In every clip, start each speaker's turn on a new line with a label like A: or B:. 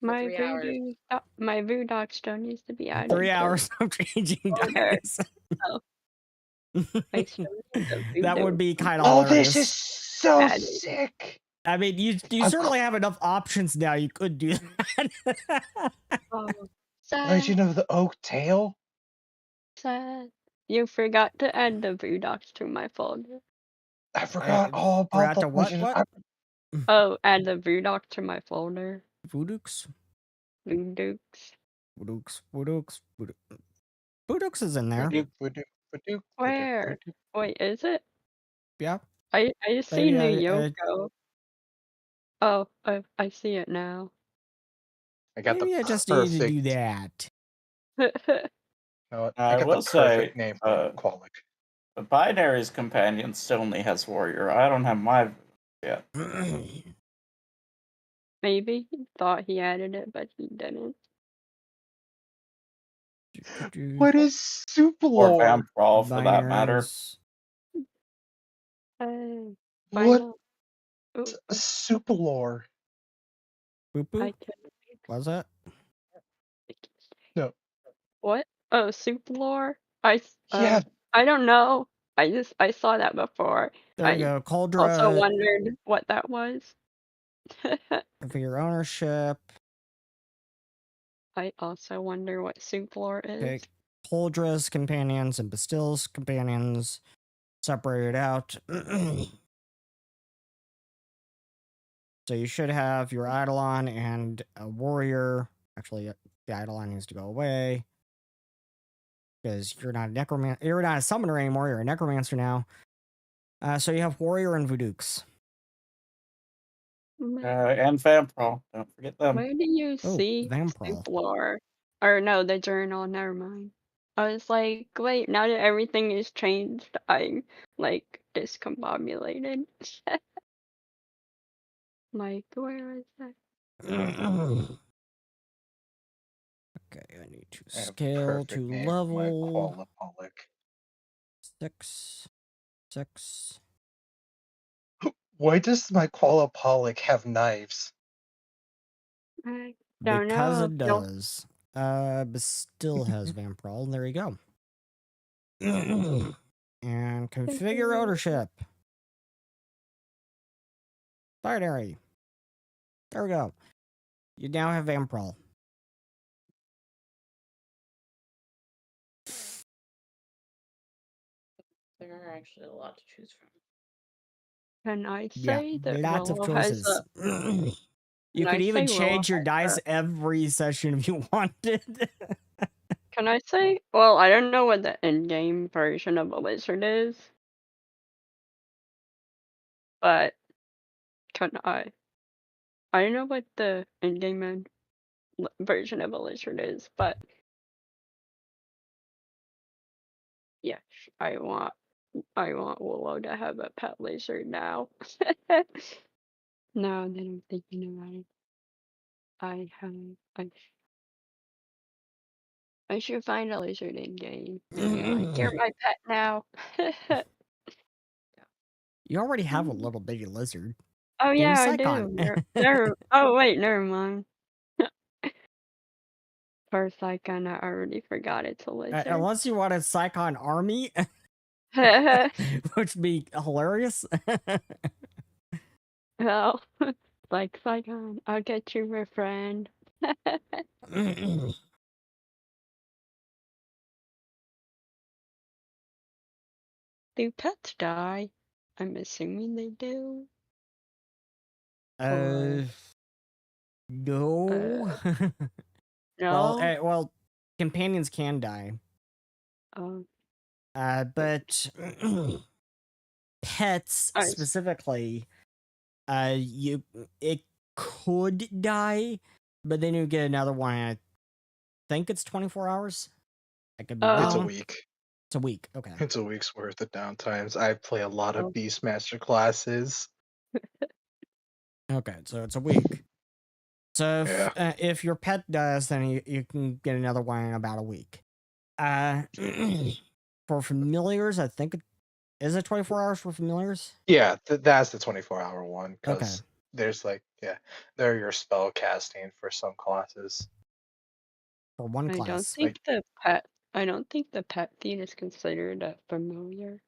A: My
B: 3 hours.
A: my voodoo still needs to be added
C: 3
A: to
C: hours of changing
A: order.
C: dice.
A: Oh, I still need the
C: That would
A: voodoo
C: be kind of
D: Oh,
C: hilarious.
D: this is so
A: added.
D: sick.
C: I mean, you certainly have enough options now. You could do that.
A: Oh,
D: Legend
A: sad,
D: of the Oak Tail.
A: sad. You forgot to add the voodoo to my folder.
D: I forgot all about
C: Forgot
D: the
C: to what?
D: Legend.
C: What?
A: Oh, add the voodoo to my folder.
C: Voodooks?
A: Voodooks.
C: Voodooks is in there.
A: Where? Wait, is it?
C: Yeah.
A: I see
C: Maybe
A: New Yoko. Oh, I see it now.
D: I got
C: maybe I
D: the
C: just need to
D: perfect.
C: do that.
D: No,
E: I
D: I got
E: will
D: the perfect
E: say,
D: name for Qualic.
E: The Binary's companion still only has warrior. I don't have my yet.
A: Maybe he thought he added it, but he didn't.
D: What is
E: Or
D: Suplore?
E: Vampral, for that matter.
A: Hey,
D: What
A: final. Ooh,
D: Suplore?
A: I
C: Boo-boo?
A: can.
C: Was it?
D: No.
A: What? Oh, soup lore?
D: Yeah.
A: I don't know. I saw that before.
C: There you go. Cauldron.
A: Also wondered what that was.
C: For your ownership.
A: I also wonder what soup lore is.
C: Okay. Cauldron's companions and Bastille's companions separated out. So you should have your Eidolon and a warrior. Actually, the Eidolon needs to go away. Because you're not a necromancer. You're not a summoner anymore. You're a necromancer now. So you have warrior and voodooks.
E: And Vampral. Don't forget them.
A: Where do you see
C: Vampral.
A: soup lore? Or no, the journal, never mind. I was like, wait, now that everything is changed, I'm like discombobulated. Like, where is that?
C: Okay, I need to scale to level 6.
D: Why does my Qualapolic have knives?
A: I don't
C: Because
A: know.
C: it does. But still has Vampral. There you go. And configure ownership. Binary. There we go. You now have Vampral.
B: There are actually a lot to choose from.
A: Can I say that
C: lots of
A: Willow
C: choices.
A: has
C: You
A: Can
C: could
A: I
C: even
A: say Willow
C: change your
A: has
C: dice every session if you wanted.
A: Can I say? Well, I don't know what the in-game version of a lizard is, but can I? I don't know what the in-game version of a lizard is, but yes, I want Willow to have a pet lizard now. Now that I'm thinking about it, I should find a lizard in game. Like, you're my pet now.
C: You already have a little baby lizard.
A: Oh
C: Give him
A: yeah, I
C: Psychon.
A: do. Oh wait, never mind. For Psychon, I already forgot it's a lizard.
C: Unless you want a Psychon army, which would be hilarious.
A: Well, like Psychon, I'll get you a friend. Do pets die? I'm assuming they do.
C: No.
A: No.
C: Well, companions can die. But pets specifically, it could die, but then you get another one. I think it's 24 hours. I could be wrong.
D: It's a week.
C: It's a week. Okay.
D: It's a week's worth of downtimes. I play a lot of Beastmaster classes.
C: Okay, so it's a week. So
D: Yeah.
C: if your pet dies, then you can get another one in about a week. For familiars, I think is it 24 hours for familiars?
D: Yeah, that's the 24-hour one.
C: Okay.
D: there's like they're your spell casting for some classes.
C: For one
A: I don't
C: class.
A: think the pet. I don't think the pet theme is considered a familiar.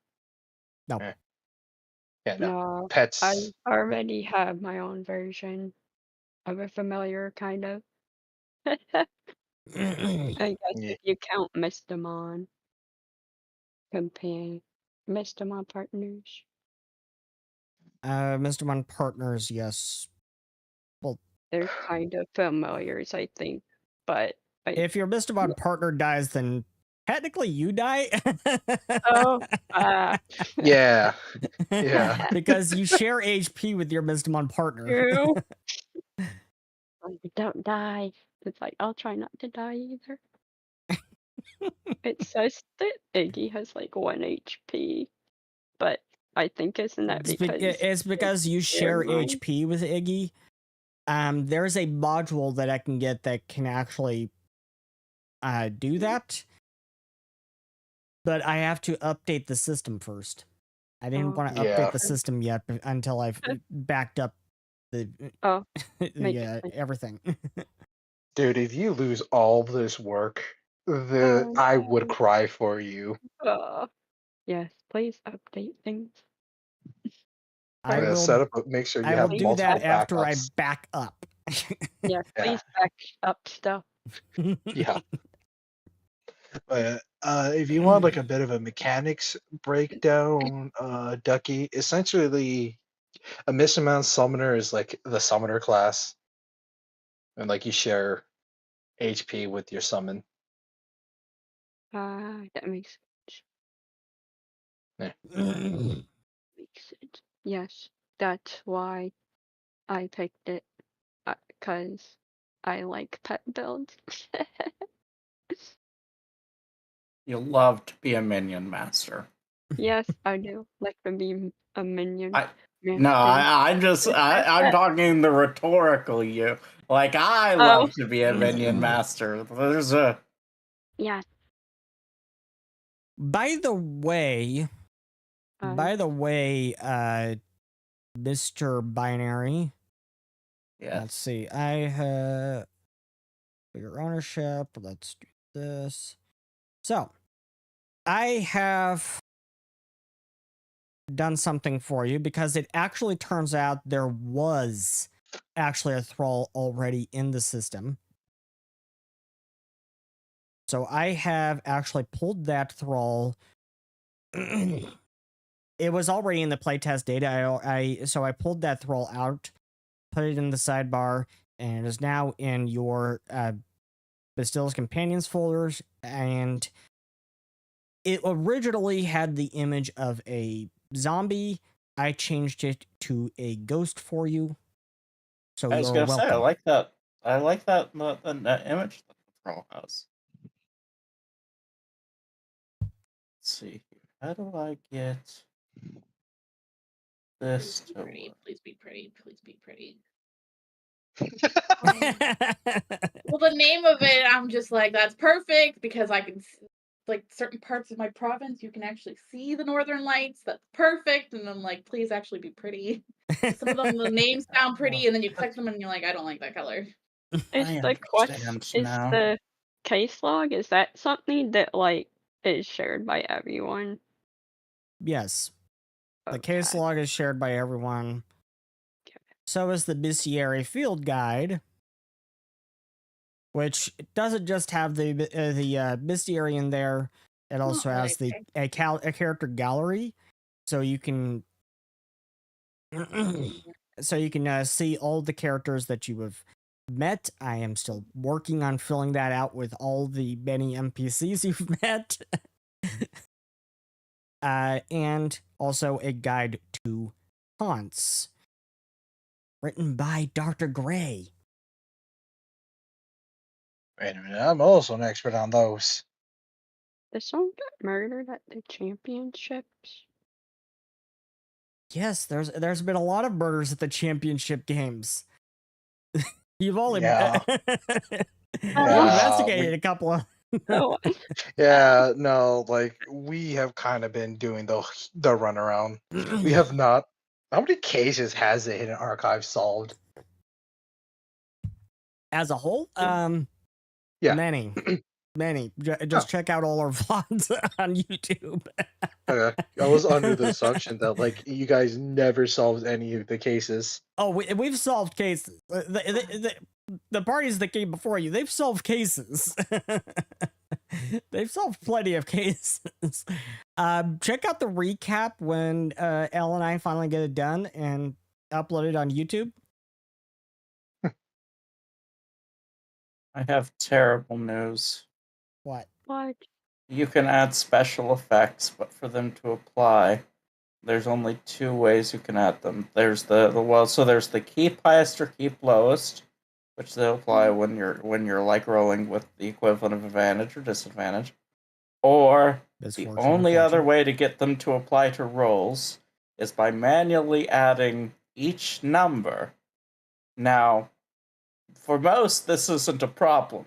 C: No.
D: Yeah, no.
A: No,
D: Pets.
A: I already have my own version of a familiar, kind of. I guess
D: Yeah.
A: if you count Mystimon companion, Mystimon partners.
C: Mystimon partners, yes. Well,
A: They're kind of familiars, I think. But
C: if your Mystimon partner dies, then technically you die.
A: oh,
D: Yeah. Yeah.
C: Because you share HP with your Mystimon partner.
A: true. Like, don't die. It's like I'll try not to die either. It says that Iggy has like 1 HP, but I think isn't that
C: It's because you share HP with Iggy. There's a module that I can get that can actually do that, but I have to update the system first. I didn't want to update the system yet until I've backed up the everything.
D: Dude, if you lose all this work, I would cry for you.
A: Yes, please update things.
C: I will
D: set up. Make sure you
C: I
D: have
C: will do that after
D: backups.
C: I back up.
A: Yeah, please back up stuff.
D: Yeah. But if you want like a bit of a mechanics breakdown, Ducky, essentially a Mystimon summoner is like the summoner class. And like you share HP with your summon.
A: That makes sense.
D: Yeah.
A: Makes sense. Yes, that's why I picked it, because I like pet builds.
E: You love to be a minion master.
A: Yes, I do like to be a minion.
E: I'm talking the rhetorical you. Like, I love to be a minion master. There's a...
A: Yeah.
C: By the way, Mr. Binary.
E: Yeah.
C: Let's see. I have your ownership. Let's do this. So, I have done something for you because it actually turns out there was actually a thrall already in the system. So I have actually pulled that thrall. It was already in the playtest data. So I pulled that thrall out, put it in the sidebar, and it is now in your Bastille's Companions folders. And it originally had the image of a zombie. I changed it to a ghost for you. So
E: I was gonna say, I like that. I like that image that the thrall has. Let's see. How do I get this to work?
B: Please be pretty. Please be pretty. Well, the name of it, I'm just like, that's perfect because I can, like, certain parts of my province, you can actually see the northern lights. That's perfect. And I'm like, please actually be pretty. Some of them, the names sound pretty, and then you click them and you're like, I don't like that color.
A: Is the case log, is that something that like is shared by everyone?
C: Yes. The case log is shared by everyone. So is the Bestiary Field Guide, which doesn't just have the Bestiary in there. It also has a character gallery, so you can see all the characters that you have met. I am still working on filling that out with all the many NPCs you've met. And also a guide to haunts, written by Dr. Gray.
D: Wait a minute, I'm also an expert on those.
A: Did someone get murdered at the championships?
C: Yes, there's been a lot of murders at the championship games. You've all investigated a couple of.
D: Yeah, no, like we have kind of been doing the runaround. We have not How many cases has the Hidden Archive solved?
C: As a whole,
D: Yeah.
C: many. Just check out all our vlogs on YouTube.
D: Okay. I was under the assumption that like you guys never solved any of the cases.
C: Oh, we've solved cases. The parties that came before you, they've solved cases. They've solved plenty of cases. Check out the recap when Elle and I finally get it done and upload it on YouTube.
E: I have terrible news.
C: What?
A: What?
E: You can add special effects, but for them to apply, there's only 2 ways you can add them. There's there's the keep highest or keep lowest, which they'll apply when you're like rolling with the equivalent of advantage or disadvantage. Or the only other way to get them to apply to rolls is by manually adding each number. Now, for most, this isn't a problem.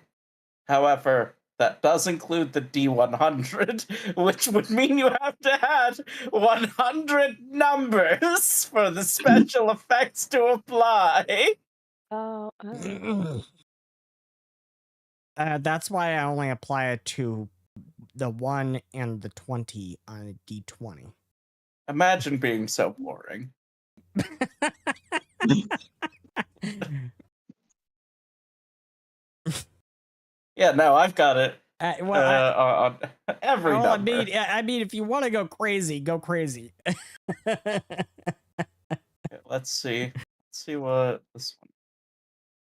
E: However, that does include the D100, which would mean you have to add 100 numbers for the special effects to apply.
A: Oh.
C: That's why I only apply it to the 1 and the 20 on a D20.
E: Imagine being so boring. Yeah, no, I've got it. On every number.
C: I mean, if you want to go crazy, go crazy.
E: Okay, let's see. Let's see what this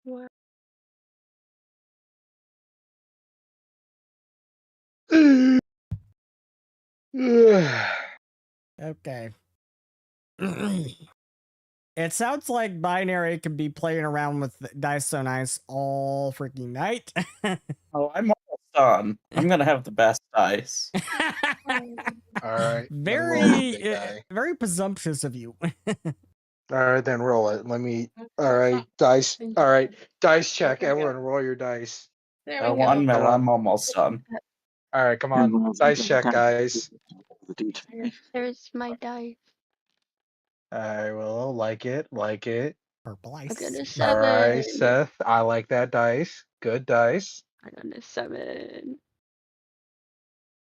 E: one.
C: What? Okay. It sounds like Binary can be playing around with Dice So Nice all freaking night.
E: Oh, I'm almost done. I'm gonna have the best dice.
D: Alright.
C: Very presumptuous of you.
D: Alright, then roll it. Alright, dice. Alright, dice check. Everyone roll your dice.
B: There we go.
E: 1 minute, I'm almost done.
D: Alright, come on. Dice check, guys.
A: There's my dice.
D: Alright, Willow, like it.
C: Purple
A: I got
C: ice.
A: a 7.
D: Alright, Seth, I like that dice. Good dice.
A: I got a 7.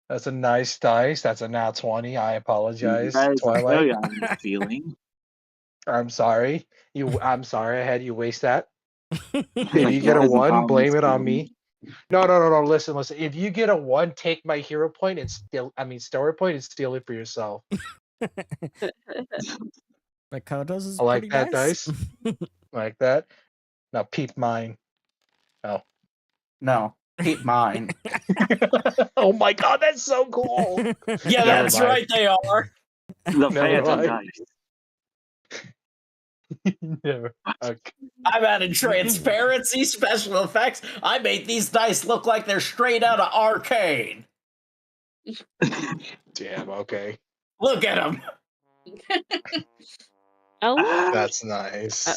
D: That's a nice dice. That's a nat 20. I apologize.
F: Guys,
D: Twilight.
F: I'm feeling.
D: I'm sorry. I'm sorry I had you waste that. If
F: Like,
D: you get a
F: what is the
D: 1,
F: problem
D: blame
F: with
D: it on
F: feeling?
D: me. No. Listen. If you get a 1, take my hero point and story point and steal it for yourself.
C: Makoto's is
D: I like
C: pretty
D: that
C: nice.
D: dice. Like that. Now peep mine. Oh.
E: No, keep mine.
D: Oh my god, that's so cool.
E: Yeah,
D: Never
E: that's
D: mind.
E: right, they are.
F: The
D: Never
F: Phantom
D: mind.
F: Dice.
D: Never. Okay.
E: I'm adding transparency, special effects. I made these dice look like they're straight out of Arcane.
D: Damn, okay.
E: Look at them.
A: Oh,
D: That's nice.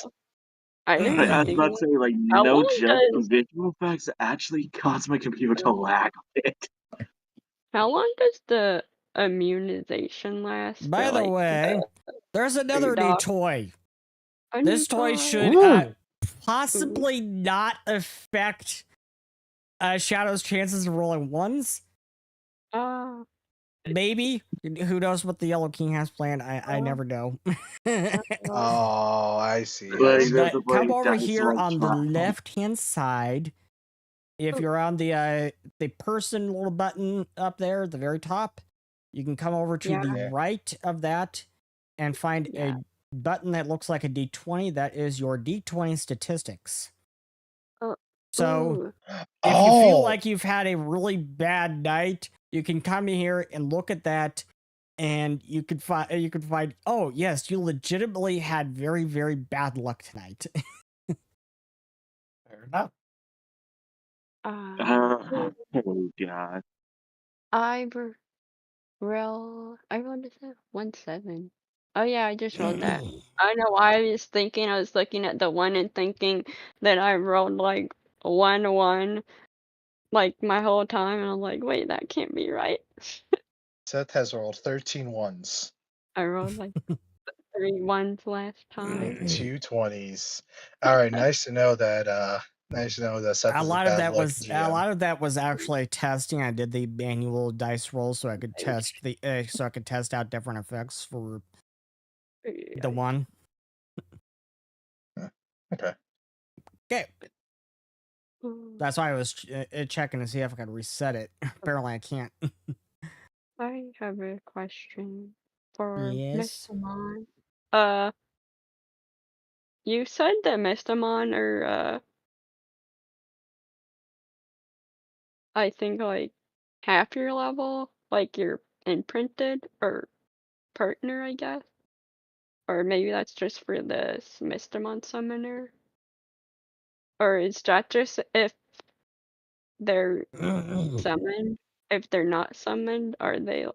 A: I
F: I was
A: didn't
F: about to say, like,
A: How
F: no
A: long
F: joke, the
A: does-
F: visual effects actually caused my computer to lag a bit.
A: How long does the immunization last?
C: By
A: for,
C: the
A: like,
C: way, there's another new
A: dog?
C: toy.
A: a
C: This
A: new
C: toy should
D: Ooh.
C: possibly not affect Shadow's chances of rolling 1s.
A: Ah,
C: Maybe. Who knows what the Yellow King has planned? I never know.
D: Oh, I see.
F: Like,
C: But
F: the
C: come
F: way
C: over
F: dice
C: here
F: like
C: on the
F: travel.
C: left-hand side. If you're on the person little button up there at the very top, you can come over to
A: Yeah.
C: the right of that and find
A: Yeah.
C: a button that looks like a D20. That is your D20 statistics. So
A: ooh.
C: if you feel like you've had a really bad night, you can come in here and look at that, and you could find, oh yes, you legitimately had very, very bad luck tonight.
E: Fair enough.
F: Oh god.
A: I rolled this 1-7. Oh yeah, I just rolled that. I don't know why I was thinking. I was looking at the 1 and thinking that I rolled like 1-1, like my whole time, and I'm like, wait, that can't be right.
D: Seth has rolled 13 1s.
A: I rolled like 3 ones last time.
D: 2 20s. All right, nice to know that. Nice to know that Seth
C: A
D: is a
C: lot of
D: bad
C: that
D: luck
C: was
D: GM.
C: actually testing. I did the manual dice roll so I could test out different effects for the one.
D: Okay.
C: Okay. That's why I was checking to see if I could reset it. Apparently, I can't.
A: I have a question for
C: Yes.
A: Mystimon. You said that Mystimon are I think like half your level, like your imprinted or partner, I guess. Or maybe that's just for the Mystimon summoner. Or is that just if they're summoned? If they're not summoned, are they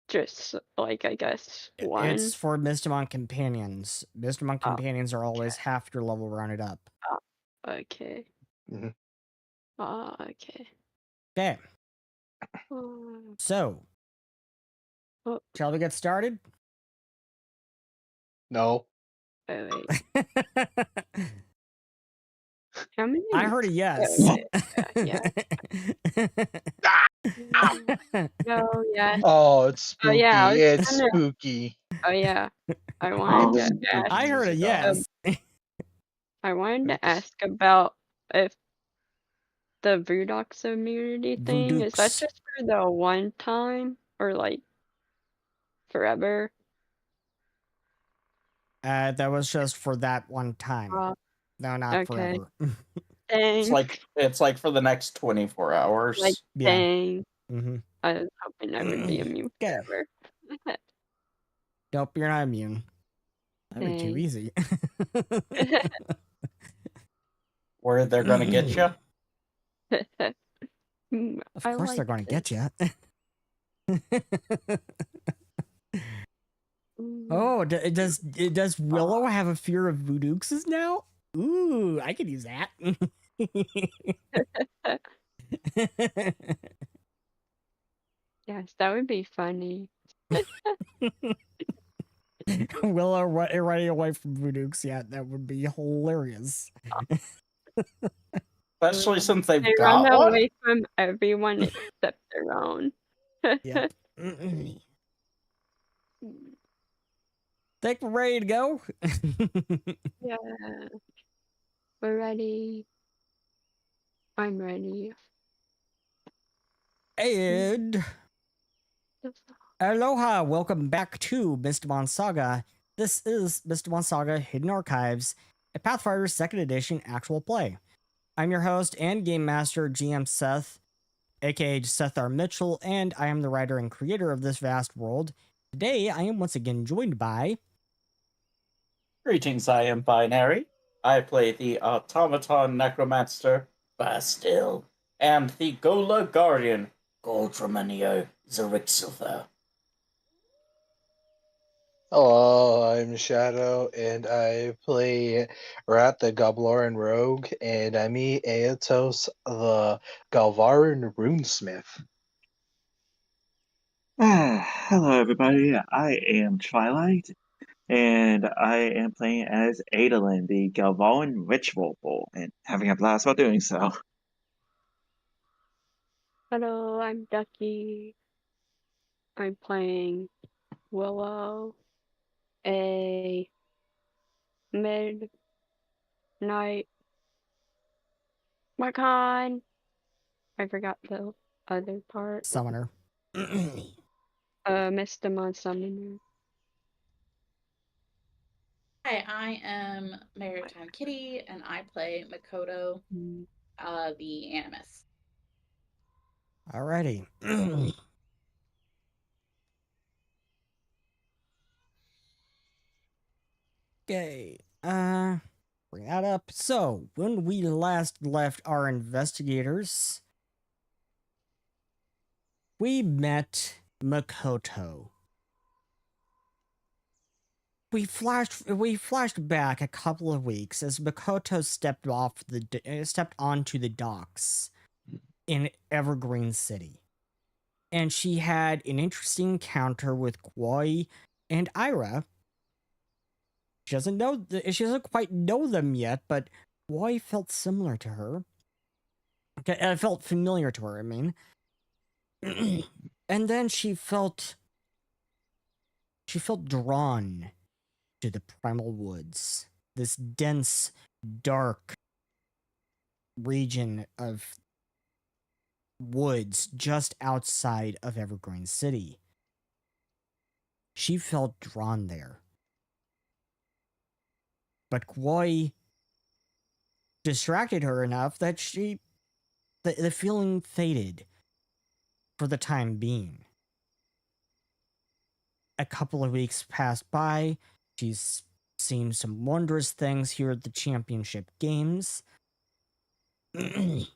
A: just like I guess one?
C: It's for Mystimon companions. Mystimon companions are always half your level rounded up.
A: Okay.
D: Mhm.
A: Okay.
C: Okay.
A: Oh,
C: So, shall we get started?
D: No.
A: wait. How many?
C: I heard a yes.
A: Yeah. No, yes.
D: Oh, it's
A: Oh
D: spooky.
A: yeah, I was
D: It's
A: gonna.
D: spooky.
A: Oh yeah, I
F: Oh,
A: wanted to
F: spooky
A: ask.
C: I heard a
F: music.
C: yes.
A: I wanted to
D: Oops.
A: ask about if the Voodoo's immunity thing is that
C: Voodoox.
A: just for the one time or like forever?
C: That was just for that one time. No, not
A: Okay.
C: forever.
E: It's
A: Dang.
E: like for the next 24 hours.
A: Like
C: Yeah.
A: dang.
C: Mm-hmm.
A: I was hoping I would be immune
C: Okay.
A: forever.
C: Nope, you're not immune. That'd be too
A: Dang.
C: easy.
E: Where they're gonna get you?
C: Of
A: I
C: course they're
A: like
C: going to
A: this.
C: get you. Oh, does Willow have a fear of voodooxes now? Ooh, I could use that.
A: Yes, that would be funny.
C: Willow running away from voodoox, yeah, that would be hilarious.
E: Especially since they've
A: They run
E: got one.
A: away from everyone except their own.
C: Yep. Think we're ready to go?
A: Yeah. We're ready. I'm ready.
C: And aloha, welcome back to Mystimon Saga. This is Mystimon Saga Hidden Archives, a Pathfinder 2nd Edition actual play. I'm your host and game master, GM Seth, aka Seth R. Mitchell, and I am the writer and creator of this vast world. Today, I am once again joined by...
E: Greetings, I am Binary. I play the Automaton Necromancer, Bastille, and the Gola Guardian, Goldramanio Zarixiltha.
D: Hello, I'm Shadow, and I play Rat the Gobloran Rogue, and I meet Aetos the Galvaran Runesmith.
F: Hello, everybody. I am Twilight, and I am playing as Adolin, the Galvalan Ritual Bull, and having a blast while doing so.
A: Hello, I'm Ducky. I'm playing Willow, a midnight Macon. I forgot the other part.
C: Summoner.
A: Mystimon Summoner.
B: Hi, I am Maritime Kitty, and I play Makoto, the Animus.
C: Alrighty. Okay. Bring that up. So, when we last left our investigators, we met Makoto. We flashed back a couple of weeks as Makoto stepped onto the docks in Evergreen City, and she had an interesting encounter with Koi and Ira, She doesn't quite know them yet, but Why felt similar to her. Okay, felt familiar to her, I mean. And then she felt drawn to the Primal Woods, this dense, dark region of woods just outside of Evergreen City. She felt drawn there. But Kwoi distracted her enough that the feeling faded for the time being. A couple of weeks passed by. She's seen some wondrous things here at the championship games. And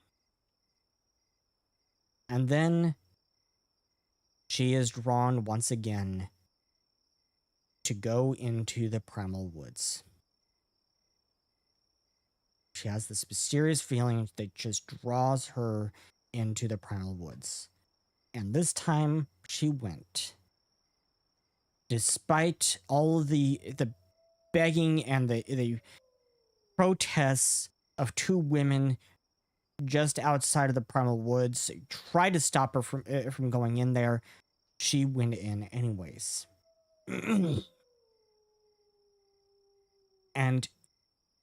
C: then she is drawn once again to go into the Primal Woods. She has this mysterious feeling that just draws her into the Primal Woods. And this time, she went. Despite all of the begging and the protests of two women just outside of the Primal Woods, tried to stop her from going in there, she went in anyways. And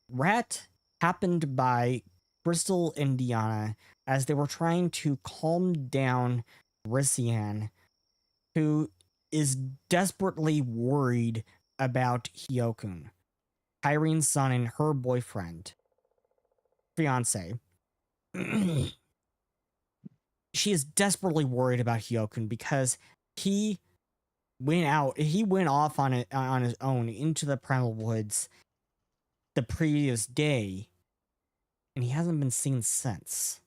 C: Rat happened by Crystal and Diana as they were trying to calm down Rissian, who is desperately worried about Hyokun, Kyrene's son and her boyfriend, fiance. She is desperately worried about Hyokun because he went off on his own into the Primal Woods the previous day, and he hasn't been seen since.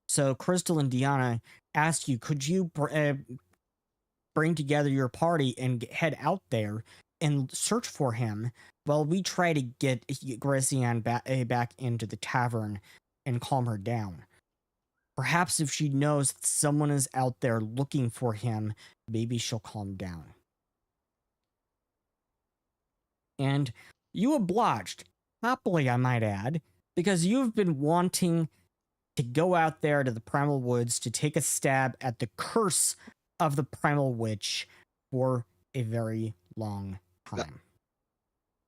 C: So Crystal and Diana asked you, could you bring together your party and head out there and search for him while we try to get Gracianne back into the tavern and calm her down? Perhaps if she knows that someone is out there looking for him, maybe she'll calm down. And you obliged, happily I might add, because you've been wanting to go out there to the Primal Woods to take a stab at the curse of the Primal Witch for a very long time.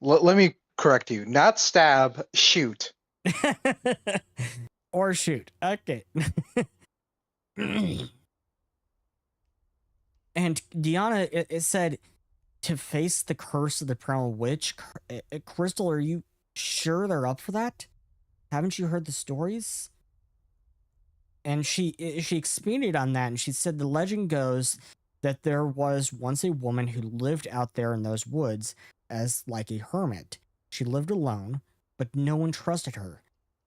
D: Let me correct you. Not stab, shoot.
C: Or shoot. Okay. And Diana, it said to face the curse of the Primal Witch. Crystal, are you sure they're up for that? Haven't you heard the stories? And she expanded on that, and she said the legend goes that there was once a woman who lived out there in those woods as like a hermit. She lived alone, but no one trusted her.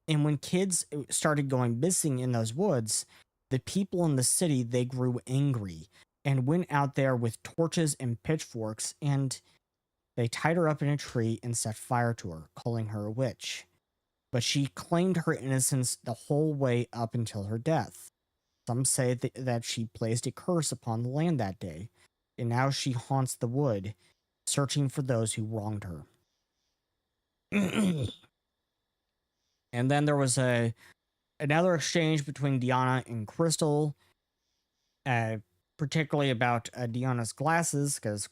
C: And when kids started going missing in those woods, the people in the city, they grew angry and went out there with torches and pitchforks, and they tied her up in a tree and set fire to her, calling her a witch. But she claimed her innocence the whole way up until her death. Some say that she placed a curse upon the land that day, and now she haunts the wood, searching for those who wronged her. And then there was another exchange between Diana and Crystal, particularly about Diana's glasses, because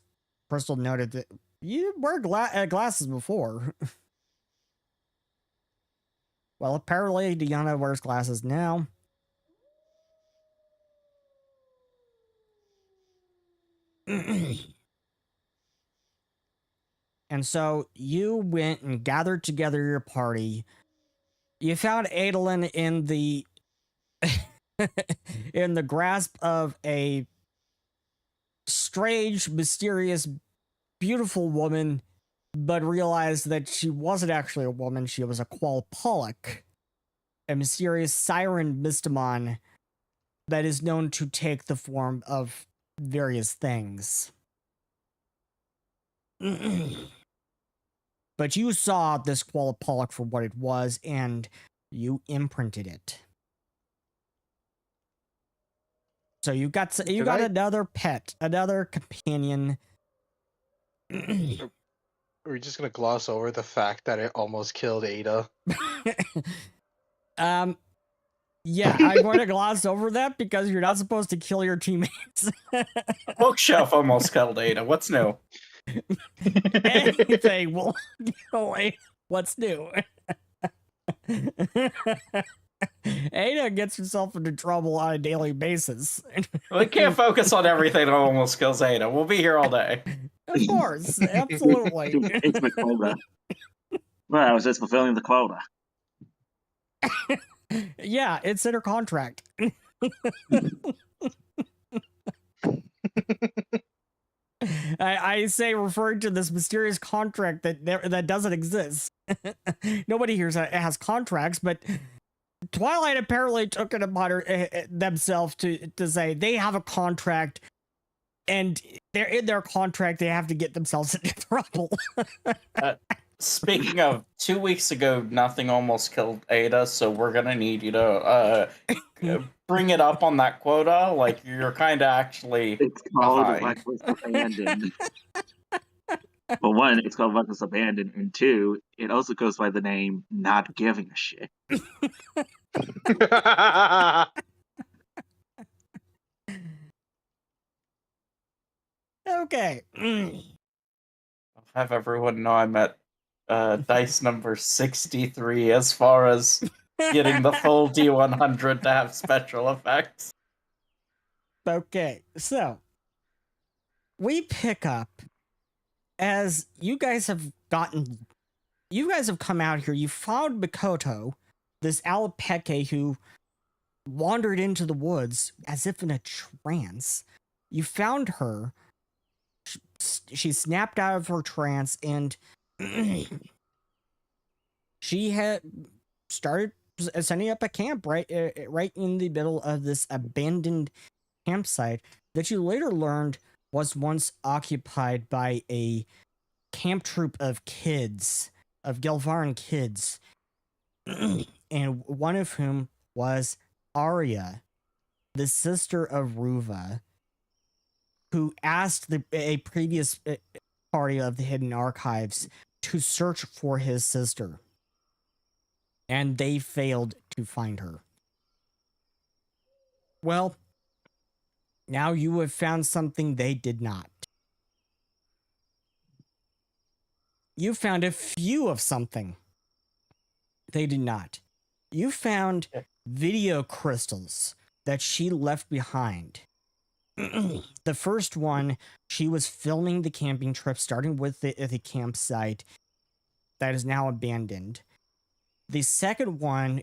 C: Crystal noted that you wear glasses before. Well, apparently Diana wears glasses now. And so you went and gathered together your party. You found Adolin in the in the grasp of a strange, mysterious, beautiful woman, but realized that she wasn't actually a woman. She was a Qualpolic, a mysterious siren Mystimon that is known to take the form of various things. But you saw this Qualpolic for what it was, and you imprinted it. So you got another pet, another companion
D: We're just gonna gloss over the fact that it almost killed Ada.
C: Yeah, I'm going to gloss over that because you're not supposed to kill your teammates.
E: Bookshelf almost killed Ada. What's new?
C: Anything will kill Ada. What's new? Ada gets herself into trouble on a daily basis.
E: We can't focus on everything that almost kills Ada. We'll be here all day.
C: Of course, absolutely.
F: It's my quota. Well, I was just fulfilling the quota.
C: Yeah, it's in her contract. I say referring to this mysterious contract that doesn't exist. Nobody here has contracts, but Twilight apparently took it upon themselves to say they have a contract, and they're in their contract. They have to get themselves into trouble.
E: Speaking of, 2 weeks ago, nothing almost killed Ada, so we're gonna need you to bring it up on that quota. Like, you're kind of actually
F: It's called
E: behind.
F: Reckless Abandon. Well, one, it's called Reckless Abandon, and two, it also goes by the name Not Giving a Shit.
C: Okay.
E: I'll have everyone know I'm at dice number 63 as far as getting the full D100 to have special effects.
C: Okay, so we pick up as you guys have come out here. You found Mikoto, this alapeke who wandered into the woods as if in a trance. You found her. She snapped out of her trance and she had started setting up a camp right in the middle of this abandoned campsite that you later learned was once occupied by a camp troop of kids, of Gelvaran kids, and one of whom was Arya, the sister of Ruva, who asked a previous party of the Hidden Archives to search for his sister. And they failed to find her. Well, now you have found something they did not. You found a few of something they did not. You found video crystals that she left behind. The first one, she was filming the camping trip, starting with the campsite that is now abandoned. The second one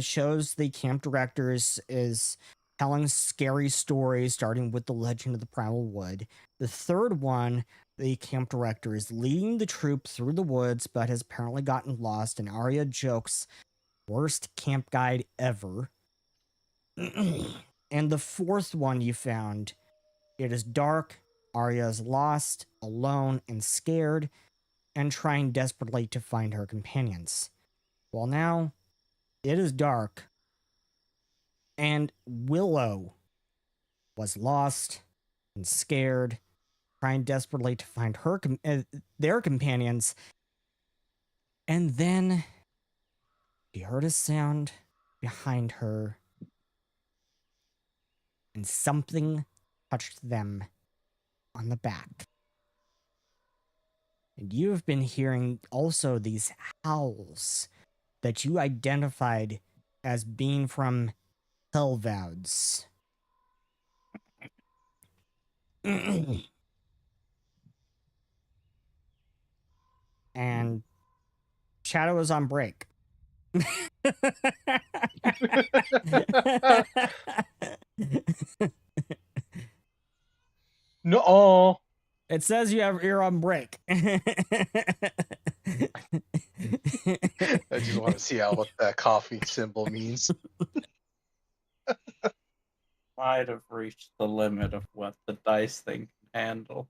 C: shows the camp directors is telling scary stories, starting with the legend of the Primal Wood. The third one, the camp director is leading the troop through the woods, but has apparently gotten lost, and Arya jokes, worst camp guide ever. And the fourth one you found, it is dark, Arya is lost, alone, and scared, and trying desperately to find her companions. Well, now, it is dark, and Willow was lost and scared, trying desperately to find her their companions, and then she heard a sound behind her, and something touched them on the back. And you have been hearing also these howls that you identified as being from Hellvouds. And Shadow is on break.
D: No.
C: It says you're on break.
D: I just want to see what that coffee symbol means.
E: Might have reached the limit of what the dice thing can handle.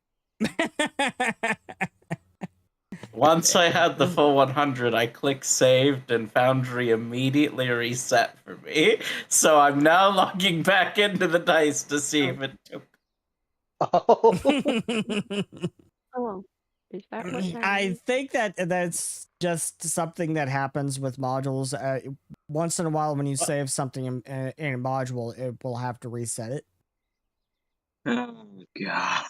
E: Once I had the full 100, I clicked saved and Foundry immediately reset for me. So I'm now logging back into the dice to see if it took.
D: Oh.
A: Oh, is that what that
C: I
A: is?
C: think that that's just something that happens with modules. Once in a while, when you
E: What?
C: save something in a module, it will have to reset it.
F: Oh god.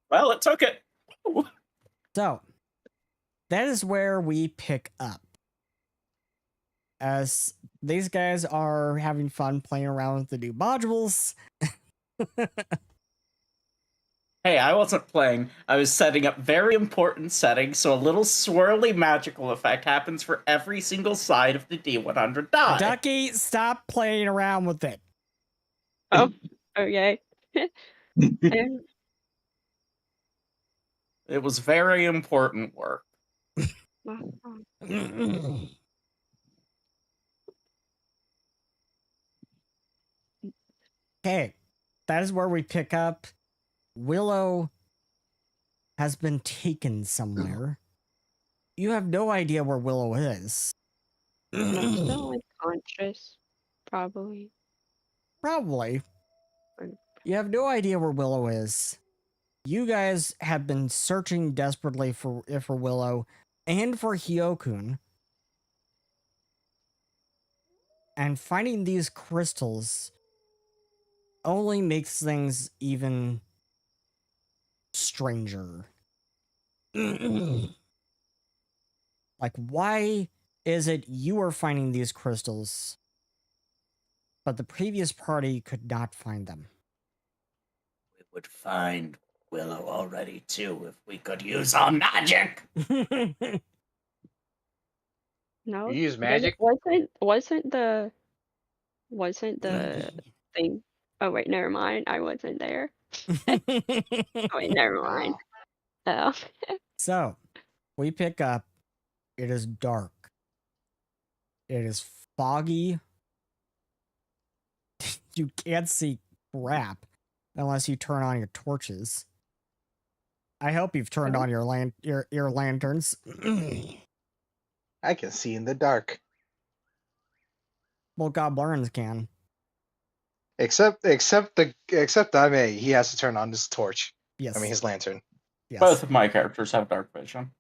E: Well, it took it.
C: So, that is where we pick up. As these guys are having fun playing around with the new modules.
E: Hey, I wasn't playing. I was setting up very important settings, so a little swirly magical effect happens for every single side of the D100 die.
C: Ducky, stop playing around with it.
A: Oh, okay. And
E: It was very important work.
C: Okay, that is where we pick up. Willow has been taken somewhere. You have no idea where Willow is.
A: I'm still unconscious, probably.
C: Probably.
A: Or-
C: You have no idea where Willow is. You guys have been searching desperately for Willow and for Hyokun. And finding these crystals only makes things even stranger. Like, why is it you are finding these crystals, but the previous party could not find them?
E: We would find Willow already too if we could use our magic.
A: No,
D: You use
A: but
D: magic?
A: it wasn't the thing. Oh wait, never mind. I wasn't there. Oh wait, never mind. Oh.
C: So, we pick up. It is dark. It is foggy. You can't see crap unless you turn on your torches. I hope you've turned on your lanterns.
D: I can see in the dark.
C: Well, goblins can.
D: Except Dame, he has to turn on his torch.
C: Yes.
D: I mean his lantern.
C: Yes.
E: Both of my characters have dark vision.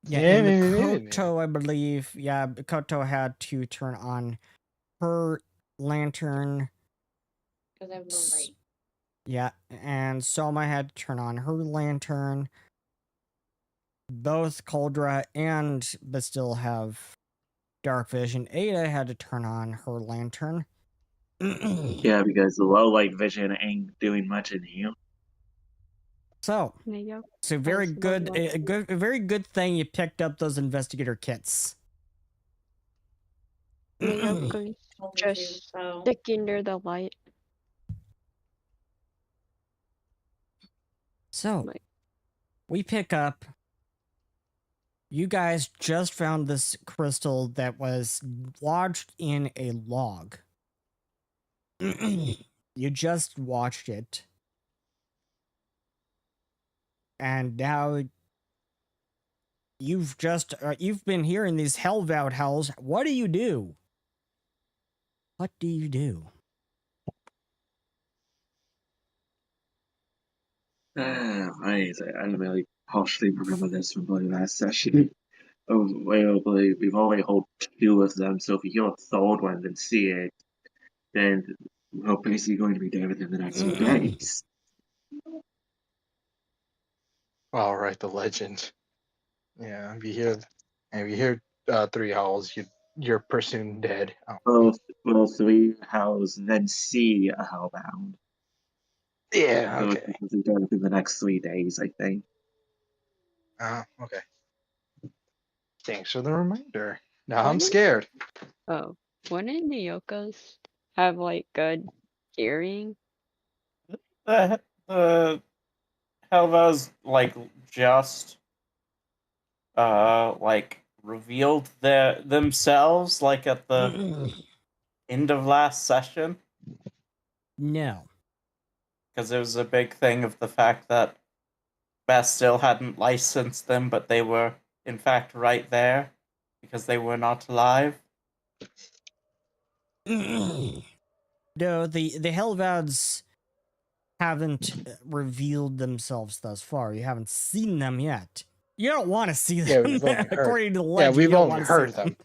C: Yeah,
D: Yeah,
C: and
D: maybe.
C: Koto, I believe, Koto had to turn on her lantern.
B: Because I have no light.
C: Yeah, and Soma had to turn on her lantern. Both Coldra and Bastille have dark vision. Ada had to turn on her lantern.
F: Yeah, because the low light vision ain't doing much in here.
C: So,
A: There you go.
C: so very
A: That's
C: good,
A: what I
C: a very good thing you picked up those investigator kits.
A: Naeko's just
B: So
A: sticking near the light.
C: So,
A: Like-
C: we pick up. You guys just found this crystal that was lodged in a log. You just watched it. And now you've been hearing these Hellvoud howls. What do you do? What do you do?
F: I really partially remember this from the last session. Oh, well, we've only hold two of them, so if you hear a third one and see it, then we're basically going to be dead within the next few days.
D: All right, the legend. Yeah, if you hear 3 howls, you're presumed dead. Oh.
F: Well, 3 howls, then see a hellbound.
D: Yeah,
F: So
D: okay.
F: we'll be dead within the next 3 days, I think.
D: Okay. Thanks for the reminder. Now I'm
A: Wouldn't-
D: scared.
A: Oh, wouldn't Naeko's have like good hearing?
E: The Hellvoud's like just like revealed themselves like at the end of last session,
C: No.
E: because it was a big thing of the fact that Bastille hadn't licensed them, but they were in fact right there because they were not alive.
C: No, the Hellvouds haven't revealed themselves thus far. You haven't seen them yet. You don't want to see
D: Yeah,
C: them.
D: we've only heard.
C: According to the
D: Yeah,
C: legend,
D: we've
C: you don't
D: only
C: want to
D: heard
C: see them.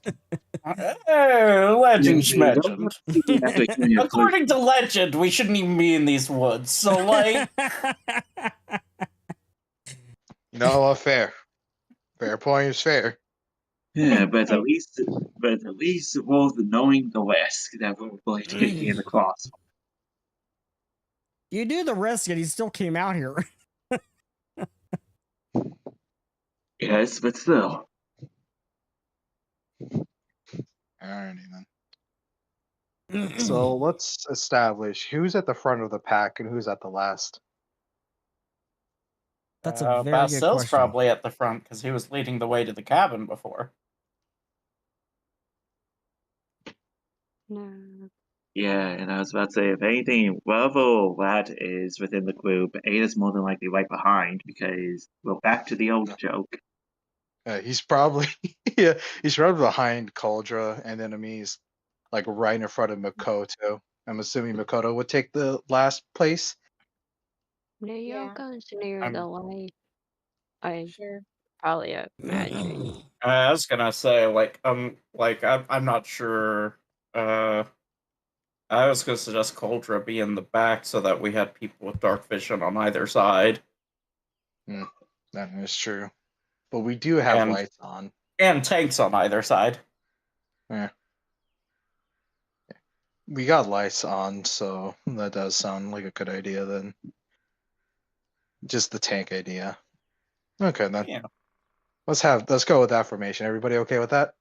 E: Legend
F: You don't
E: schmegend.
F: want to see the epic mini
E: According to legend, we shouldn't even be in these woods. So, like,
D: No, fair. Fair point is fair.
F: Yeah, but at least it was knowing the risk that we were taking in the cross.
C: You do the risk, and he still came out here.
F: Yes, but still.
D: Alrighty then. So let's establish who's at the front of the pack and who's at the last.
C: That's a very good
E: Bastil's
C: question.
E: probably at the front because he was leading the way to the cabin before.
A: No.
F: Yeah, and I was about to say, if anything, whatever lad is within the group, Ada's more than likely right behind because we're back to the old joke.
D: He's probably he's right behind Cauldra and enemies, like right in front of Makoto. I'm assuming Makoto would take the last place.
A: Naeko's near
E: I'm-
A: the light. I
B: Sure.
A: probably imagine.
E: I was gonna say, I'm not sure. I was gonna suggest Coldra be in the back so that we had people with dark vision on either side.
D: That is true. But we do have
E: And-
D: lights on.
E: And tanks on either side.
D: We got lights on, so that does sound like a good idea then. Just the tank idea. Okay then.
E: Yeah.
D: Let's go with that formation. Everybody okay with that?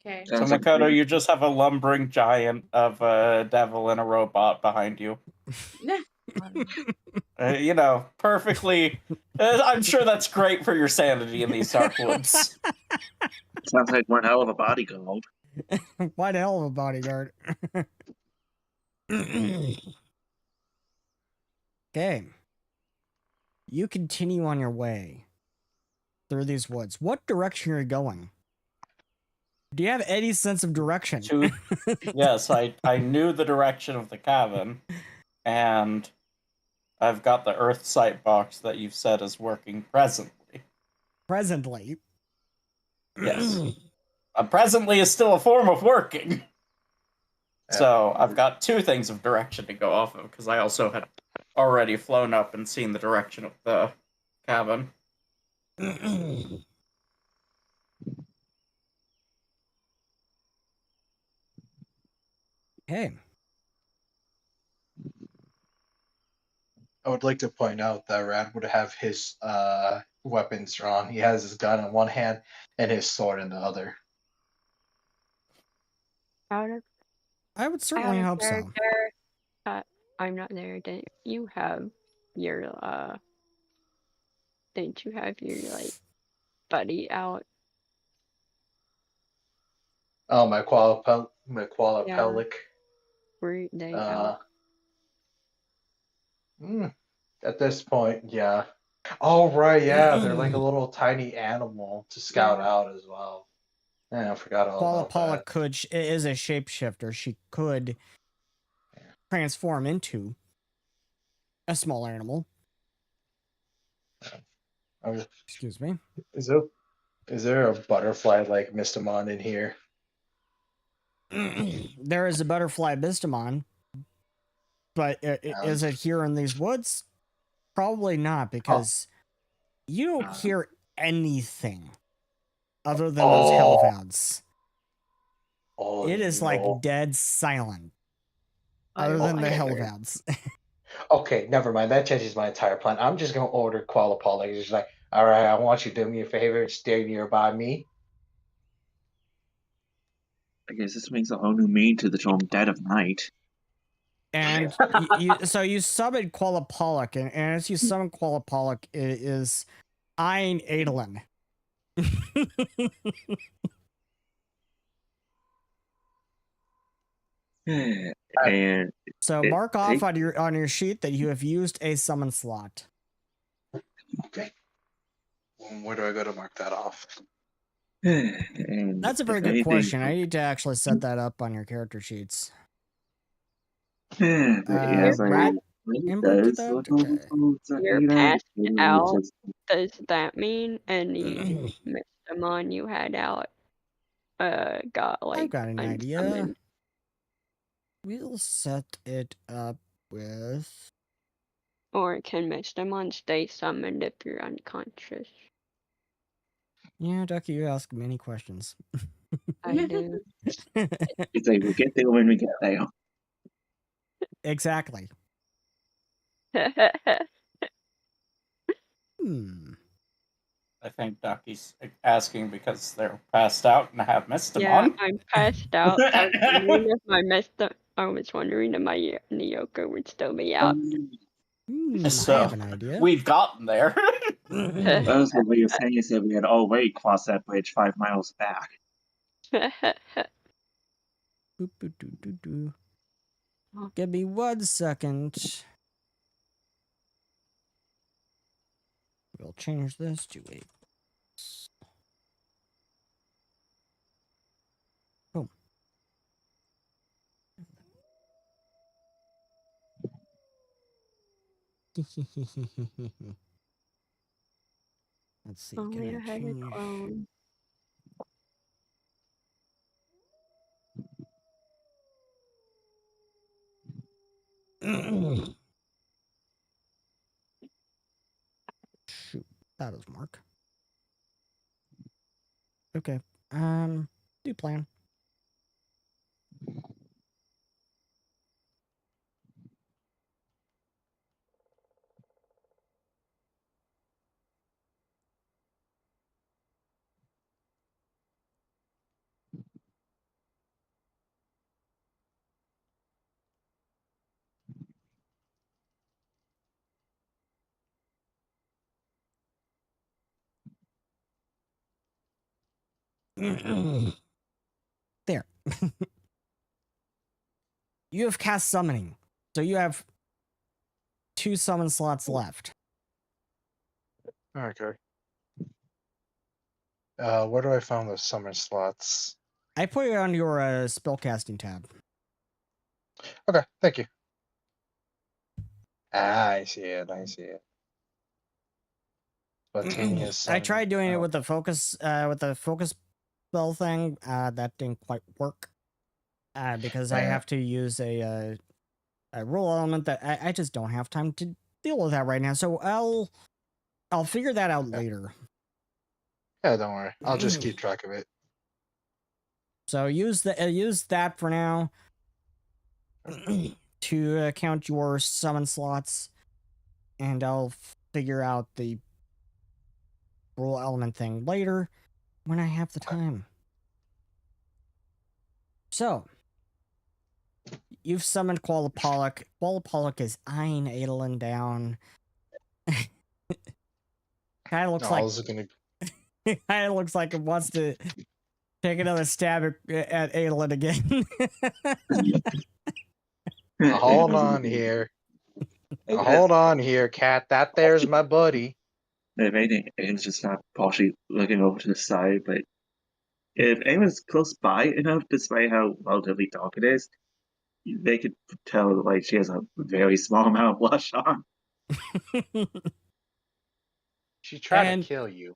B: Okay.
E: So
F: Sounds like a
E: Makoto,
F: plan.
E: you just have a lumbering giant of a devil and a robot behind you. Perfectly. I'm sure that's great for your sanity in these dark woods.
F: Sounds like one hell of a bodyguard.
C: Why the hell of a bodyguard? Okay. You continue on your way through these woods. What direction are you going? Do you have any sense of direction?
E: Yes, I knew the direction of the cabin, and I've got the earth sight box that you've said is working presently.
C: Presently.
E: Yes. Presently is still a form of working. So I've got two things of direction to go off of, because I also had already flown up and seen the direction of the cabin.
C: Okay.
D: I would like to point out that Rad would have his weapons drawn. He has his gun in one hand and his sword in the other.
A: Out of
C: I would certainly hope so.
A: character, I'm not there. Didn't you have your Didn't you have your buddy out?
D: Oh, my Qualipelic.
A: Were they out?
D: At this point, yeah. Oh, right, yeah. They're like a little tiny animal to scout out as well. Yeah, I forgot all about
C: Paula
D: that.
C: is a shapeshifter. She could transform into a small animal. Excuse me.
D: Is there a butterfly like Mystimon in here?
C: There is a butterfly Mystimon, but is it here in these woods? Probably not, because you don't hear anything other than those Hellvouds.
D: Oh,
C: It is like dead silent, other than the Hellvouds.
D: Okay, never mind. That changes my entire plan. I'm just gonna order Qualipol. He's like, all right, I want you to do me a favor and stay nearby me.
F: I guess this makes a whole new meaning to the term dead of night.
C: And so you summon Qualipolloc, and as you summon Qualipolloc, it is Ein Adolin.
F: And
C: So mark off on your sheet that you have used a summon slot.
D: Okay. Where do I go to mark that off?
F: and
C: That's a very
F: if
C: good
F: anything-
C: question. I need to actually set that up on your character sheets.
F: But yes,
C: rat
F: it
C: input to
F: does
C: that?
F: look over
C: Okay.
F: towards
A: You're
F: Ada.
A: passed out. Does that mean any Mystimon you had out got
C: I've got an idea.
A: unsummoned?
C: We'll set it up with...
A: Or can Mystimon stay summoned if you're unconscious?
C: Yeah, Ducky, you ask many questions.
A: I do.
F: It's like we'll get there when we get there.
C: Exactly. Hmm.
E: I think Ducky's asking because they're passed out and have
A: Yeah,
E: Mystimon.
A: I'm passed out. I was wondering if my Naekos would still be out.
C: I
E: So,
C: have an idea.
E: we've gotten there.
F: That's what we were saying. You said we had already crossed that bridge 5 miles back.
C: Boop, boop, doo, doo, doo. Give me 1 second. We'll change this to a... Boom. Let's see.
A: Only
C: Can
A: I
C: I
A: had a
C: change?
A: clone.
C: Shoot, that was Mark. Okay. Do plan. There. You have cast summoning. So you have 2 summon slots left.
D: Okay. Where do I find those summer slots?
C: I put it on your spellcasting tab.
D: Okay, thank you. I see it. I see it. Spontaneous
C: I
D: summoning.
C: tried doing it
D: Oh,
C: with the focus spell thing. That didn't quite work. Because I
D: Yeah.
C: have to use a rule element that I just don't have time to deal with that right now. So I'll figure that out later.
D: Yeah, don't worry. I'll just keep track of it.
C: So use that for now to count your summon slots, and I'll figure out the rule element thing later when I have the time. So you've summoned Qualapollock. Qualapollock is eyeing Adolin down. Kind of looks
D: I
C: like
D: was gonna.
C: kind of looks like it wants to take another stab at Adolin again.
D: Hold on here. Hold on here, cat. That there's my buddy.
F: If anything, Aim's just not partially looking over to the side, but if Aim is close by enough, despite how relatively dark it is, they could tell like she has a very small amount of blush on.
D: She tried
C: And-
D: to kill you.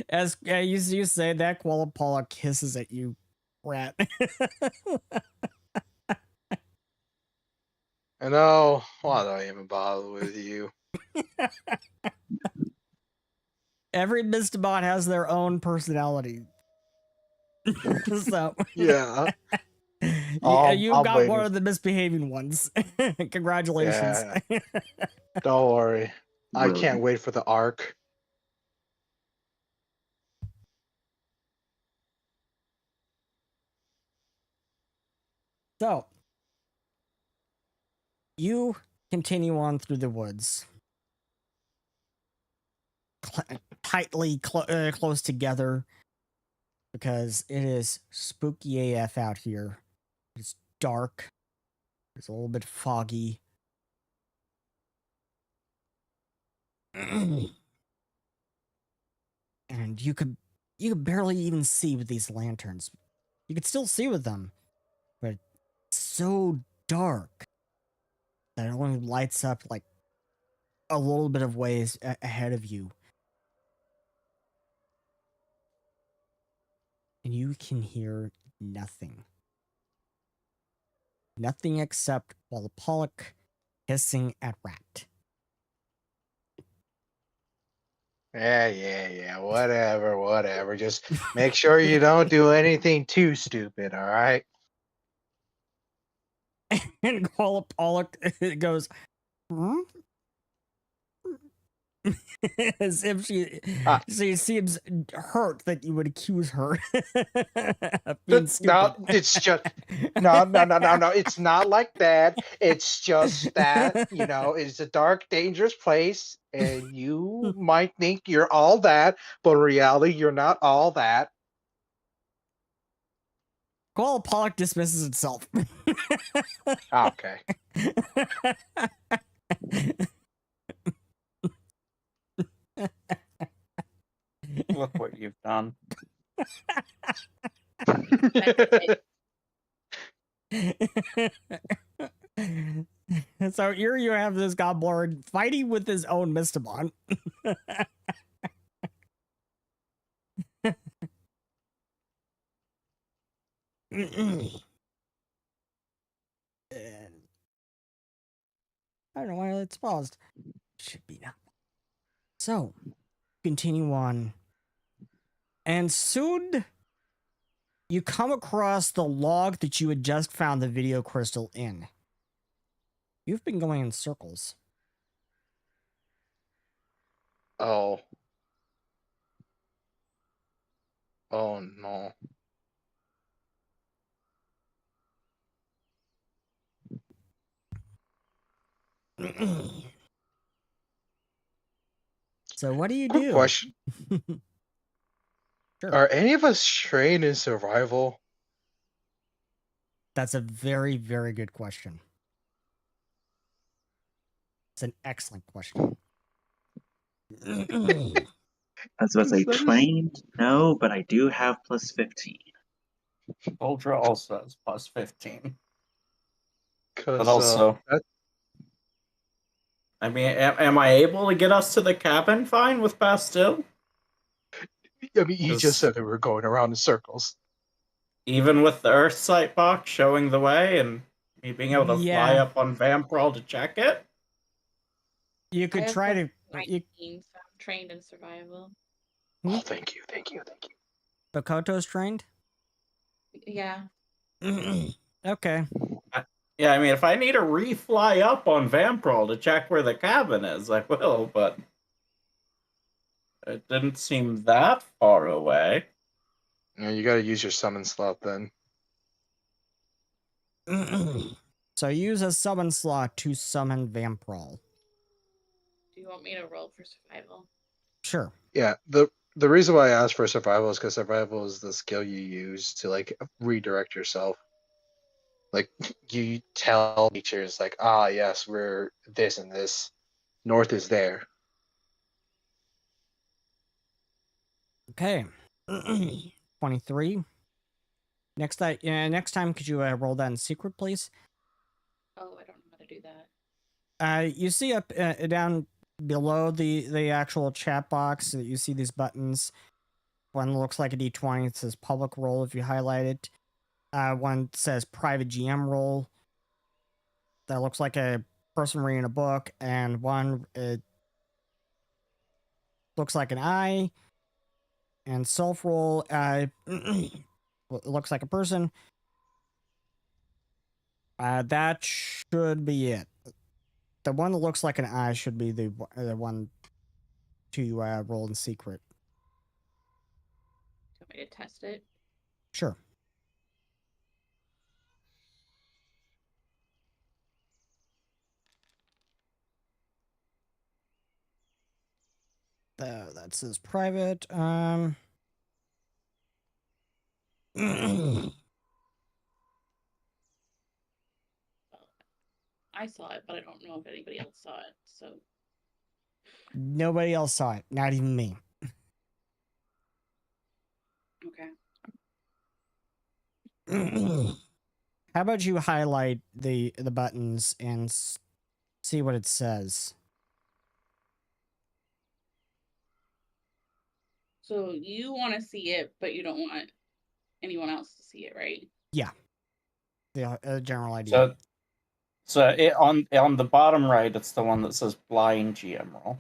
C: As you say, that Qualapollock hisses at you, rat.
D: I know. Why do I even bother with you?
C: Every Mystimon has their own personality. So
D: Yeah.
C: you've
D: I'm
C: got
D: waiting.
C: one of the misbehaving ones. Congratulations.
D: Yeah. Don't worry. I
F: Well,
D: can't wait for the arc.
C: So you continue on through the woods, tightly close together, because it is spooky AF out here. It's dark. It's a little bit foggy. And you could barely even see with these lanterns. You could still see with them, but it's so dark that it only lights up like a little bit of ways ahead of you. And you can hear nothing. Nothing except Wallapollock hissing at Rat.
D: Yeah. Whatever. Just make sure you don't do anything too stupid, all right?
C: And Wallapollock goes, hmm? As if she seems hurt that you would accuse her of being
D: No,
C: stupid.
D: it's just no. It's not like that. It's just that, it's a dark, dangerous place, and you might think you're all that, but in reality, you're not all that.
C: Wallapollock dismisses itself.
D: Okay.
E: Look what you've done.
C: So here you have this goblin fighting with his own Mystimon. I don't know why it's paused. Should be now. So, continue on. And soon you come across the log that you had just found the video crystal in. You've been going in circles.
D: Oh. Oh no.
C: So what do you
D: Quick
C: do?
D: question.
C: Sure.
D: Are any of us trained in survival?
C: That's a very, very good question. It's an excellent question.
F: I was about to say trained, no, but I do have plus 15.
E: Uldra also has plus 15.
D: Because
E: But also, I mean, am I able to get us to the cabin fine with Bastille?
D: you just said that we were going around in circles.
E: Even with the Earth Sight box showing the way and me being able to fly up on Vampral to check it?
C: You could try to...
B: 19, so I'm trained in survival.
D: Oh, thank you.
C: Bakoto's trained?
B: Yeah.
C: Okay.
E: Yeah, I mean, if I need to refly up on Vampral to check where the cabin is, I will, but it didn't seem that far away.
D: Yeah, you gotta use your summon slot then.
C: So use a summon slot to summon Vampral.
B: Do you want me to roll for survival?
C: Sure.
D: Yeah, the reason why I asked for survival is because survival is the skill you use to like redirect yourself. Like you tell creatures like, yes, we're this and this. North is there.
C: Okay. 23. Next time, could you roll that in secret, please?
B: Oh, I don't know how to do that.
C: You see up down below the actual chat box, you see these buttons. One looks like a D20. It says public role if you highlight it. One says private GM role. That looks like a person reading a book, and one looks like an eye. And self role, it looks like a person. That should be it. The one that looks like an eye should be the one to roll in secret.
B: Do you want me to test it?
C: Sure. That says private.
B: I saw it, but I don't know if anybody else saw it, so...
C: Nobody else saw it, not even me.
B: Okay.
C: How about you highlight the buttons and see what it says?
B: So you want to see it, but you don't want anyone else to see it, right?
C: Yeah. The general idea.
E: So it, on the bottom right, it's the one that says blind GM roll.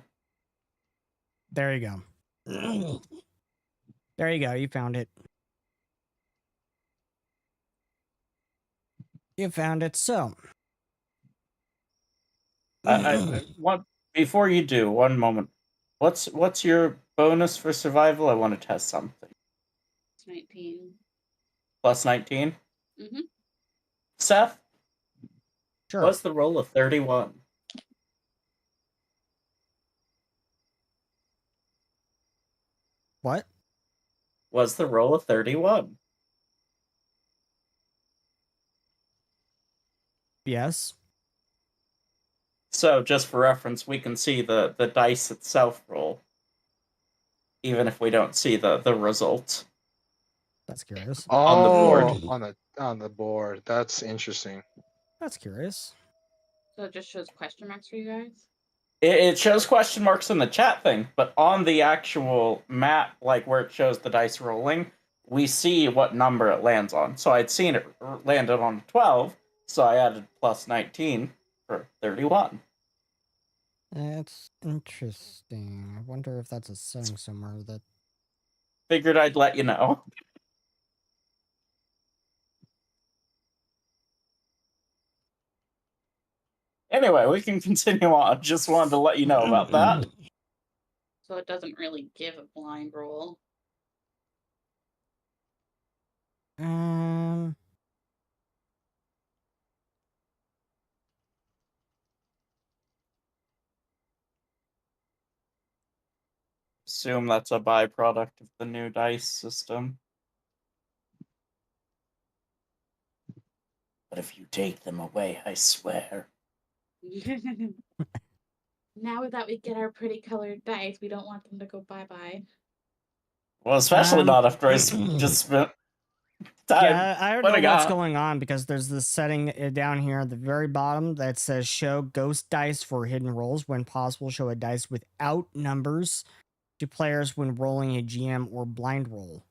C: There you go. There you go. You found it. You found it. So,
E: What before you do, one moment. What's your bonus for survival? I want to test something.
B: It's 19.
E: Plus 19?
B: Mm-hmm.
E: Seth,
C: sure.
E: what's the roll of 31?
C: What?
E: Was the roll of 31?
C: Yes.
E: So, just for reference, we can see the dice itself roll, even if we don't see the result.
C: That's curious.
D: Oh,
E: On the board.
D: on the board. That's interesting.
C: That's curious.
B: So it just shows question marks for you guys?
E: It shows question marks in the chat thing, but on the actual map, like where it shows the dice rolling, we see what number it lands on. So I'd seen it landed on 12, so I added plus 19 for 31.
C: That's interesting. I wonder if that's a setting somewhere that...
E: Figured I'd let you know. Anyway, we can continue on. Just wanted to let you know about that.
B: So it doesn't really give a blind roll.
E: Assume that's a byproduct of the new dice system. But if you take them away, I swear.
B: Now that we get our pretty colored dice, we don't want them to go bye-bye.
E: Well, especially not after I just spent time.
C: Yeah, I don't know what's going on because there's this setting down here at the very bottom that says show ghost dice for hidden rolls. When possible, show a dice without numbers to players when rolling a GM or blind roll.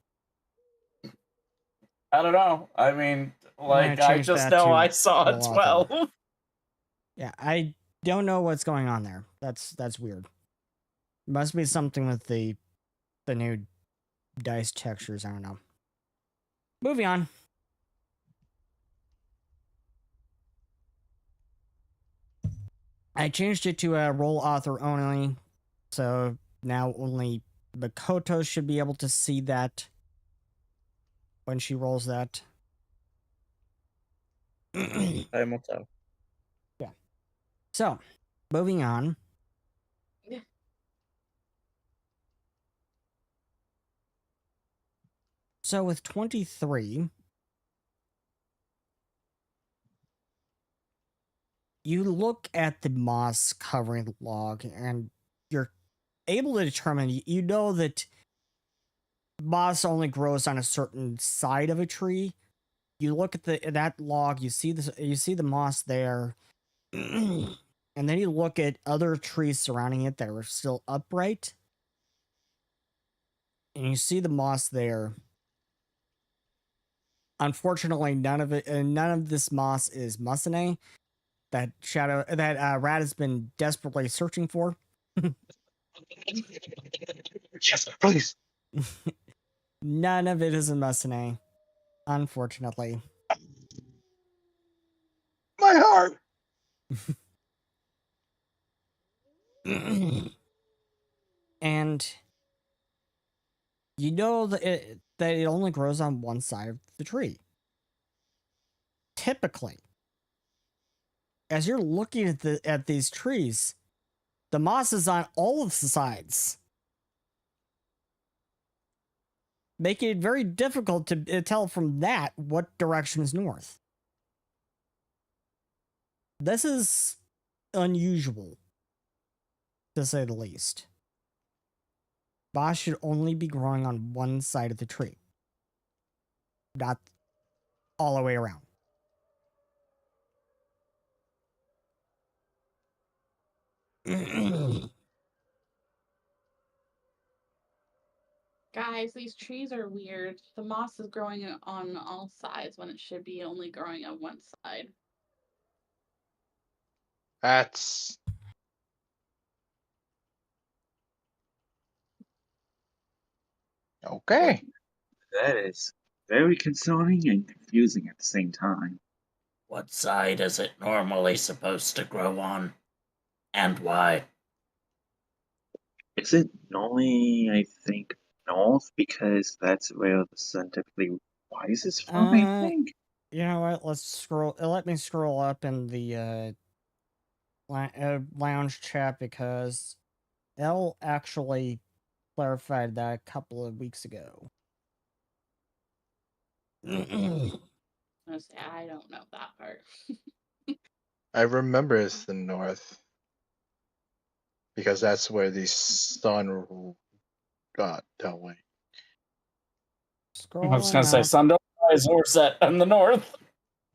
E: I don't know. I mean, like, I just
C: that
E: know
C: to
E: I saw a
C: roll author.
E: 12.
C: Yeah, I don't know what's going on there. That's weird. Must be something with the new dice textures. I don't know. Moving on. I changed it to a roll author only, so now only Makoto should be able to see that when she rolls that.
E: I will tell.
C: Yeah. So, moving on.
B: Yeah.
C: So with 23, you look at the moss covering the log and you're able to determine, you know that moss only grows on a certain side of a tree. You look at that log, you see the moss there, and then you look at other trees surrounding it that are still upright, and you see the moss there. Unfortunately, none of this moss is Musine, that Rat has been desperately searching for.
D: Yes, please.
C: None of it is a Musine, unfortunately.
D: My heart.
C: And you know that it only grows on one side of the tree. Typically, as you're looking at these trees, the moss is on all of the sides, making it very difficult to tell from that what direction is north. This is unusual, to say the least. Moss should only be growing on one side of the tree, not all the way around.
B: Guys, these trees are weird. The moss is growing on all sides when it should be only growing on one side.
D: That's okay.
F: That is very concerning and confusing at the same time.
E: What side is it normally supposed to grow on? And why?
F: Is it normally, I think, north because that's where the sun typically rises from, I think?
C: You know what? Let's scroll. Let me scroll up in the lounge chat because Elle actually clarified that a couple of weeks ago.
B: I don't know that part.
D: I remember it's the north because that's where the sun got that way.
E: I was
C: Scrolling
E: gonna say
C: up.
E: sun don't rise or set in the north.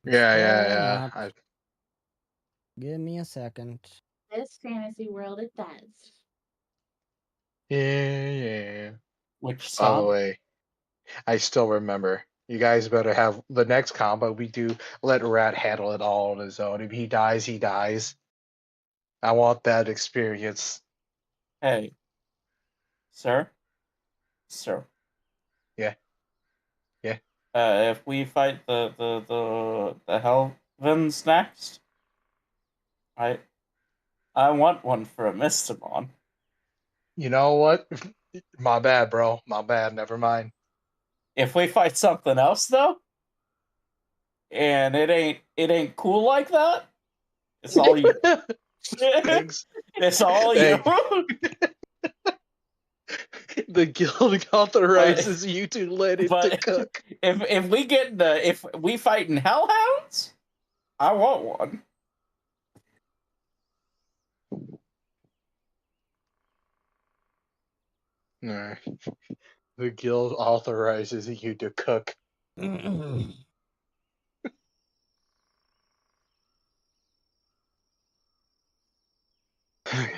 D: Yeah.
C: Scrolling up. Give me a second.
B: This fantasy world, it does.
D: Yeah.
E: Which
D: By the
E: sun?
D: way, I still remember. You guys better have the next combo we do. Let Rat handle it all on his own. If he dies, he dies. I want that experience.
E: Hey, sir.
D: Yeah.
E: If we fight the Hellvins next, I want one for a Mystimon.
D: You know what? My bad, bro. My bad. Never mind.
E: If we fight something else though, and it ain't cool like that, it's all you.
D: Thanks.
E: It's all you.
D: The guild authorizes you to let it to
E: But
D: cook.
E: if we fight in Hellhounds, I want one.
D: No. The guild authorizes you to cook.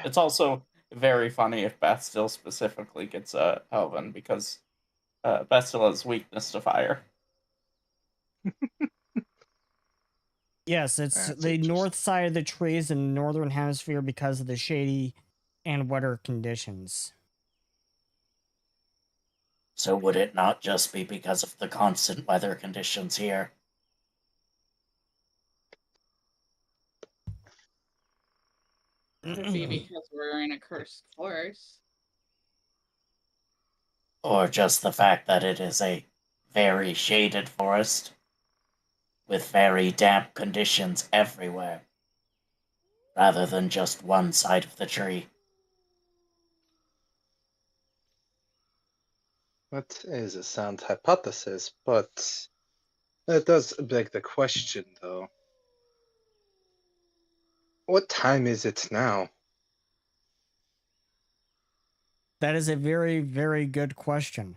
E: It's also very funny if Bastille specifically gets a Helven because Bastille has weakness to fire.
C: Yes, it's
D: That's
C: the
D: interesting.
C: north side of the trees in the northern hemisphere because of the shady and wetter conditions.
E: So would it not just be because of the constant weather conditions here?
B: Could be because we're in a cursed forest.
E: Or just the fact that it is a very shaded forest with very damp conditions everywhere, rather than just one side of the tree?
D: That is a sound hypothesis, but that does beg the question, though. What time is it now?
C: That is a very, very good question.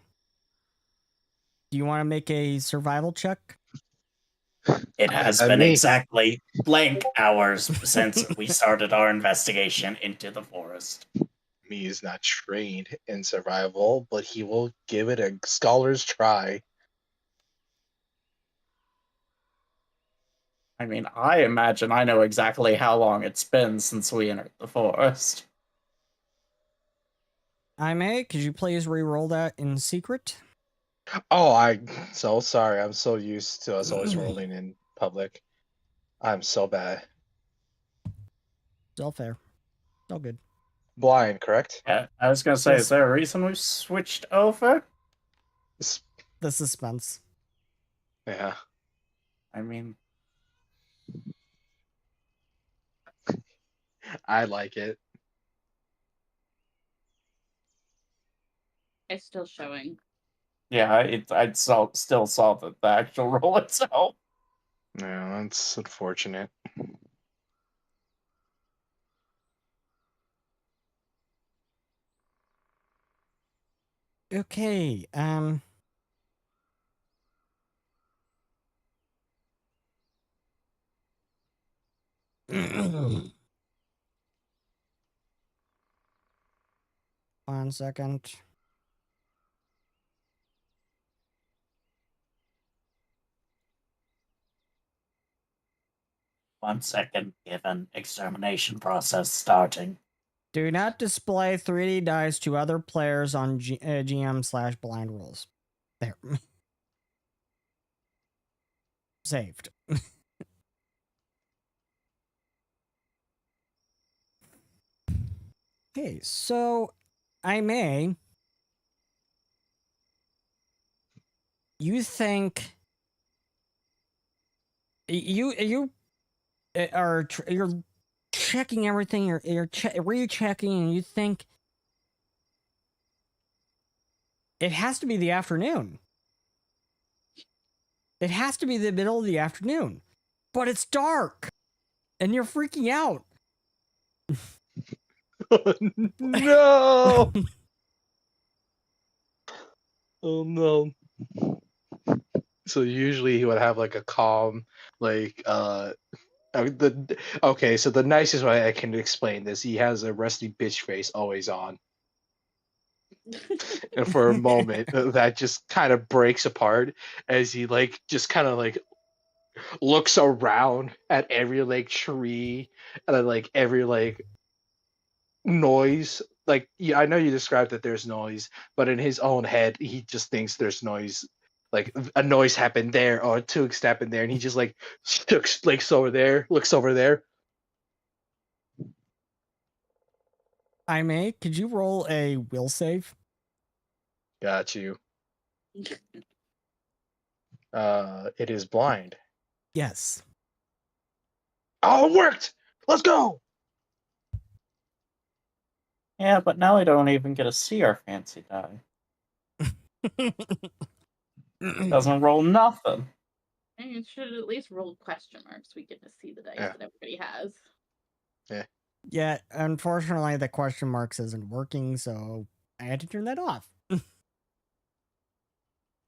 C: Do you want to make a survival check?
E: It has
D: And
E: been
D: me.
E: exactly blank hours since we started our investigation into the forest.
D: Me is not trained in survival, but he will give it a scholar's try.
E: I mean, I imagine I know exactly how long it's been since we entered the forest.
C: I may. Could you please re-roll that in secret?
D: Oh, I'm so sorry. I'm so used to us always rolling in public. I'm so bad.
C: It's all fair. It's all good.
D: Blind, correct?
E: Yeah, I was gonna say,
C: Yes.
E: is there a reason we switched over?
C: The suspense.
D: Yeah.
E: I mean,
D: I like it.
B: It's still showing.
E: yeah, still saw the actual roll itself.
D: Yeah, that's unfortunate.
C: Okay. 1 second.
E: One second, given extermination process starting.
C: Do not display 3D dice to other players on GM/blind rules. There. Saved. Okay, so I may. You think you are you're checking everything. You're rechecking, and you think it has to be the afternoon. It has to be the middle of the afternoon, but it's dark, and you're freaking out.
D: No! Oh no. So usually he would have like a calm, like okay, so the nicest way I can explain this, he has a rusty bitch face always on. And for a moment that just kind of breaks apart as he like just kind of like looks around at every like tree and then like every like noise. Like, yeah, I know you described that there's noise, but in his own head he just thinks there's noise, like a noise happened there or a twig happened there, and he just like looks over there.
C: I may. Could you roll a will save?
D: Got you. It is blind.
C: Yes.
D: Oh, it worked! Let's go!
E: Yeah, but now we don't even get to see our fancy die. Doesn't roll nothing.
B: And you should at least roll question marks. We get to see the dice
D: Yeah.
B: that everybody has.
C: Yeah, unfortunately, the question marks isn't working, so I had to turn that off.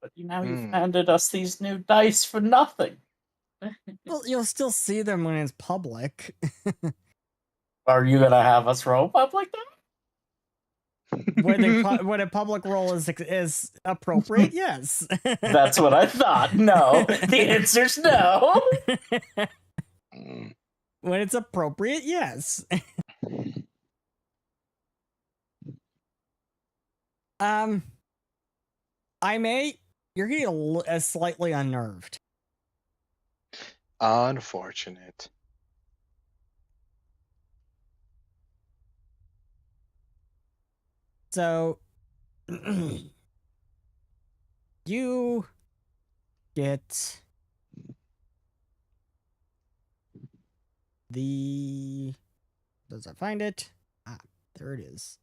E: But now you've handed us these new dice for nothing.
C: Well, you'll still see them when it's public.
E: Are you gonna have us roll public then?
C: When a public roll is appropriate, yes.
E: That's what I thought. No, the answer's no.
C: When it's appropriate, yes. You're getting slightly unnerved.
D: Unfortunate.
C: So you get the. Does I find it? Ah, there it is.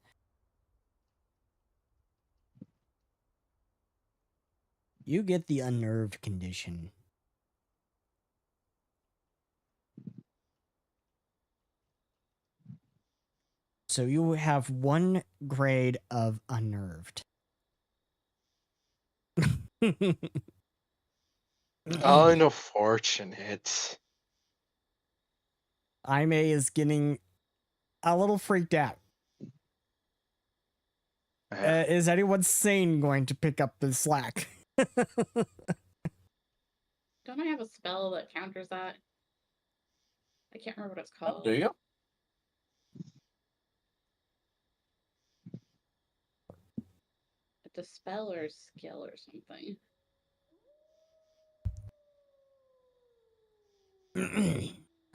C: You get the unnerved condition. So you have 1 grade of unnerved.
D: Unfortunate.
C: Aime is getting a little freaked out. Is anyone sane going to pick up the slack?
B: Don't I have a spell that counters that? I can't remember what it's called.
E: Do you?
B: It's a spell or a skill or something.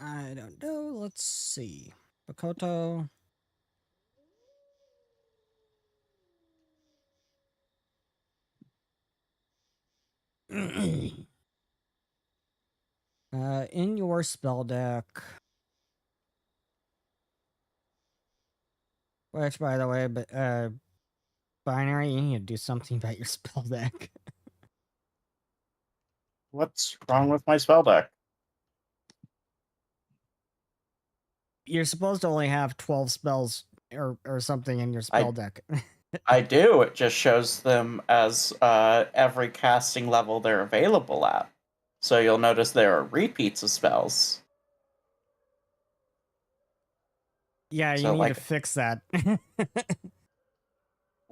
C: I don't know. Let's see. Bakoto. In your spell deck, which, by the way, Binary, you need to do something about your spell deck.
E: What's wrong with my spell deck?
C: You're supposed to only have 12 spells or something in your spell deck.
E: I do. It just shows them as every casting level they're available at. So you'll notice there are repeats of spells.
C: Yeah, you
E: So,
C: need
E: like,
C: to fix that.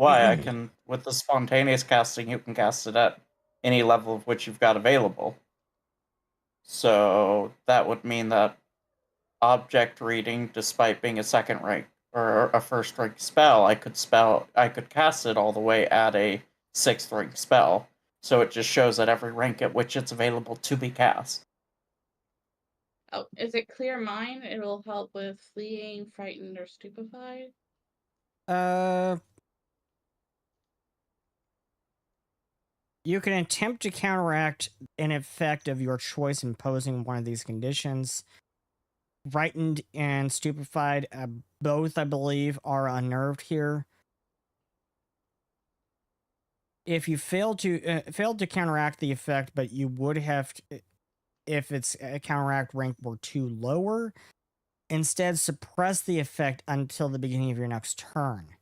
E: Why? I can, with the spontaneous casting, you can cast it at any level of which you've got available. So that would mean that object reading, despite being a second rank or a first rank spell, I could cast it all the way at a 6th rank spell. So it just shows at every rank at which it's available to be cast.
B: Oh, is it Clear Mind? It'll help with fleeing, frightened, or stupefied.
C: You can attempt to counteract an effect of your choice imposing one of these conditions. Frightened and stupefied, both, I believe, are unnerved here. If you failed to counteract the effect, but you would have, if its counteract rank were too lower, instead suppress the effect until the beginning of your next turn.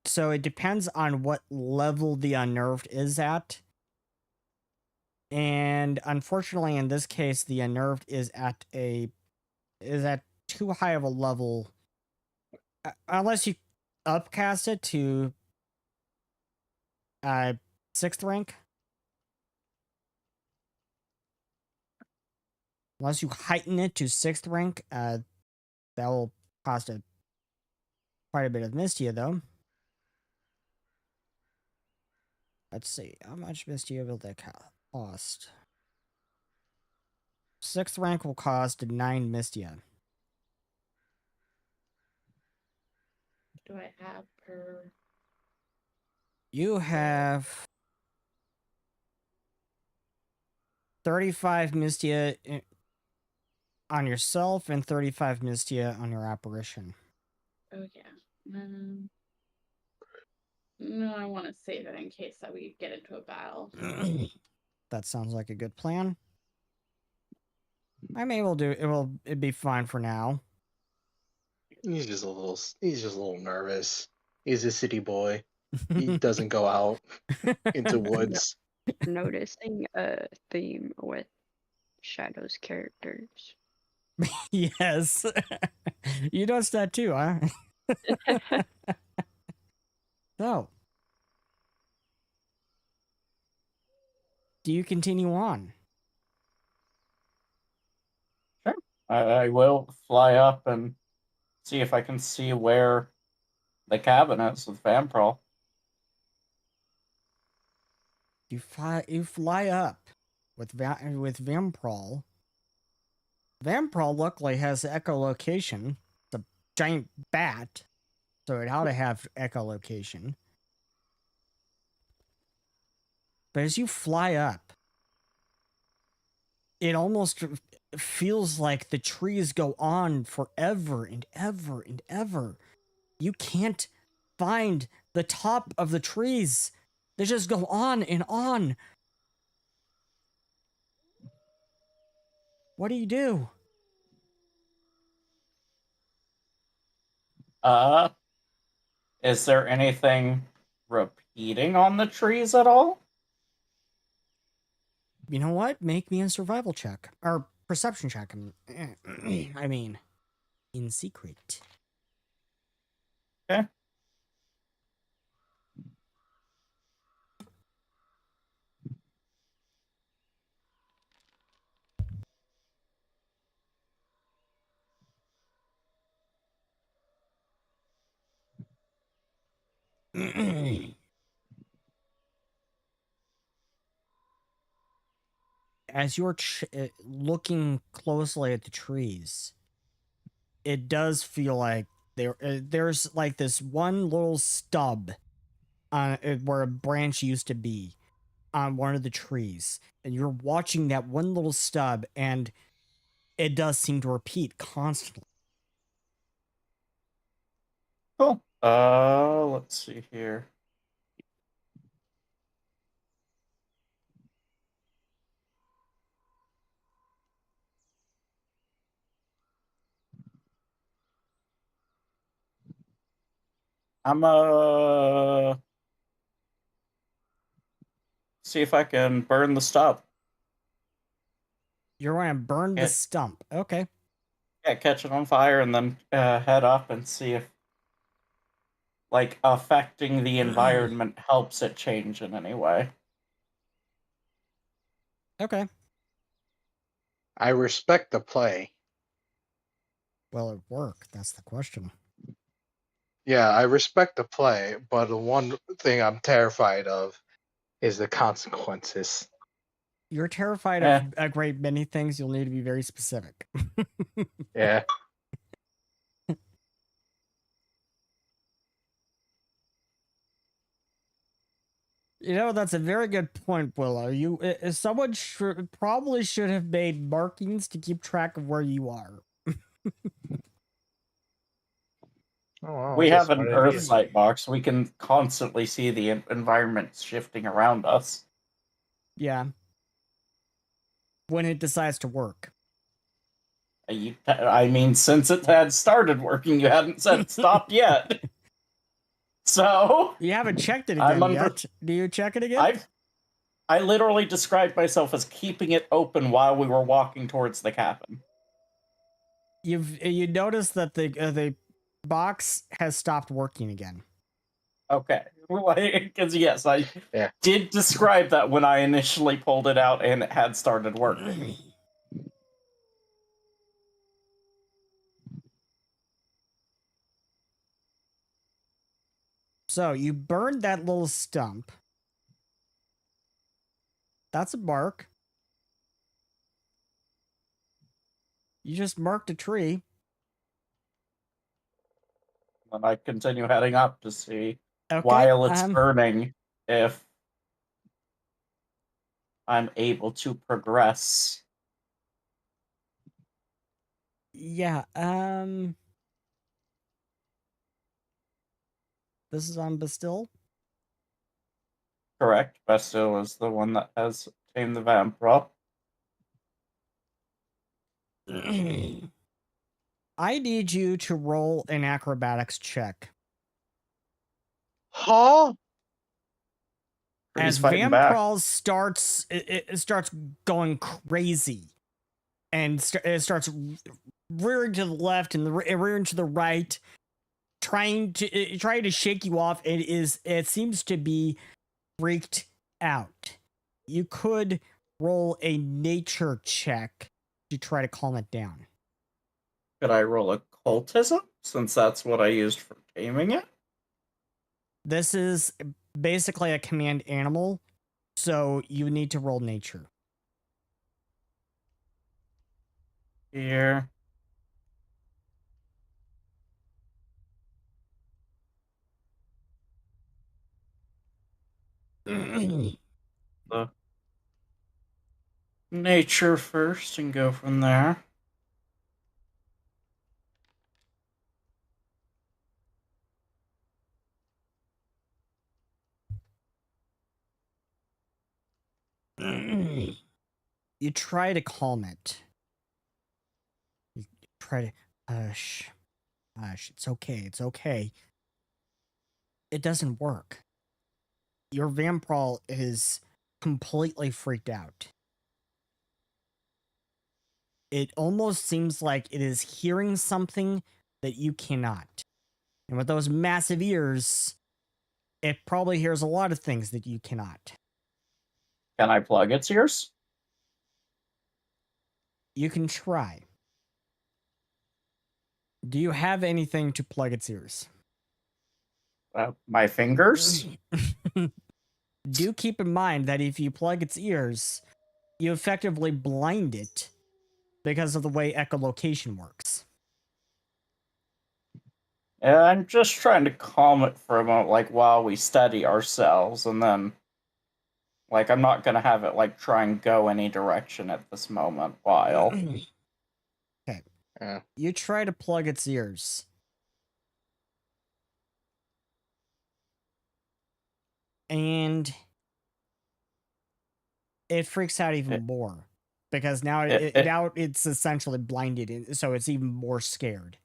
C: So it depends on what level the unnerved is at. And unfortunately, in this case, the unnerved is at too high of a level. Unless you upcast it to 6th rank. Unless you heighten it to 6th rank, that will cost quite a bit of Mystia, though. Let's see, how much Mystia will that cost? 6th rank will cost 9 Mystia.
B: Do I have per?
C: You have 35 Mystia on yourself and 35 Mystia on your apparition.
B: Oh yeah. No, I want to save it in case that we get into a battle.
C: That sounds like a good plan. I'm able to. It'd be fine for now.
D: He's just a little nervous. He's a city boy. He doesn't go out into woods.
A: Noticing a theme with Shadow's characters.
C: Yes. You noticed that too, huh? So, do you continue on?
E: Sure. I will fly up and see if I can see where the cabin is with Vamprol.
C: You fly up with Vamprol. Vamprol luckily has echolocation. It's a giant bat, so it ought to have echolocation. But as you fly up, it almost feels like the trees go on forever and ever and ever. You can't find the top of the trees. They just go on and on. What do you do?
E: Is there anything repeating on the trees at all?
C: You know what? Make me a survival check. Or perception check. I mean, in secret.
E: Okay.
C: As you're looking closely at the trees, it does feel like there's like this one little stub where a branch used to be on one of the trees, and you're watching that one little stub, and it does seem to repeat constantly.
E: Cool. Let's see here. I'm see if I can burn the stub.
C: You're going to burn the
E: Yeah.
C: stump. Okay.
E: Yeah, catch it on fire and then head up and see if like affecting the environment helps it change in any way.
C: Okay.
D: I respect the play.
C: Will it work? That's the question.
D: Yeah, I respect the play, but the one thing I'm terrified of is the consequences.
C: You're terrified of a great many things. You'll need to be very specific.
D: Yeah.
C: You know, that's a very good point, Willow. Someone probably should have made markings to keep track of where you are.
D: Oh, wow,
E: We
D: that's
E: have
D: a
E: an
D: smart
E: Earth
D: idea.
E: sight box. We can constantly see the environment shifting around us.
C: Yeah. When it decides to work.
E: I mean, since it had started working, you hadn't said it stopped yet. So
C: You haven't checked it again yet. Do you check it again?
E: I literally described myself as keeping it open while we were walking towards the cabin.
C: You notice that the box has stopped working again.
E: Okay, because yes, I did describe that when I initially pulled it out and it had started working.
C: So you burned that little stump. That's a mark. You just marked a tree.
E: And I continue heading up to see while it's burning if I'm able to progress.
C: Yeah, this is on Bastille?
E: Correct. Bastille is the one that has tamed the vampire.
C: I need you to roll an acrobatics check.
D: Huh?
C: As Vampral starts, it starts going crazy, and it starts rearing to the left and rearing to the right, trying to shake you off. It seems to be freaked out. You could roll a nature check to try to calm it down.
E: Could I roll occultism, since that's what I used for taming it?
C: This is basically a command animal, so you need to roll nature.
E: Here. The nature first and go from there.
C: You try to calm it. You try to hush. It's okay. It doesn't work. Your Vampral is completely freaked out. It almost seems like it is hearing something that you cannot. And with those massive ears, it probably hears a lot of things that you cannot.
E: Can I plug its ears?
C: You can try. Do you have anything to plug its ears?
E: My fingers?
C: Do keep in mind that if you plug its ears, you effectively blind it because of the way echolocation works.
E: Yeah, I'm just trying to calm it for a moment, like, while we study ourselves, and then, like, I'm not gonna have it, like, try and go any direction at this moment while.
C: Okay. You try to plug its ears. And it freaks out even more. Because now now it's essentially blinded, so it's even more scared.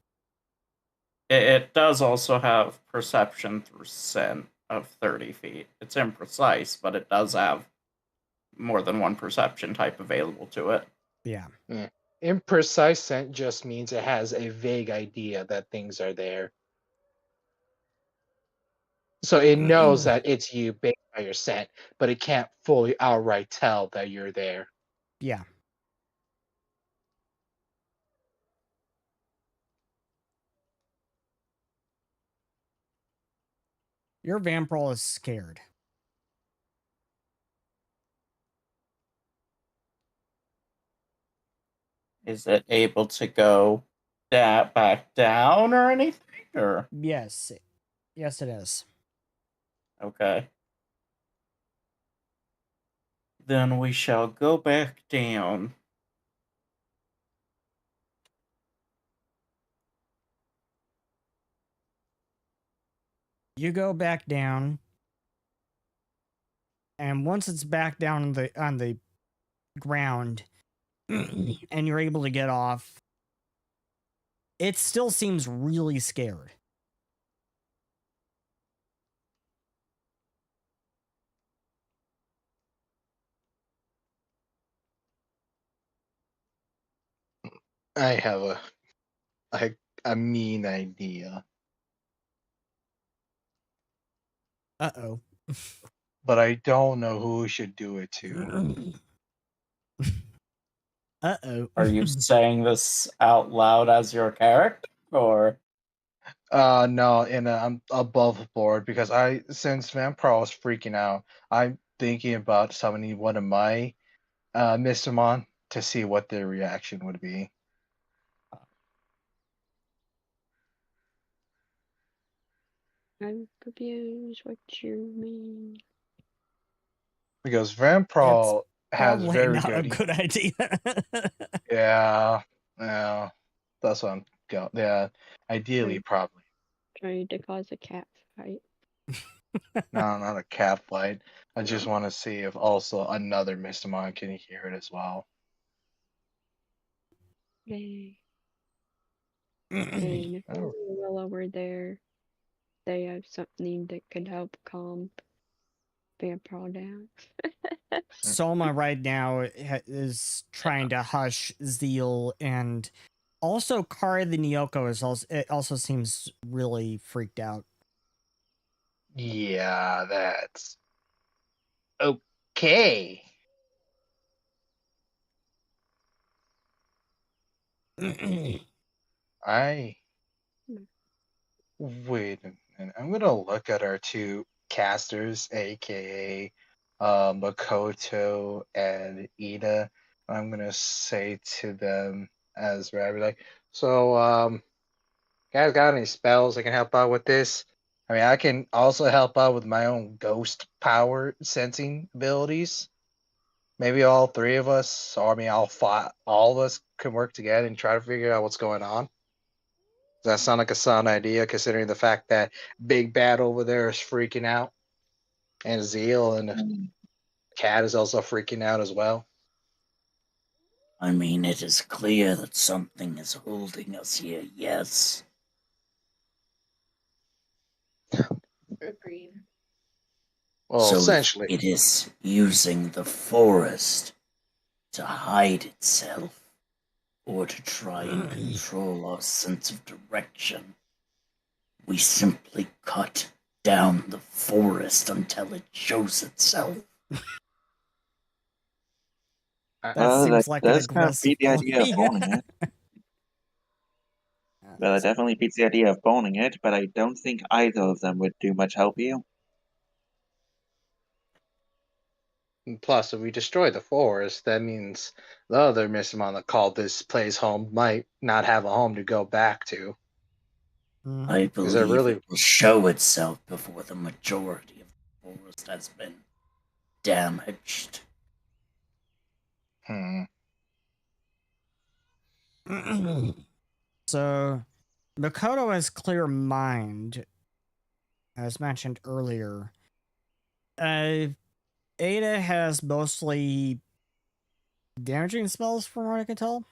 E: It does also have perception through scent of 30 feet. It's imprecise, but it does have more than one perception type available to it.
C: Yeah.
D: Imprecise scent just means it has a vague idea that things are there. So it knows that it's you based on your scent, but it can't fully outright tell that you're there.
C: Yeah. Your vampire is scared.
E: Is it able to go back down or anything? Or
C: Yes. Yes, it is.
E: okay. Then we shall go back down.
C: You go back down, and once it's back down on the ground, and you're able to get off, it still seems really scared.
D: I have a mean idea,
C: Uh-oh.
D: but I don't know who we should do it to.
C: Uh-oh.
E: Are you saying this out loud as your character, or?
D: No, I'm above board because since Vampire is freaking out, I'm thinking about summoning one of my Mystimon to see what their reaction would be.
A: I'm confused what you mean.
D: Because
C: That's
D: Vampire has
C: probably
D: very
C: not a
D: good.
C: good idea.
D: Yeah, that's what I'm going. Yeah, ideally,
A: Right.
D: probably.
A: Trying to cause a cat fight.
D: No, not a cat fight. I just want to see if also another Mystimon can hear it as well.
A: Yay. And if
D: Oh.
A: Willow were there, they have something that could help calm Vampire down.
C: Soma right now is trying to hush Zeal, and also Carii the Naekos is also seems really freaked out.
D: Yeah, that's okay. I wait a minute. I'm gonna look at our two casters, aka Makoto and Ida. I'm gonna say to them as Rabbit, like, so guys got any spells that can help out with this? I mean, I can also help out with my own ghost power sensing abilities. Maybe all three of us, or I mean, all of us can work together and try to figure out what's going on. Does that sound like a sound idea, considering the fact that Big Bad over there is freaking out, and Zeal and Cat is also freaking out as well?
G: I mean, it is clear that something is holding us here, yes.
B: Agreed.
D: Well,
G: So
D: essentially.
G: it is using the forest to hide itself, or to try and control our sense of direction. We simply cut down the forest until it shows itself.
C: That seems like an
F: does kind of
C: aggressive
F: beat the idea of
C: plan.
F: owning it. Well, it definitely beats the idea of boning it, but I don't think either of them would do much help you.
D: And plus, if we destroy the forest, that means the other Mystimon that called this place home might not have a home to go back to.
C: Mhm.
G: I
D: Is
G: believe
D: that really-
G: it will show itself before the majority of the forest has been damaged.
C: So, Makoto has clear mind, as mentioned earlier. Ada has mostly damaging spells, from what I can tell.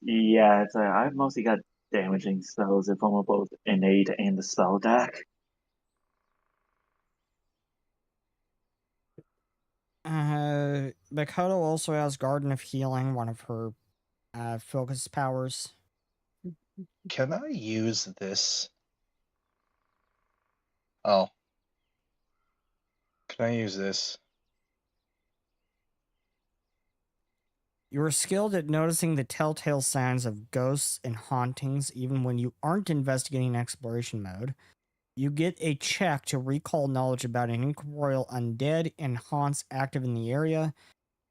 F: Yeah, I've mostly got damaging spells if I'm both innate and the spell deck.
C: Makoto also has Garden of Healing, one of her focus powers.
D: Can I use this? Oh, Can I use this?
C: You are skilled at noticing the telltale signs of ghosts and hauntings even when you aren't investigating in exploration mode. You get a check to recall knowledge about an incorporeal undead and haunts active in the area.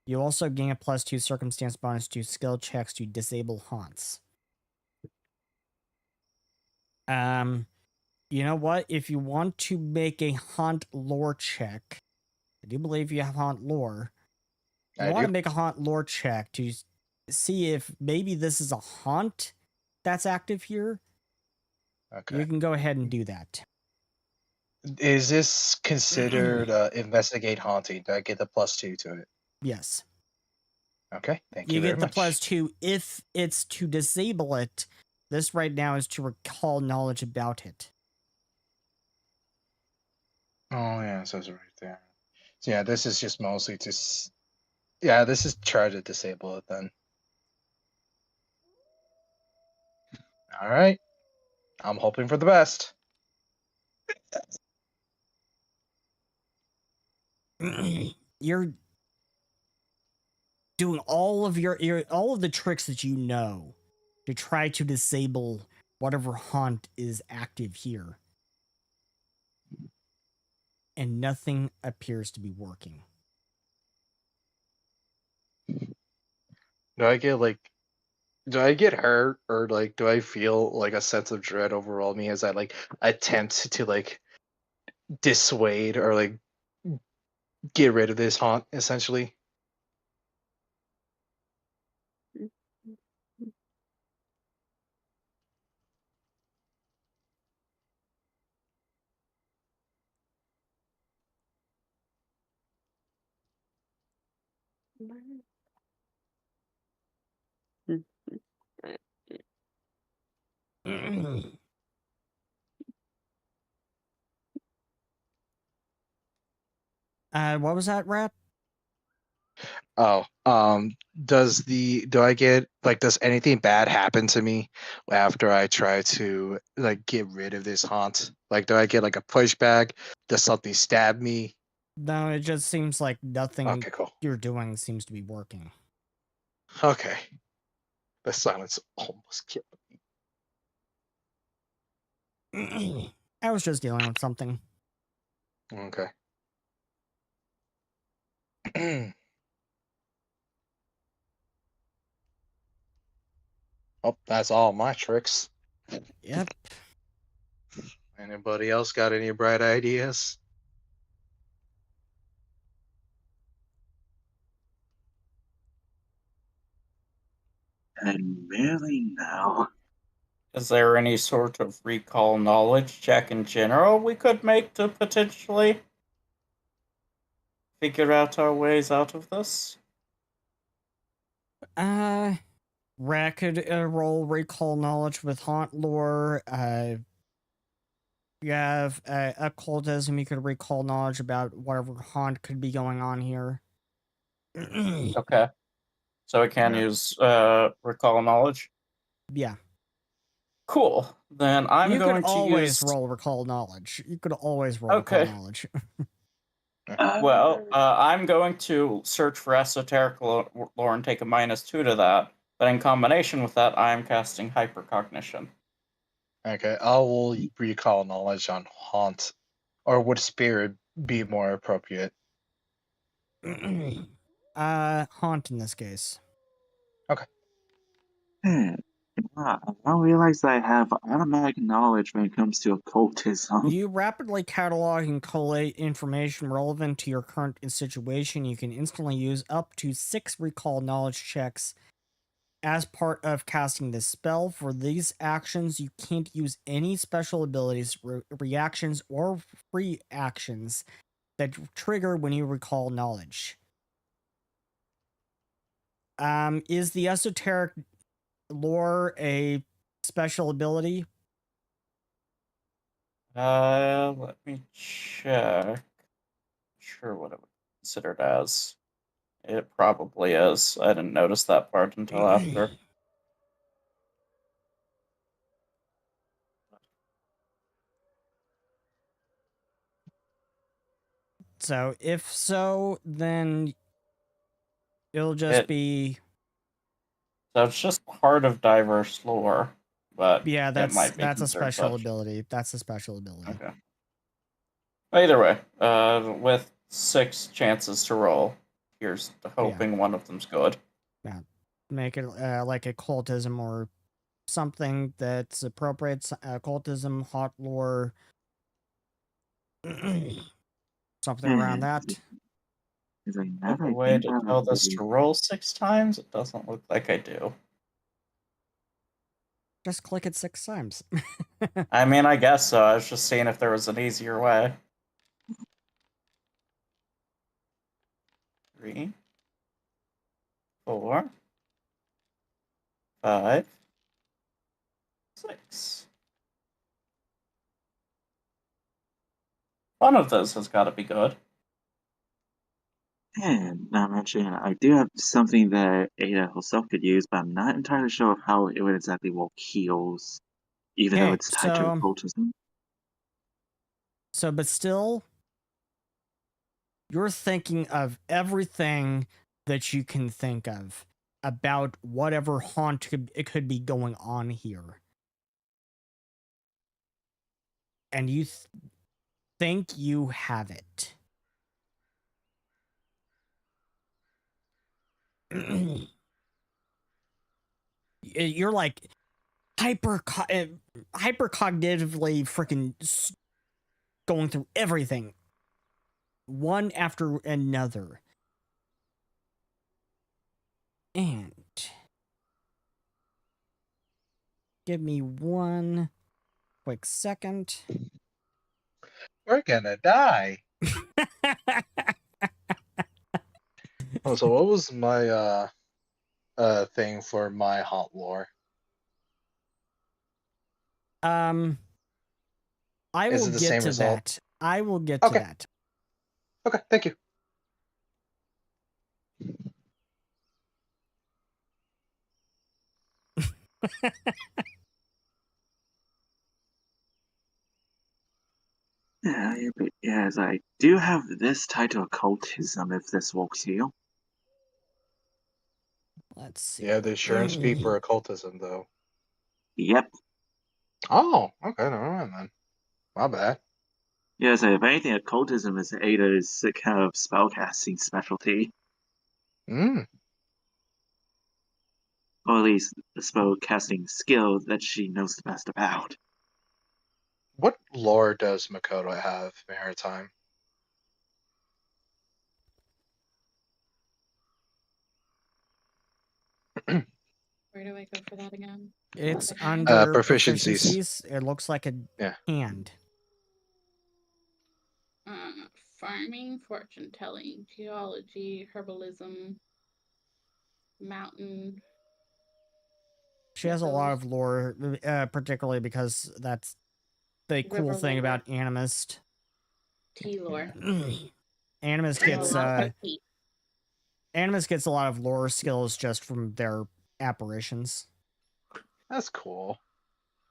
C: You also gain a +2 circumstance bonus to skill checks to disable haunts. You know what? If you want to make a haunt lore check, I do believe you have haunt lore. You
D: I
C: want
D: do.
C: to make a haunt lore check to see if maybe this is a haunt that's active here.
D: Okay.
C: You can go ahead and do that.
D: Is this considered investigate haunting? Do I get the +2 to it?
C: Yes.
D: Okay, thank
C: You
D: you very
C: get the
D: much.
C: +2 if it's to disable it. This right now is to recall knowledge about it.
D: Oh yeah, it says it right there. So yeah, this is just mostly just yeah, this is try to disable it then. All right, I'm hoping for the best.
C: You're doing all of all of the tricks that you know to try to disable whatever haunt is active here. And nothing appears to be working.
D: Do I get hurt or like do I feel like a sense of dread overwhelm me as I like attempt to like dissuade or like get rid of this haunt essentially?
C: What was that, Rat?
D: Oh, does anything bad happen to me after I try to like get rid of this haunt? Like, do I get like a pushback? Does something stab me?
C: No, it just seems like nothing
D: Okay, cool.
C: you're doing seems to be working.
D: Okay, the silence almost killed
C: I was just dealing with something.
D: me. Okay. Oh, that's all my tricks.
C: Yep.
D: Anybody else got any bright ideas?
F: And really now.
E: Is there any sort of recall knowledge check in general we could make to potentially figure out our ways out of this?
C: Rat could roll recall knowledge with haunt lore. You have occultism. You could recall knowledge about whatever haunt could be going on here.
E: Okay. So we can
D: Yeah.
E: use recall knowledge?
C: Yeah.
E: Cool. Then I'm
C: You
E: going
C: could
E: to
C: always
E: use...
C: roll recall knowledge. You could always roll
E: Okay.
C: recall knowledge.
E: Well, I'm going to search for esoteric lore and take a -2 to that. But in combination with that, I am casting hypercognition.
D: Okay, I will recall knowledge on haunt, or would spirit be more appropriate?
C: Haunt in this case.
F: I realize I have automatic knowledge when it comes to occultism.
C: You rapidly catalog and collate information relevant to your current situation. You can instantly use up to 6 recall knowledge checks as part of casting this spell. For these actions, you can't use any special abilities, reactions, or free actions that trigger when you recall knowledge. Is the esoteric lore a special ability?
E: Let me check. Sure what it would be considered as. It probably is. I didn't notice that part until after.
C: So if so, then it'll just be
E: So it's just part of diverse lore, but
C: yeah.
E: it might be
C: That's a
E: considered
C: special
E: such.
C: ability. That's a special ability.
E: Okay. Either way, with 6 chances to roll, here's hoping one of them's good.
C: Yeah, make it like occultism or something that's appropriate. Occultism, hot lore, something around that.
F: Is I
E: Have
F: never
E: a way to
F: think
E: tell
F: of
E: this to roll 6 times? It doesn't look like I do.
C: Just click it 6 times.
E: I mean, I guess so. I was just seeing if there was an easier way. 3, 4, 5, 6. One of those has got to be good.
F: And not mentioning, I do have something that Ada herself could use, but I'm not entirely sure of how it would exactly work heals, even though
C: Okay,
F: it's tied to occultism.
C: So, but still, you're thinking of everything that you can think of about whatever haunt it could be going on here. And you think you have it. You're like hypercognitively freaking going through everything one after another. And give me one quick second.
D: We're gonna die. Oh, so what was my thing for my haunt lore?
C: I
D: Is
C: will
D: it the
C: get
D: same
C: to
D: result?
C: that. I will get to
D: Okay.
C: that.
D: Okay, thank you.
F: Yeah, but yes, I do have this tied to occultism if this works here.
C: Let's see.
D: Yeah, the insurance fee for occultism, though.
F: Yep.
D: Oh, okay, never mind then. My bad.
F: Yeah, so if anything, occultism is Ada's kind of spellcasting specialty.
D: Mm.
F: Or at least the spellcasting skill that she knows the best about.
D: What lore does Makoto have, Maritime?
B: Where do I go for that again?
C: It's
B: The hand?
C: under
D: proficiencies.
C: proficiencies. It looks like a hand.
B: Farming, fortune telling, geology, herbalism, mountain.
C: She has a lot of lore, particularly because that's the cool
B: River
C: thing
B: lore.
C: about Animist.
B: Tea lore.
C: Animist
B: I know a
C: gets
B: lot about tea.
C: Animist gets a lot of lore skills just from their apparitions.
D: That's cool.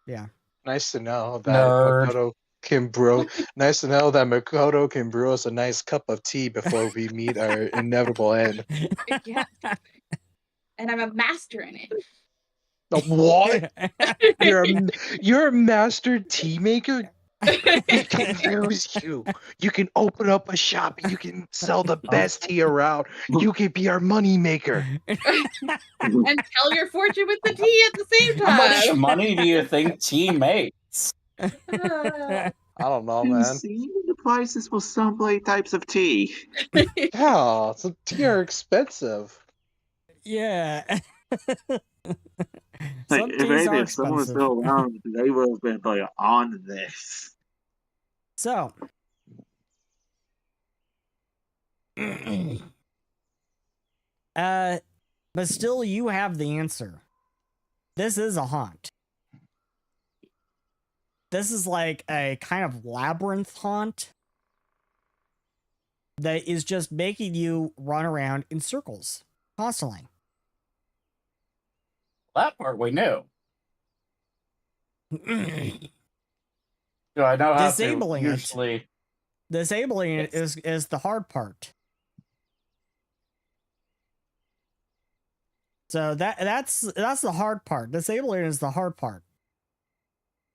C: Yeah.
D: Nice to know that
E: Nerd.
D: Makoto can brew. Nice to know that Makoto can brew us a nice cup of tea before we meet our inevitable end.
B: Yeah. And I'm a master in it.
D: What? You're a master tea maker? We can use you. You can open up a shop. You can sell the best tea around. You can be our money maker.
B: And tell your fortune with the tea at the same time.
E: How much money do you think tea makes?
D: I don't know,
F: I've
D: man.
F: seen the prices for some types of tea.
D: Yeah, so tea are expensive.
C: Yeah.
F: Like,
C: Some
F: if
C: teas
F: anything,
C: are
F: if someone was
C: expensive.
F: still around, they would have been on this.
C: So, but still, you have the answer. This is a haunt. This is like a kind of labyrinth haunt that is just making you run around in circles constantly.
E: That part we knew. Do I know how
C: Disabling
E: to
C: it.
E: usually...
C: disabling it
E: Yes.
C: is the hard part. So that's the hard part. Disabling is the hard part.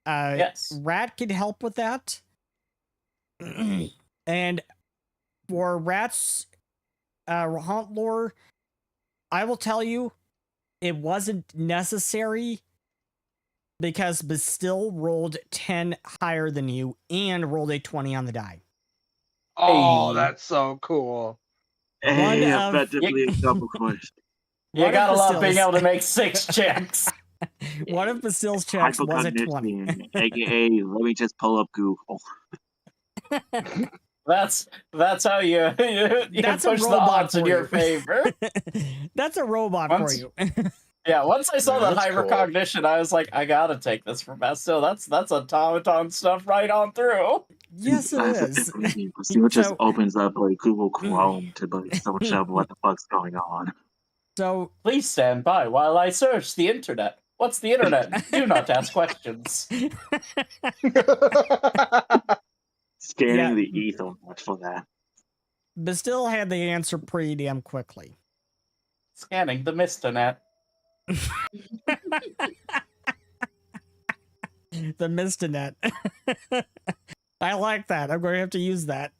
E: Yes.
C: Rat can help with that. And for Rat's haunt lore, I will tell you, it wasn't necessary because Bastille rolled 10 higher than you and rolled a 20 on the die.
D: Oh,
E: Hey.
D: that's so cool.
C: One
F: Hey,
C: of-
F: effectively a double quest.
E: You
C: One of
E: gotta love being
C: Bastille's-
E: able to make 6 checks.
C: One of Bastille's checks was a 20.
F: Hypocognition, aka let me just pull up Google.
E: That's how you
C: That's a
E: push the
C: robot
E: odds in
C: for
E: your
C: you.
E: favor.
C: That's a robot
E: Once-
C: for you.
E: Yeah, once I saw
D: Yeah,
E: the
D: that's
E: high
D: cool.
E: recognition, I was like, I gotta take this for Bastille. That's automaton stuff right on through.
C: Yes, it
F: That's
C: is.
F: a different thing. See what just
C: So-
F: opens up like Google Chrome to like search up what the fuck's going on.
C: So
E: Please stand by while I search the internet. What's the internet? Do not ask questions.
F: Scanning
C: Yeah.
F: the ether much for that.
C: Bastille had the answer pretty damn quickly.
E: Scanning the Misternet.
C: The Mistinet. I like that. I'm going to have to use that.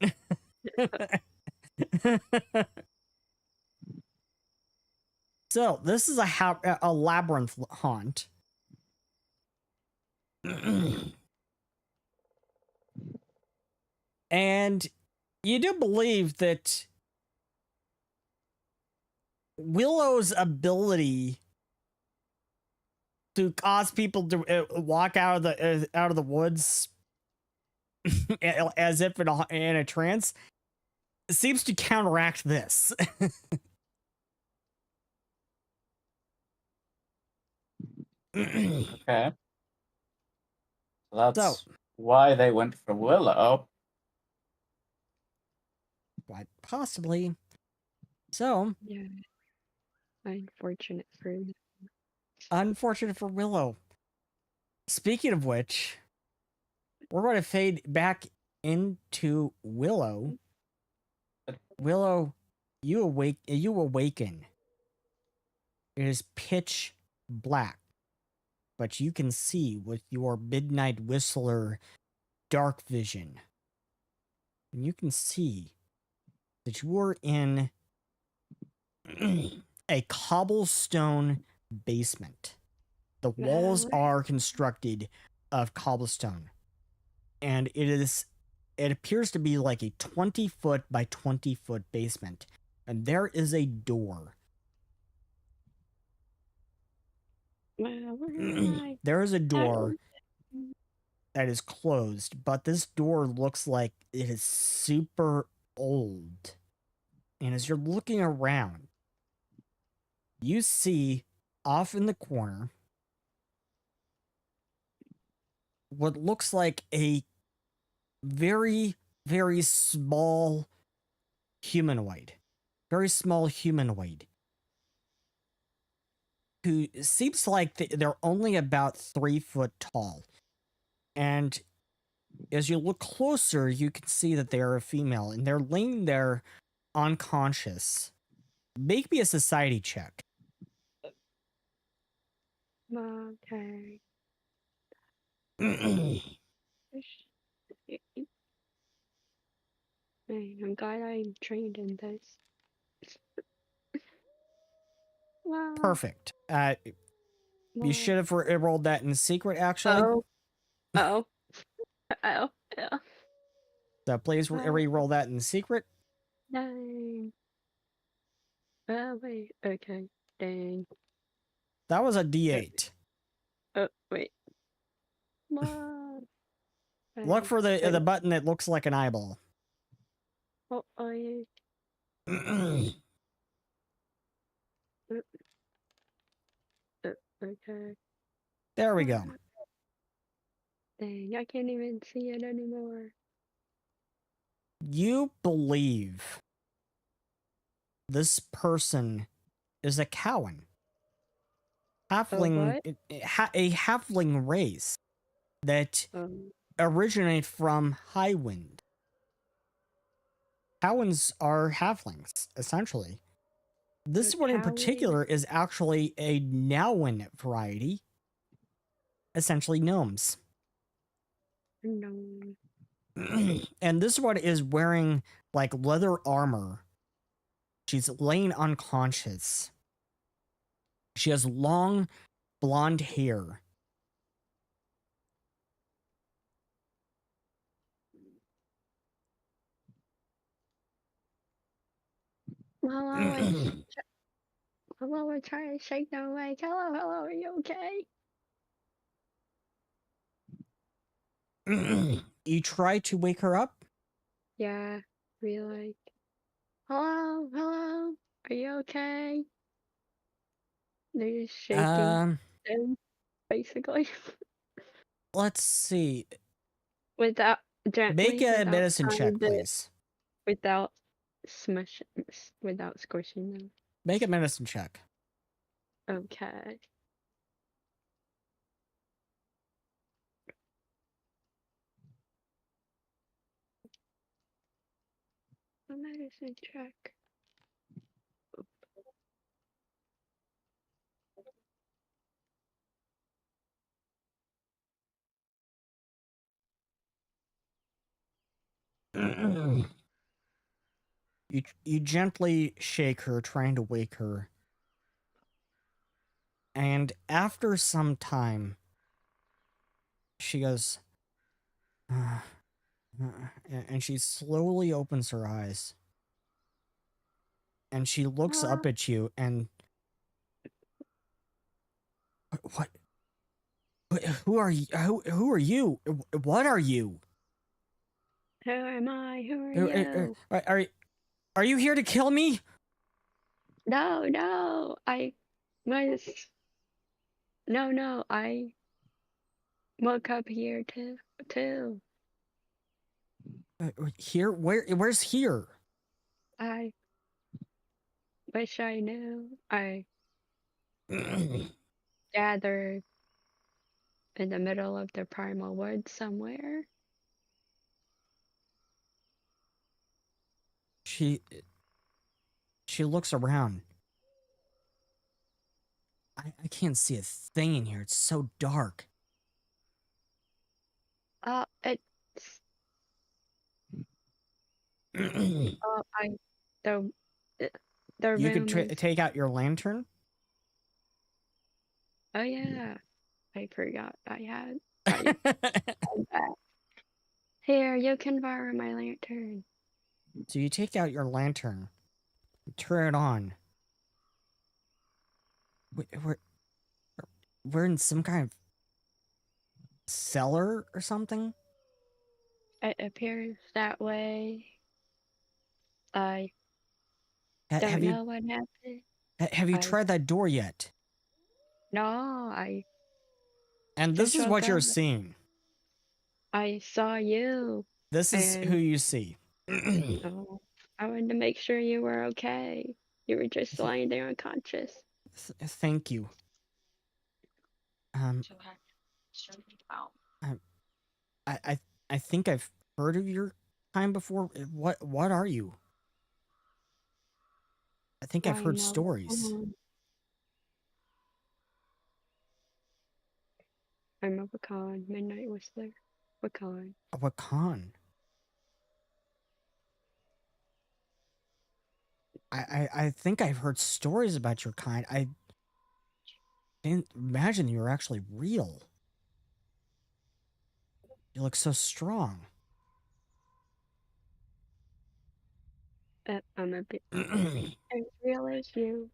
C: So, this is a labyrinth haunt. And you do believe that Willow's ability to cause people to walk out of the woods as if in a trance seems to counteract this.
E: Okay. So that's
C: So-
E: why they went for Willow.
C: Quite possibly. So,
A: Yeah. Unfortunate for me.
C: unfortunate for Willow. Speaking of which, we're going to fade back into Willow. Willow, you awaken. It is pitch black, but you can see with your midnight whistler dark vision. And you can see that you are in a cobblestone basement. The walls are constructed of cobblestone, and it appears to be like a 20-foot by 20-foot basement, and there is a door.
A: Where am I?
C: There is a door that is closed, but this door looks like it is super old. And as you're looking around, you see off in the corner what looks like a very, very small humanoid. Very small humanoid. Who seems like they're only about 3 foot tall. And as you look closer, you can see that they are a female, and they're laying there unconscious. Make me a society check.
A: Okay. Man, I'm glad I'm trained in this. Wow.
C: Perfect. You should have rolled that in secret, actually.
A: Oh. Oh. Yeah.
C: So please re-roll that in secret.
A: Dang. Oh, wait. Okay. Dang.
C: That was a D8.
A: Oh, wait. What?
C: Look for the button that looks like an eyeball.
A: Oh, yeah. Okay.
C: There we go.
A: Dang, I can't even see it anymore.
C: You believe this person is a Cowan. Halfling, a halfling race that originate from Highwind. Howans are halflings, essentially. This one in particular is actually a Nowan variety, essentially gnomes.
A: No.
C: And this one is wearing like leather armor. She's laying unconscious. She has long blonde hair.
A: Hello, I try to shake them awake. Hello, are you okay?
C: You try to wake her up?
A: Yeah, we like, hello, are you okay? They're just shaking them, basically.
C: Let's see.
A: Without gently,
C: Make a
A: without
C: medicine check,
A: trying to-
C: please.
A: Without without squishing them.
C: Make a medicine check.
A: Okay. A medicine check.
C: You gently shake her, trying to wake her. And after some time, she goes, and she slowly opens her eyes. And she looks up at you and what? Who are you? Who are you? What are you?
A: Who am I? Who are you?
C: Are you here to kill me?
A: No, I was. No, I woke up here too.
C: Here? Where's here?
A: I wish I knew. I gathered in the middle of the Primal Wood somewhere.
C: She looks around. I can't see a thing in here. It's so dark.
A: It's the the
C: You
A: room
C: could
A: is.
C: take out your lantern.
A: Oh yeah, I forgot I had that. Here, you can borrow my lantern.
C: So you take out your lantern, turn it on. We're in some kind of cellar or something.
A: It appears that way. I
C: Have
A: don't know what happened.
C: you tried that door yet?
A: No, I
C: And this
A: just
C: is
A: woke
C: what you're
A: up.
C: seeing.
A: I saw you.
C: This is who
A: and
C: you see.
A: oh, I wanted to make sure you were okay. You were just lying there unconscious.
C: Thank you. Um, I think I've heard of your kind before. What are you? I think I've heard stories.
A: I'm a pecan. Midnight Whistler. Pecan.
C: A Wakan. I think I've heard stories about your kind. I didn't imagine you were actually real. You look so strong.
A: I'm a bit as real as you.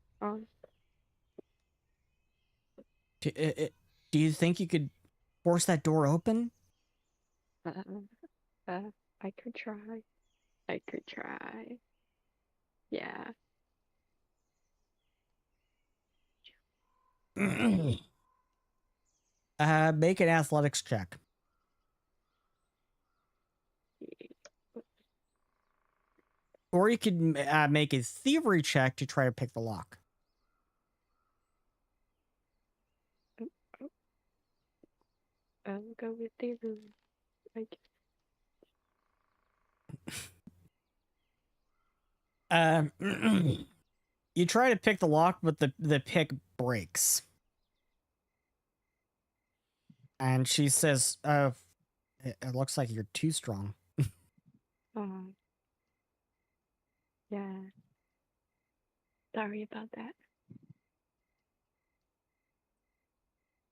C: Do you think you could force that door open?
A: I could try. I could try. Yeah.
C: Make an athletics check. Or you could make a thievery check to try to pick the lock.
A: I'll go with the room.
C: You try to pick the lock, but the pick breaks. And she says, it looks like you're too strong.
A: Yeah. Sorry about that.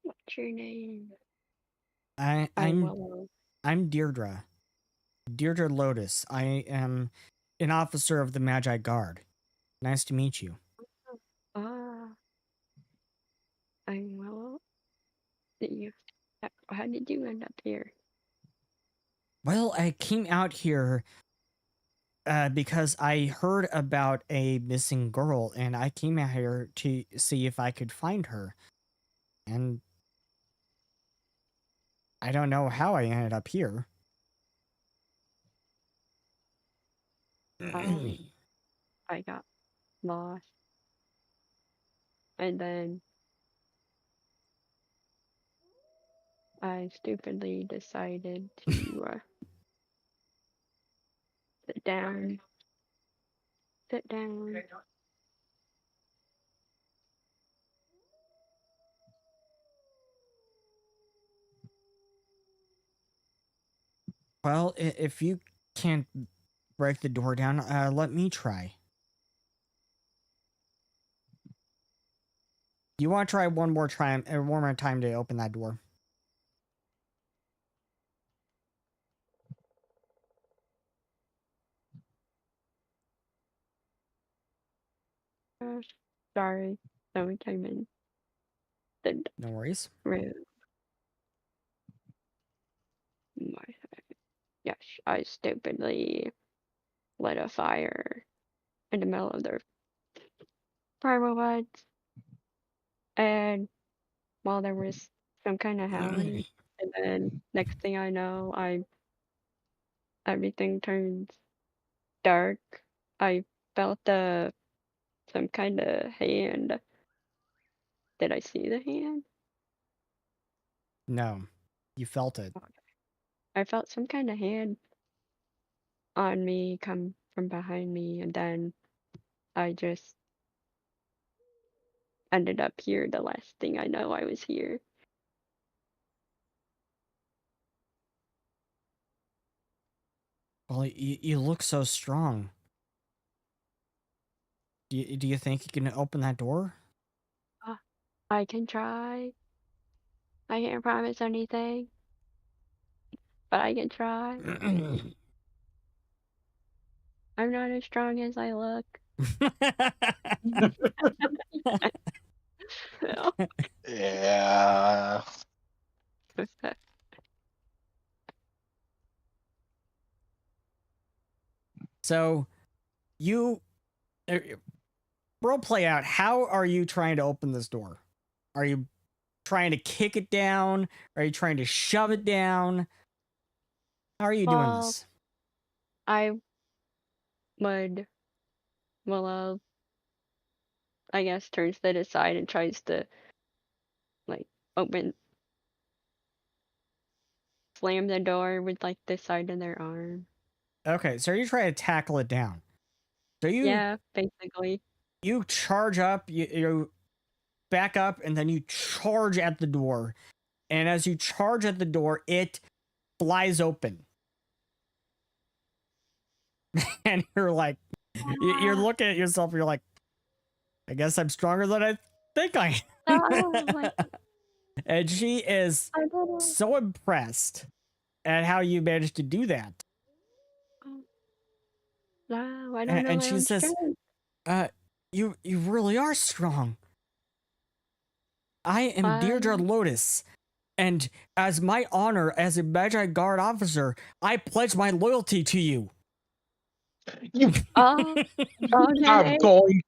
A: What's your name?
C: I'm
A: Willow.
C: I'm Deirdre. Deirdre Lotus. I am an officer of the Magi Guard. Nice to meet you.
A: I'm Willow. How did you end up here?
C: Well, I came out here because I heard about a missing girl, and I came out here to see if I could find her. And I don't know how I ended up here.
A: I got lost. And then I stupidly decided to sit down. Sit down.
C: Well, if you can't break the door down, let me try. You want to try one more time to open that door?
A: Sorry, someone came in.
C: No worries.
A: Rude. Yes, I stupidly lit a fire in the middle of their Primal Woods. And while there was some kind of howling, and then next thing I know, everything turns dark. I felt some kind of hand. Did I see the hand?
C: No, you felt it.
A: I felt some kind of hand on me come from behind me, and then I just ended up here. The last thing I know, I was here.
C: Well, you look so strong. Do you think you can open that door?
A: I can try. I can't promise anything, but I can try. I'm not as strong as I look.
D: Yeah.
C: So, you role play out. How are you trying to open this door? Are you trying to kick it down? Are you trying to shove it down? How are you doing this?
A: I would, Willow, I guess, turns to the side and tries to, like, slam the door with, like, the side of their arm.
C: Okay, so you're trying to tackle it down. So
A: Yeah, basically.
C: You charge up, you back up, and then you charge at the door. And as you charge at the door, it flies open. And you're like, you're looking at yourself, you're like, I guess I'm stronger than I think I am. And she is so impressed at how you managed to do that.
A: Wow, I don't know.
C: And she says, you really are strong. I am Deirdre Lotus, and as my honor as a Magi Guard officer, I pledge my loyalty to you.
D: You.
A: Okay.
D: I'm going.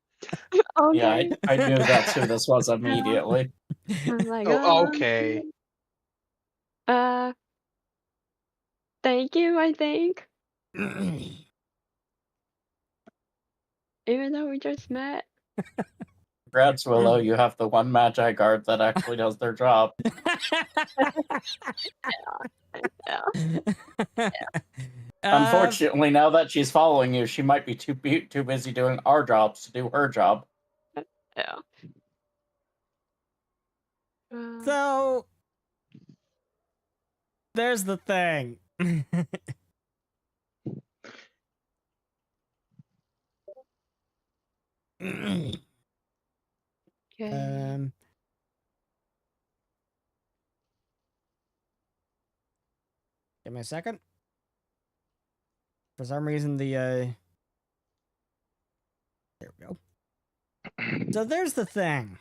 A: Okay.
E: Yeah, I knew that's who this was immediately.
A: I'm like,
D: Oh, okay.
A: Thank you, I think. Even though we just met.
E: Congrats, Willow. You have the one Magi Guard that actually does their job.
A: Yeah.
E: Unfortunately, now that she's following you, she might be too busy doing our jobs to do her job.
A: Yeah.
C: So there's the thing.
A: Okay.
C: Give me a second. For some reason, there we go. So there's the thing.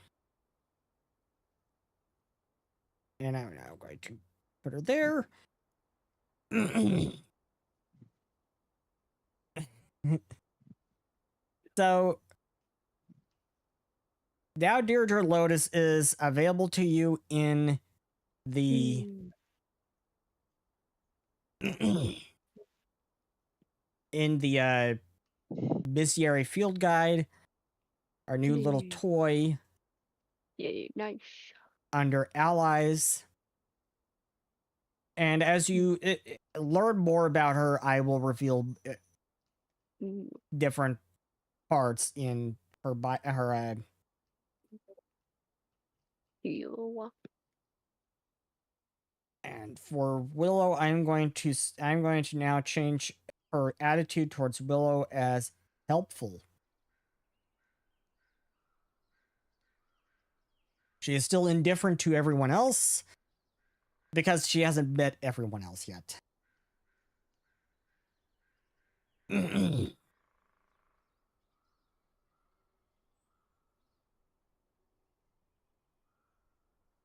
C: And I'm now going to put her there. So now Deirdre Lotus is available to you in the in the Bestiary Field Guide, our new little toy.
A: Yeah, nice.
C: Under Allies. And as you learn more about her, I will reveal different parts in her And for Willow, I'm going to now change her attitude towards Willow as helpful. She is still indifferent to everyone else because she hasn't met everyone else yet.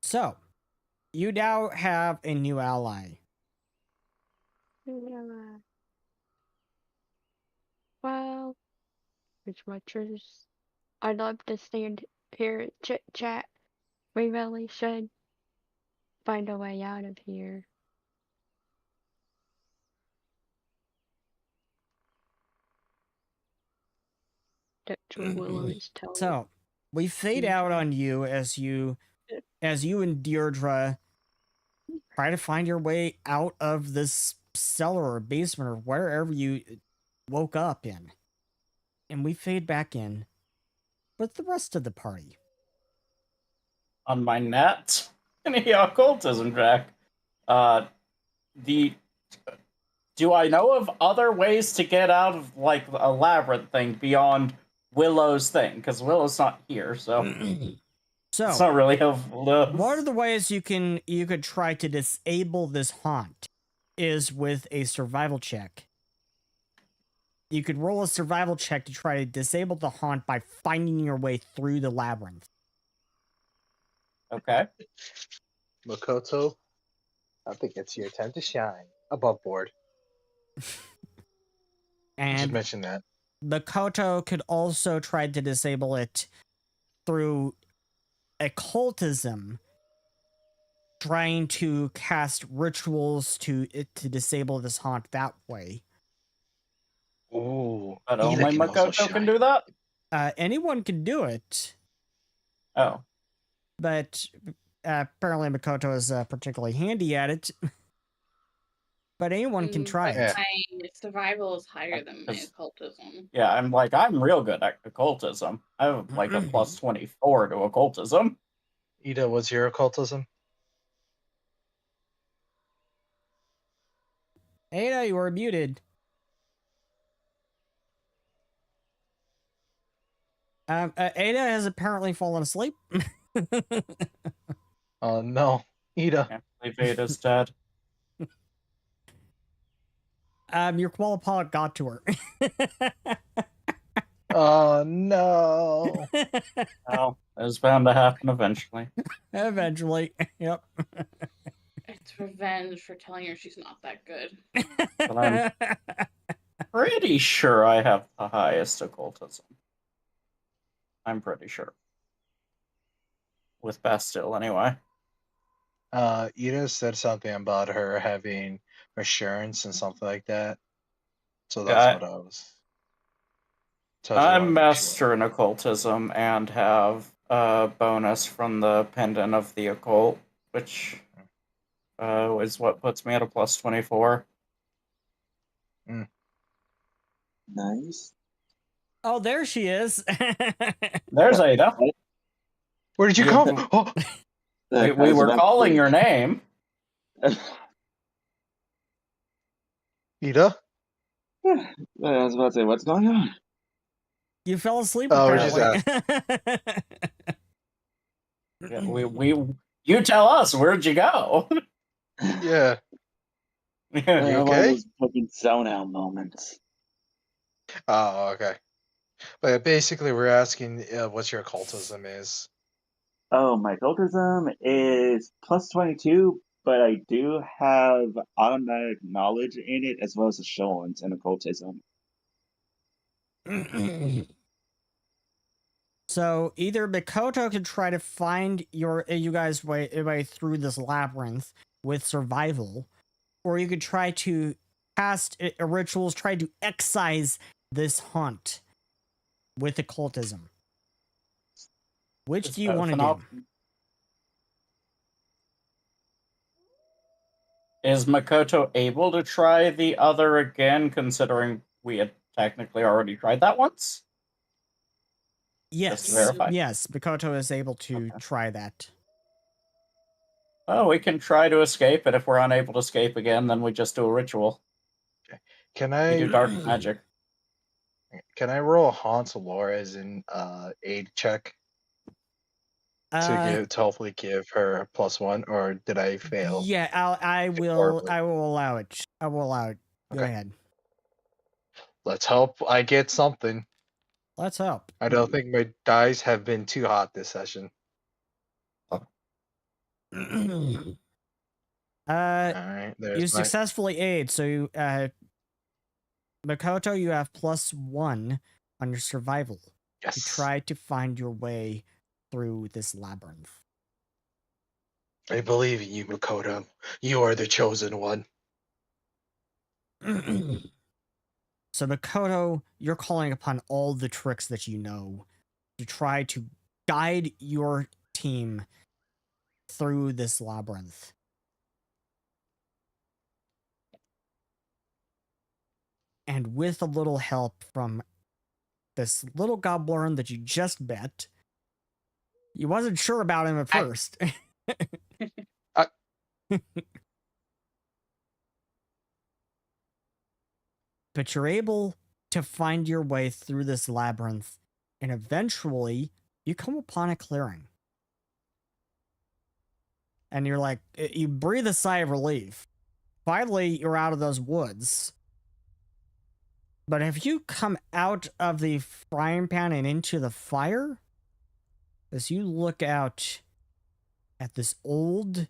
C: So, you now have a new ally.
A: Well, as much as I'd love to stand here and chit chat, we really should find a way out of here. That's what Willow is telling me.
C: So, we fade out on you as you and Deirdre try to find your way out of this cellar or basement or wherever you woke up in. And we fade back in with the rest of the party.
E: On my net, in the occultism track, do I know of other ways to get out of like a labyrinth thing beyond Willow's thing? Because Willow's not here, so it's not really helpful.
C: One of the ways you could try to disable this haunt is with a survival check. You could roll a survival check to try to disable the haunt by finding your way through the labyrinth.
E: Okay.
D: Makoto, I think it's your time to shine. Above board.
C: And
D: just mention that.
C: Makoto could also try to disable it through occultism, trying to cast rituals to disable this haunt that way.
D: Ooh.
E: But only Makoto can do that?
C: Anyone can do it.
E: Oh.
C: But apparently Makoto is particularly handy at it. But anyone can try it.
B: My survival is higher than my occultism.
E: Yeah, I'm real good at occultism. I have like a plus 24 to occultism.
D: Ida, what's your occultism?
C: Ada, you were muted. Ada has apparently fallen asleep.
D: Oh no, Ida.
E: I believe Ada's dead.
C: Your Qualipod got to her.
D: Oh no.
E: Well, it was bound to happen eventually.
C: Eventually, yep.
B: It's revenge for telling her she's not that good.
E: But I'm pretty sure I have the highest occultism. I'm pretty sure. With Bastille, anyway.
D: Ida said something about her having assurance and something like that. So that's what I was.
E: I'm master in occultism and have a bonus from the pendant of the occult, which is what puts me at a plus 24.
F: Nice.
C: Oh, there she is.
E: There's Ada.
D: Where did you
E: You-
D: come? Oh,
E: We were calling your name.
D: Ida?
F: I was about to say, what's going on?
C: You fell asleep,
D: Oh, we're just
C: apparently.
E: Yeah, you tell us, where'd you go?
D: Yeah. You
F: One of
D: okay?
F: those fucking zone out moments.
D: Oh, okay. But basically, we're asking what your occultism is.
F: Oh, my cultism is plus 22, but I do have automatic knowledge in it as well as assurance and occultism.
C: So either Mikoto could try to find you guys way through this labyrinth with survival, or you could try to cast rituals, try to excise this hunt with occultism. Which
E: Is
C: do you
E: both
C: want to
E: an
C: do?
E: option? Is Makoto able to try the other again, considering we had technically already tried that once? Just to
C: Yes,
E: verify.
C: yes, Mikoto is able to
E: Okay.
C: try that.
E: Oh, we can try to escape, and if we're unable to escape again, then we just do a ritual.
D: Can
E: We do
D: I
E: dark magic.
D: roll a Hans Lores in aid check to hopefully give her a +1, or did I fail?
C: Yeah, I will
D: horribly?
C: allow it. I will allow it. Go
D: Okay.
C: ahead.
D: Let's hope I get something.
C: Let's hope.
D: I don't think my dice have been too hot this session. All right,
C: You
D: there's my.
C: successfully aid, so you, Makoto, you have +1 on your survival.
D: Yes.
C: You try to find your way through this labyrinth.
D: I believe in you, Makoto. You are the chosen one.
C: So Makoto, you're calling upon all the tricks that you know to try to guide your team through this labyrinth. And with a little help from this little goblin that you just met, you wasn't sure about him at first. But you're able to find your way through this labyrinth, and eventually you come upon a clearing. And you're like, you breathe a sigh of relief. Finally, you're out of those woods. But have you come out of the frying pan and into the fire? As you look out at this old,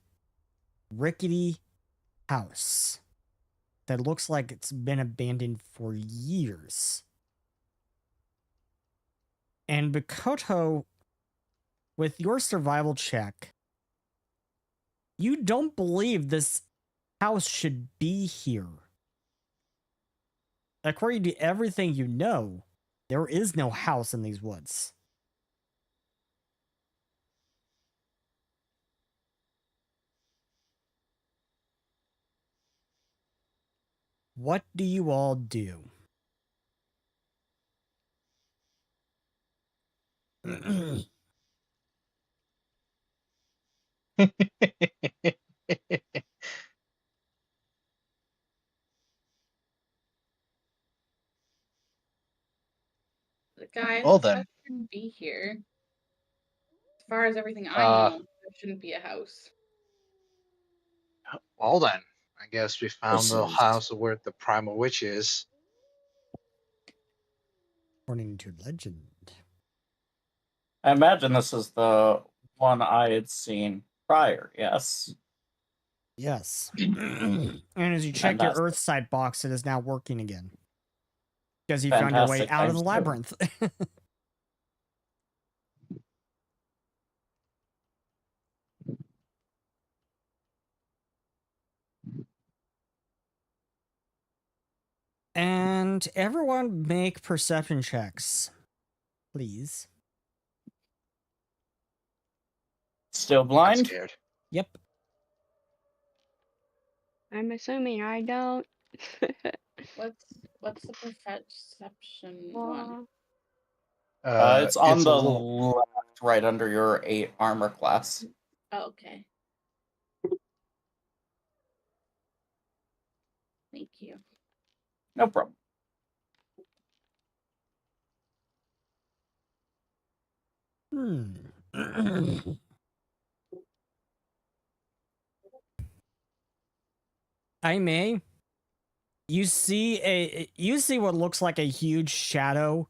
C: rickety house that looks like it's been abandoned for years. And Makoto, with your survival check, you don't believe this house should be here. According to everything you know, there is no house in these woods. What do you all do?
B: The guy
D: Well
B: that
D: then.
B: shouldn't be here. As far as everything I know, there shouldn't be a house.
D: Well then. I guess we found the
G: This is-
D: house where the Primal Witch is.
C: According to legend.
E: I imagine this is the one I had seen prior, yes?
C: Yes. And as you check your
E: Fantastic.
C: Earth side box, it is now working again. Because you found your way
E: Fantastic,
C: out of the
E: thanks,
C: labyrinth. And everyone make perception checks, please.
E: Still
D: I'm
E: blind?
D: scared.
C: Yep.
A: I'm assuming I don't.
B: What's the perception one?
E: It's on
D: it's a
E: the
D: little.
E: left, right under your 8 armor class.
B: Oh, okay. Thank you.
E: No problem.
C: I may. You see what looks like a huge shadow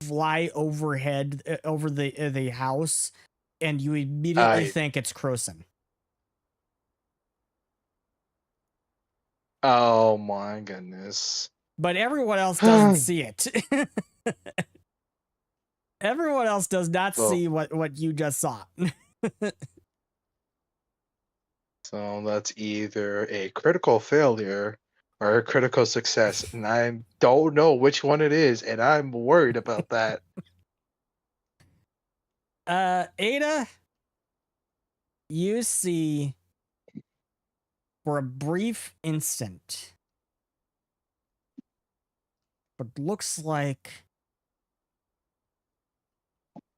C: fly overhead over the house, and you immediately
D: I
C: think it's Croson.
D: Oh my goodness.
C: But everyone else doesn't see it. Everyone else does not
D: Well,
C: see what you just saw.
D: so that's either a critical failure or a critical success, and I don't know which one it is, and I'm worried about that.
C: Ada, you see for a brief instant what looks like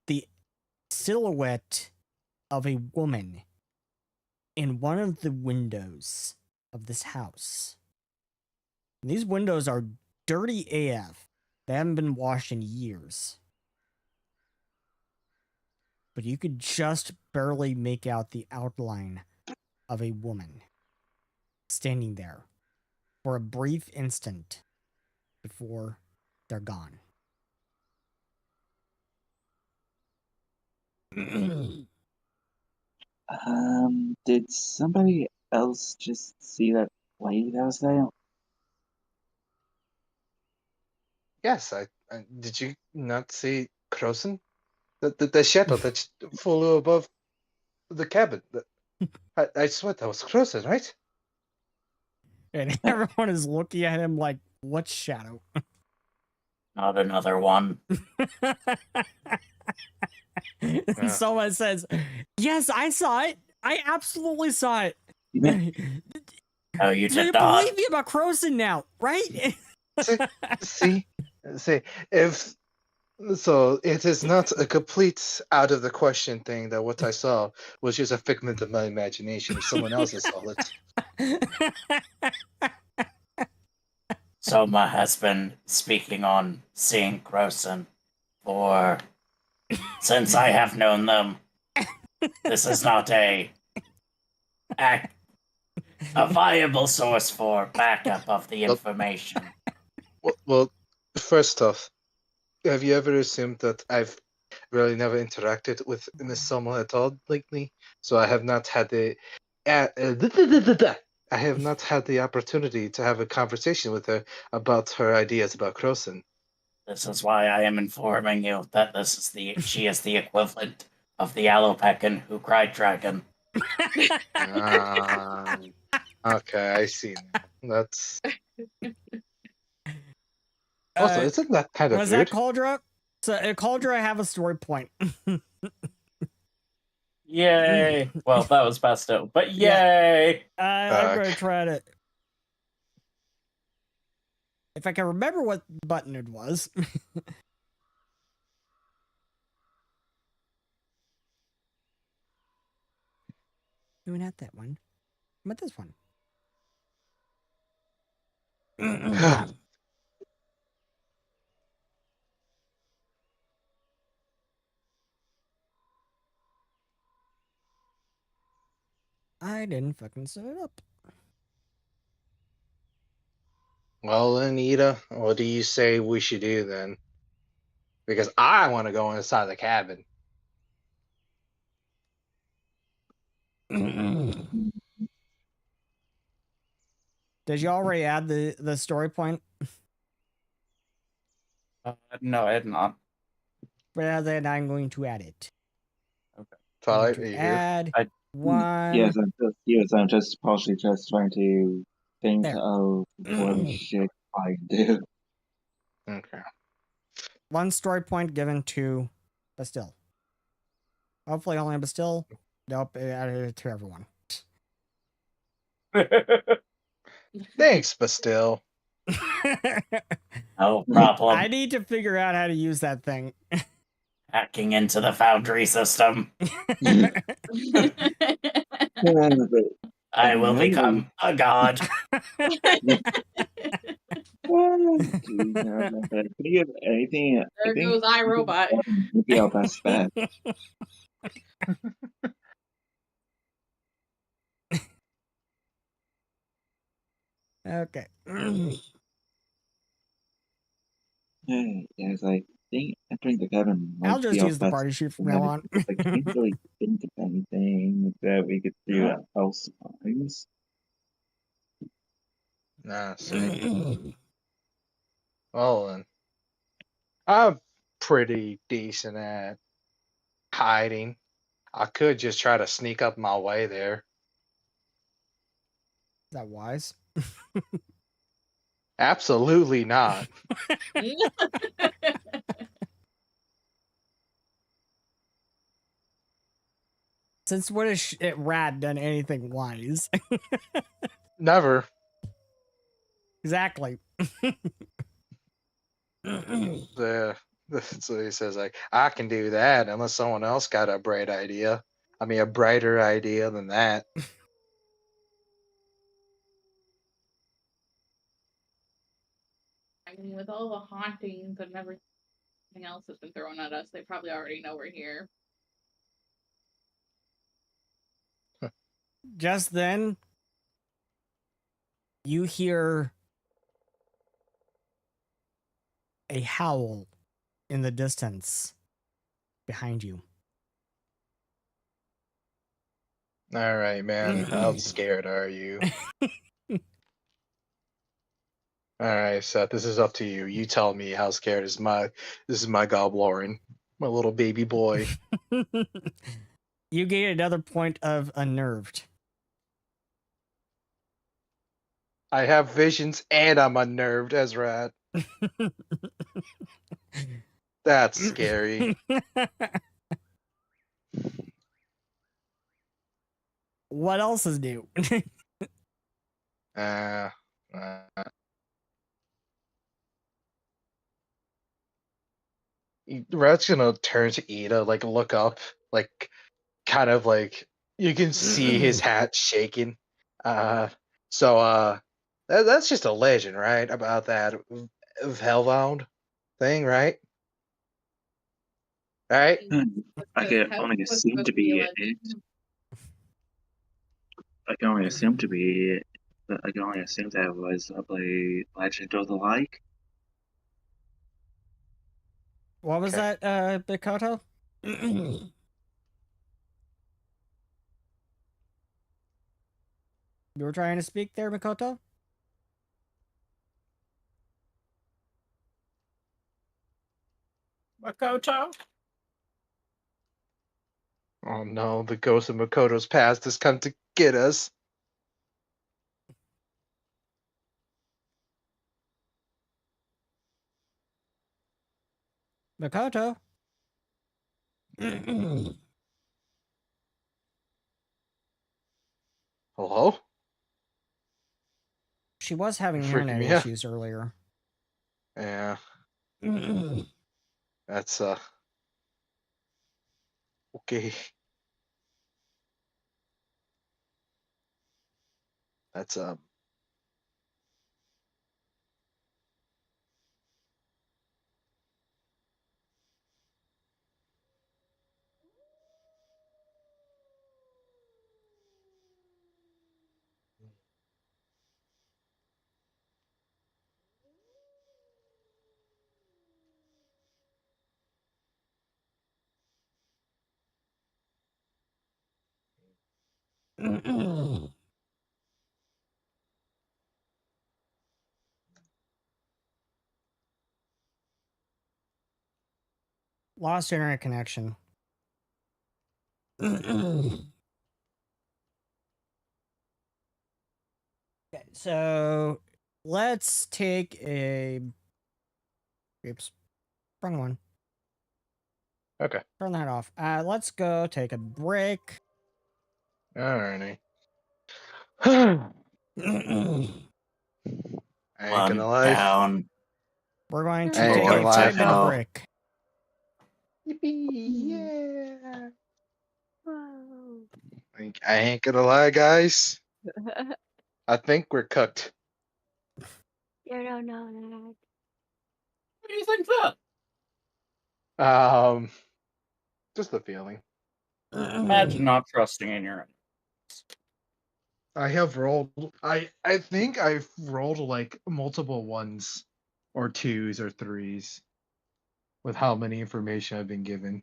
C: the silhouette of a woman in one of the windows of this house. And these windows are dirty AF. They haven't been washed in years. But you could just barely make out the outline of a woman standing there for a brief instant before they're gone.
F: Did somebody else just see that lady that was there?
D: Yes, did you not see Croson? The shadow that flew above the cabin. I swear that was Croson, right?
C: And everyone is looking at him like, what shadow?
G: Not another one.
C: And someone says, yes, I saw it. I absolutely saw it.
G: Oh, you
C: So you
G: did not.
C: believe me about Croson now, right?
D: See, if so, it is not a complete out of the question thing that what I saw was just a figment of my imagination. If someone else saw it,
G: Soma has been speaking on seeing Croson for since I have known them. This is not a viable source for backup of the information.
D: well, first off, have you ever assumed that I've really never interacted with Miss Summer at all lately? So I have not had the I have not had the opportunity to have a conversation with her about her ideas about Croson.
G: This is why I am informing you that she is the equivalent of the Alopecan who cried dragon.
D: Okay, I see now. That's also, isn't that kind of
C: Was
D: weird?
C: that Cauldra? So Cauldra, I have a story point.
E: Yay! Well, that was pesto, but yay!
C: I'm going to try to... If I can remember what button it was. No, not that one. How about this one? I didn't fucking set it up.
D: Well, Anita, what do you say we should do then? Because I want to go inside the cabin.
C: Did you already add the story point?
E: No, I had not.
C: Well, then I'm going to add it.
E: Okay.
D: Twilight, are you here?
C: Add one.
F: Yes, I'm just partially just trying to think
C: There.
F: of what shit I do.
D: Okay.
C: One story point given to Bastille. Hopefully only Bastille. Nope, it added it to everyone.
D: Thanks, but still.
G: No problem.
C: I need to figure out how to use that thing.
G: Hacking into the Foundry system. I will become a god.
F: Could you give anything?
B: There goes iRobot.
F: Would be our best bet.
C: Okay.
F: Yes, I think entering the cabin might
C: I'll
F: be
C: just
F: our
C: use the
F: best
C: party sheet from now on.
F: I can't really think of anything that we could do elsewise.
D: Nah, see. Well then. I'm pretty decent at hiding. I could just try to sneak up my way there.
C: Is that wise?
D: Absolutely not.
C: Since when has Rat done anything wise?
D: Never.
C: Exactly.
D: So he says, like, I can do that unless someone else got a bright idea. I mean, a brighter idea than that.
B: I mean, with all the hauntings and everything else that's been thrown at us, they probably already know we're here.
C: Just then, you hear a howl in the distance behind you.
D: All right, man. How scared are you? All right, Seth. This is up to you. You tell me how scared is my. This is my Goblorin, my little baby boy.
C: You gain another point of unnerved.
D: I have visions and I'm unnerved as Rat. That's scary.
C: What else is new?
D: Rat's gonna turn to Ida, like look up, like kind of like you can see his hat shaking. So that's just a legend, right? About that Hellvoud thing, right? Right?
F: I can only assume to be it. I can only assume to be. I can only assume that it was a legend or the like.
C: What was
D: Okay.
C: that, Bikoto? You were trying to speak there, Mikoto?
E: Makoto?
D: Oh no, the ghost of Makoto's past has come to get us.
C: Mikoto?
D: Hello?
C: She was having
D: You're freaking
C: internet
D: me out.
C: issues earlier.
D: Yeah, that's okay. That's
C: Lost internet connection. Okay, so let's take a. Oops, wrong one.
D: okay.
C: Turn that off. Let's go take a break.
D: Alrighty. I ain't gonna lie.
G: down.
C: We're going to
D: I ain't
C: take
D: gonna
C: a
D: lie.
C: 5-minute break.
D: Yippee! Yeah.
A: Wow.
D: I ain't gonna lie, guys. I think we're cooked.
A: You don't know that.
E: What do you think that?
D: Just the feeling.
E: Imagine not trusting in your.
D: I have rolled. I think I've rolled like multiple ones, or twos, or threes, with how many information I've been given.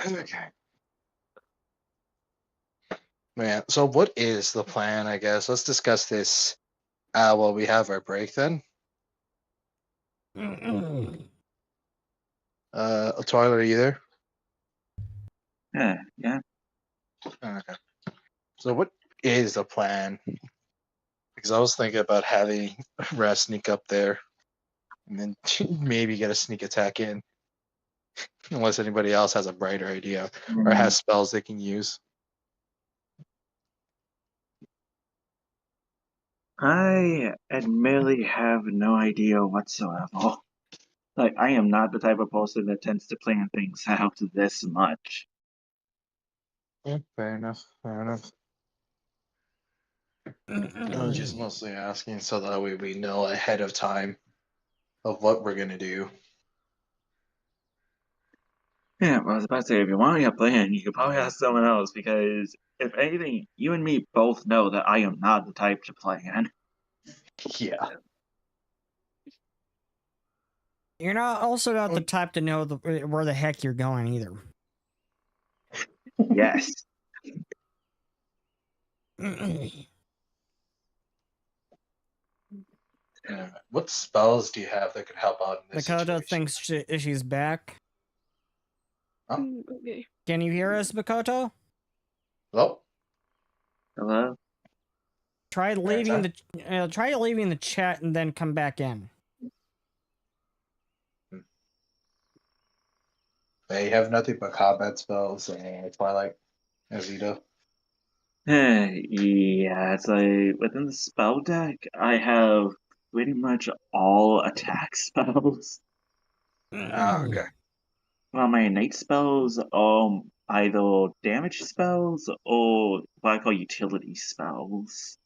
D: Okay. Man, so what is the plan? I guess let's discuss this while we have our break. Then, Twilight, are you there?
F: Yeah.
D: Okay. So what is the plan? Because I was thinking about having Raz sneak up there, and then maybe get a sneak attack in, unless anybody else has a brighter idea or has spells they can use.
F: I admittedly have no idea whatsoever. Like, I am not the type of person that tends to plan things out this much.
D: Fair enough. Fair enough. I was just mostly asking so that way we know ahead of time of what we're gonna do.
F: Yeah, well, I was about to say, if you want a plan, you could probably ask someone else, because if anything, you and me both know that I am not the type to plan.
D: Yeah.
C: You're not also not the type to know where the heck you're going either.
F: Yes.
D: What spells do you have that could help out in this
C: Makoto
D: situation?
C: thinks she's back.
D: Huh?
A: Okay.
C: Can you hear us, Makoto?
D: Well,
F: Hello?
C: Try leaving
D: Alright,
C: try leaving the chat and then come back in.
D: they have nothing but combat spells and Twilight, Azito.
F: Yeah, it's like, within the spell deck, I have pretty much all attack spells.
D: Okay.
F: Well, my innate spells are either damage spells or what I call utility spells.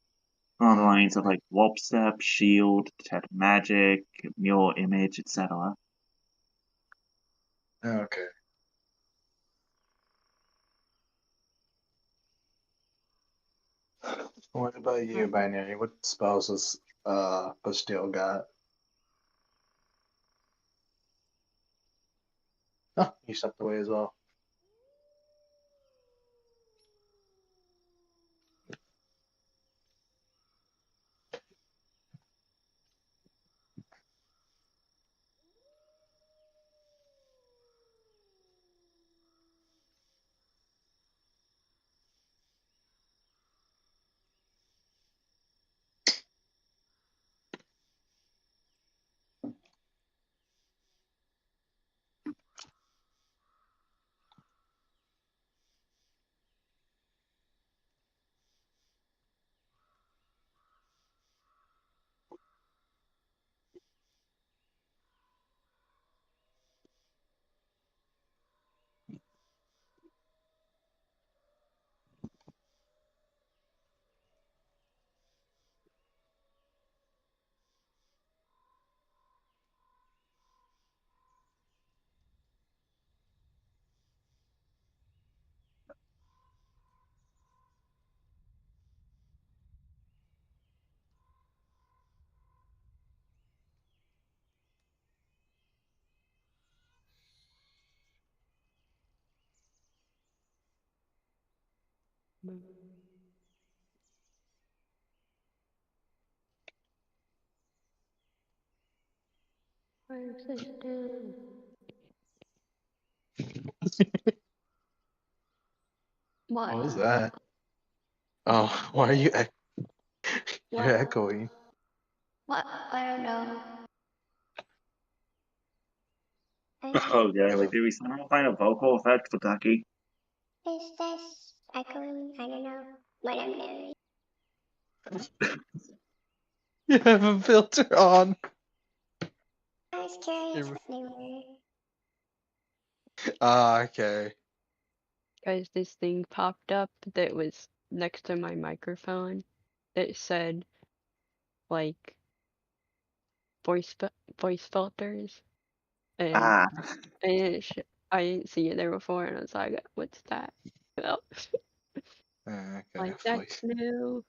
F: On the lines of like Warp Step, Shield, Detect Magic, Mirror Image, etc.
D: Okay. What about you, Binary? What spells does Bastille got? Oh, you stepped away as well.
A: What does this do? What?
D: What was that? Oh, why are you
A: What?
D: you're echoing?
A: What? I don't know.
F: Oh yeah, like did we somehow find a vocal effect for Ducky?
H: Is this echoing? I don't know. When I'm married.
D: You have a filter on.
H: I was curious
D: You're-
H: what they were.
D: Ah, okay.
A: Guys, this thing popped up that was next to my microphone. It said, like, voice filters, and
F: Ah,
A: I didn't see it there before, and I was like, "What's that?" Well,
D: Okay.
A: like that's new.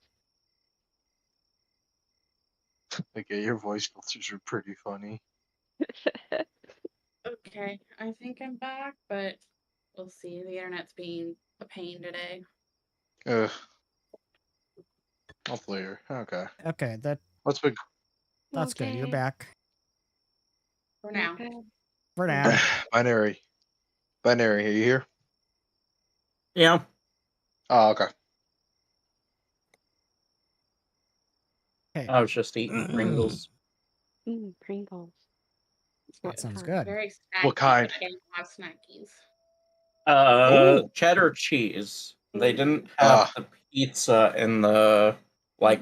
D: Okay, your voice filters are pretty funny.
B: Okay, I think I'm back, but we'll see. The internet's being a pain today.
D: Ugh. Hopefully you're okay.
C: Okay,
D: What's been
C: that's good. You're
A: Okay.
C: back
B: For now.
A: Okay.
C: for now.
D: binary? Binary, are you here?
E: Yeah.
D: Oh, okay.
C: Hey,
E: I was just eating Pringles.
A: Pringles.
C: that sounds
A: kind?
C: good.
B: Very snacky.
D: What kind?
B: I can't have snackies.
D: Ooh.
E: Cheddar cheese. They didn't have the pizza in the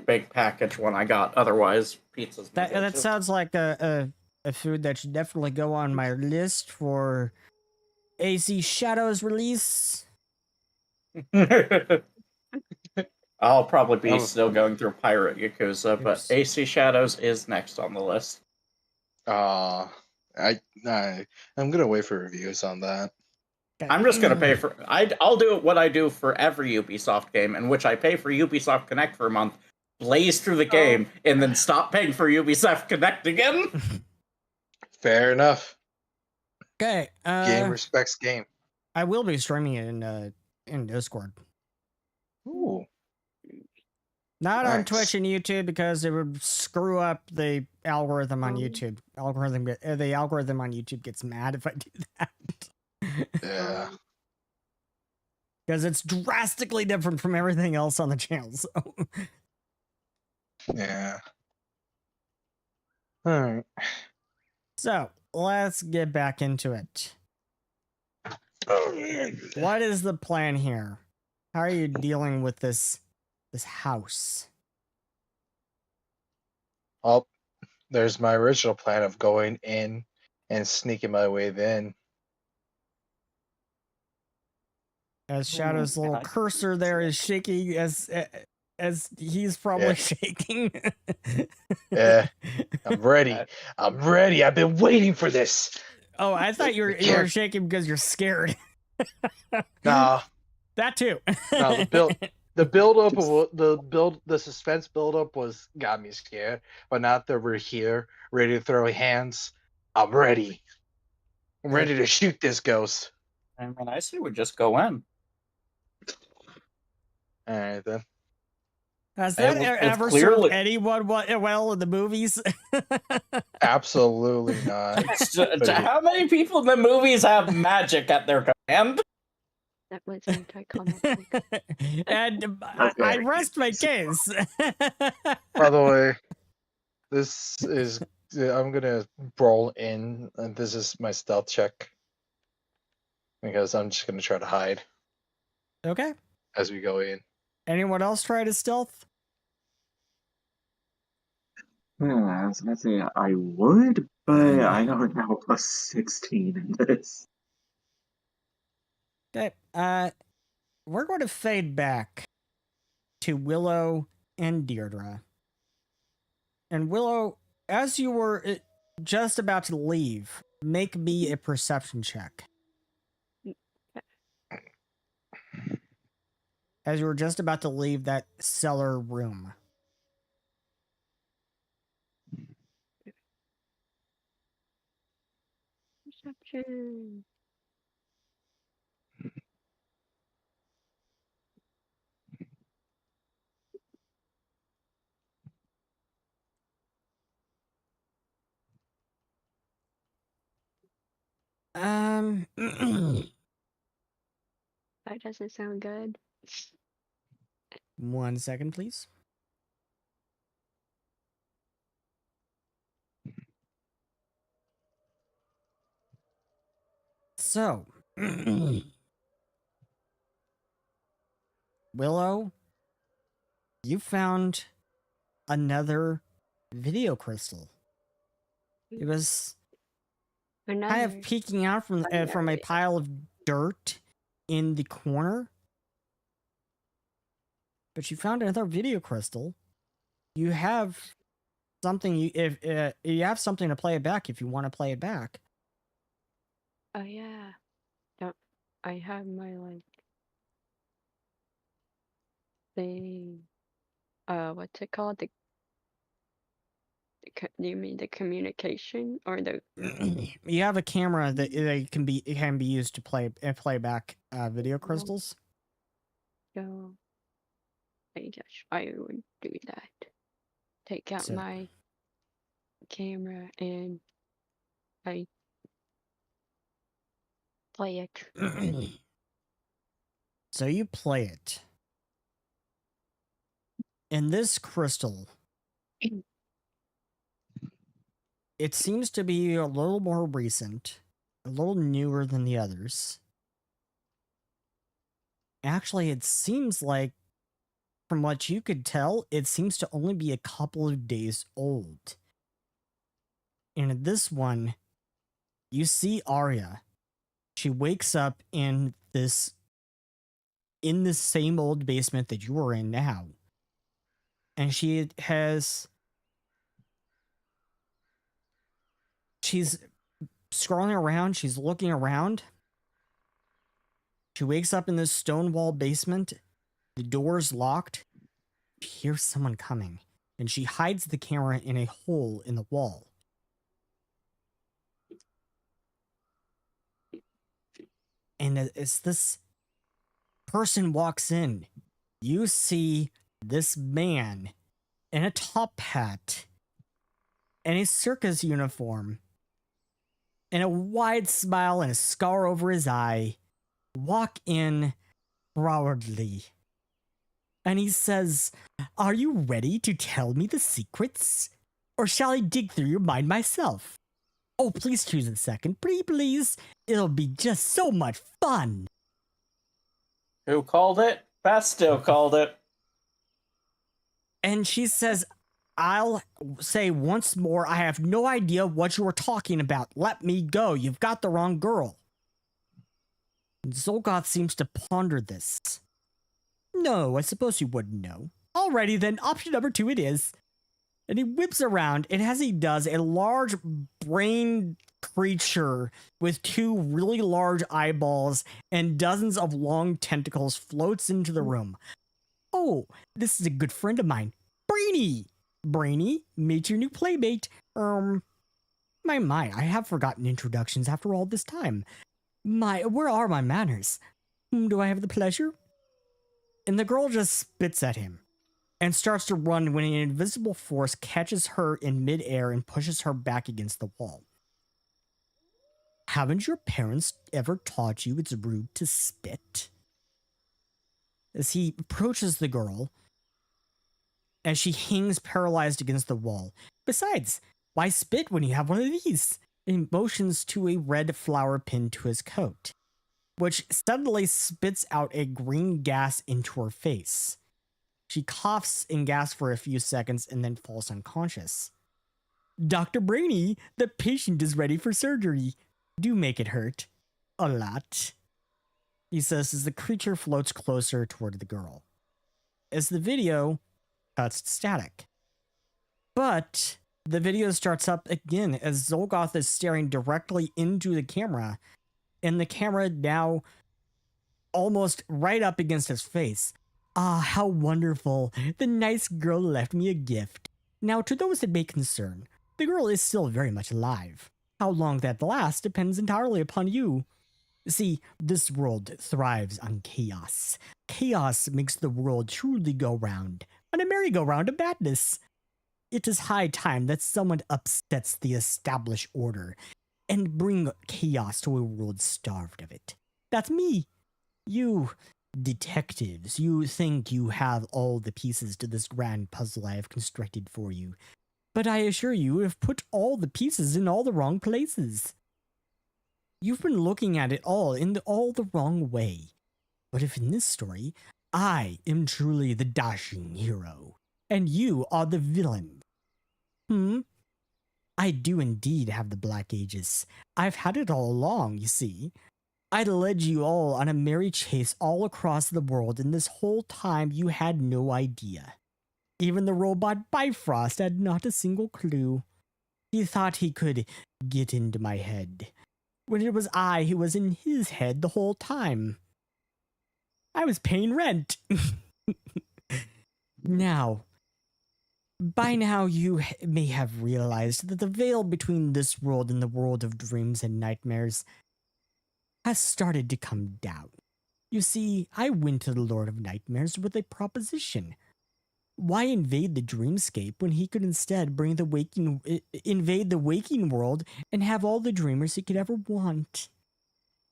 E: big package one I got. Otherwise, pizza's my
C: That
E: go-to.
C: sounds like a food that should definitely go on my list for AC Shadows release.
E: I'll probably be
D: Oh.
E: still going through Pirate Yakuza, but
C: Oops.
E: AC Shadows is next on the list.
D: I'm gonna wait for reviews on that.
E: I'm just gonna pay for. I'll do what I do for every Ubisoft game, in which I pay for Ubisoft Connect for a month, blaze through the game, and then stop paying for Ubisoft Connect again.
D: Fair enough.
C: Okay.
D: Game respects game.
C: I will be streaming it in Discord.
D: Ooh.
C: Not on
D: Nice.
C: Twitch and YouTube because it would screw up the algorithm on
A: Oh.
C: YouTube. The algorithm on YouTube gets mad if I do that.
D: Yeah.
C: Because it's drastically different from everything else on the channel. So.
D: Yeah. All right.
C: So let's get back into it. What is the plan here? How are you dealing with this house?
D: Oh, there's my original plan of going in and sneaking my way in.
C: As Shadow's little
E: I-
C: cursor there is shaking as he's probably
D: Yeah.
C: shaking.
D: Yeah. I'm ready. I'm ready. I've been waiting for this.
C: Oh, I thought you were shaking because you're scared.
D: Nah.
C: That too.
D: No, the build up of the suspense build up got me scared, but now that we're here, ready to throw hands, I'm ready. I'm ready to shoot this ghost.
E: I mean, I say we just go in.
D: All right then.
C: Has that
E: It's
C: ever
E: clearly-
C: served anyone well in the movies?
D: Absolutely not.
E: How many people in the movies have magic at their command?
A: That was anticlimactic.
C: And I rest my case.
D: By the way, this is I'm gonna roll in, and this is my stealth check because I'm just gonna try to hide
C: Okay.
D: as we go in.
C: Anyone else try to stealth?
F: I was gonna say I would, but I know now plus 16 in this.
C: Okay. We're going to fade back to Willow and Deirdre. And Willow, as you were just about to leave, make me a perception check. As you were just about to leave that cellar room.
A: Perception. That doesn't sound good.
C: 1 second, please. So, Willow, you found another video crystal. It was kind
A: Another.
C: of peeking out from a pile of dirt in the corner. But you found another video crystal. You have something. If you have something to play it back, if you want to play it back.
A: Oh yeah. Don't I have my like thing? What's it called? Do you mean the communication or the?
C: You have a camera that it can be used to play back video crystals.
A: So I would do that. Take out
C: So-
A: my camera and I play it.
C: So you play it. And this crystal, it seems to be a little more recent, a little newer than the others. Actually, it seems like, from what you could tell, it seems to only be a couple of days old. And in this one, you see Arya. She wakes up in this same old basement that you are in now. And she's scrolling around, she's looking around. She wakes up in this stone wall basement. The door's locked. She hears someone coming, and she hides the camera in a hole in the wall. And as this person walks in, you see this man in a top hat and a circus uniform and a wide smile and a scar over his eye walk in proudly. And he says, "Are you ready to tell me the secrets? Or shall I dig through your mind myself? Oh, please choose a second. Pretty please. It'll be just so much fun."
E: Who called it? Basto called it.
C: And she says, "I'll say once more, I have no idea what you were talking about. Let me go. You've got the wrong girl." And Zolgoth seems to ponder this. "No, I suppose you wouldn't know. Alrighty then, option number 2 it is." And he whips around, and as he does, a large brain creature with 2 really large eyeballs and dozens of long tentacles floats into the room. "Oh, this is a good friend of mine, Brainy. Brainy, meet your new playmate. My, I have forgotten introductions after all this time. Where are my manners? Whom do I have the pleasure?" And the girl just spits at him and starts to run when an invisible force catches her in midair and pushes her back against the wall. "Haven't your parents ever taught you it's rude to spit?" As he approaches the girl, as she hangs paralyzed against the wall. "Besides, why spit when you have one of these?" And he motions to a red flower pinned to his coat, which suddenly spits out a green gas into her face. She coughs and gasps for a few seconds and then falls unconscious. "Dr. Brainy, the patient is ready for surgery. Do make it hurt. A lot," he says as the creature floats closer toward the girl. As the video cuts to static. But the video starts up again as Zolgoth is staring directly into the camera, and the camera now almost right up against his face. "Ah, how wonderful. The nice girl left me a gift. Now, to those that may concern, the girl is still very much alive. How long that lasts depends entirely upon you. See, this world thrives on chaos. Chaos makes the world truly go round, on a merry-go-round of madness. It is high time that someone upsets the established order and bring chaos to a world starved of it. That's me. You detectives, you think you have all the pieces to this grand puzzle I have constructed for you. But I assure you have put all the pieces in all the wrong places. You've been looking at it all in all the wrong way. But if in this story, I am truly the dashing hero, and you are the villain. I do indeed have the Black Aegis. I've had it all along, you see. I led you all on a merry chase all across the world, and this whole time you had no idea. Even the robot Bifrost had not a single clue. He thought he could get into my head, when it was I who was in his head the whole time. I was paying rent. Now, by now you may have realized that the veil between this world and the world of dreams and nightmares has started to come down. You see, I went to the Lord of Nightmares with a proposition. Why invade the dreamscape when he could instead invade the waking world and have all the dreamers he could ever want?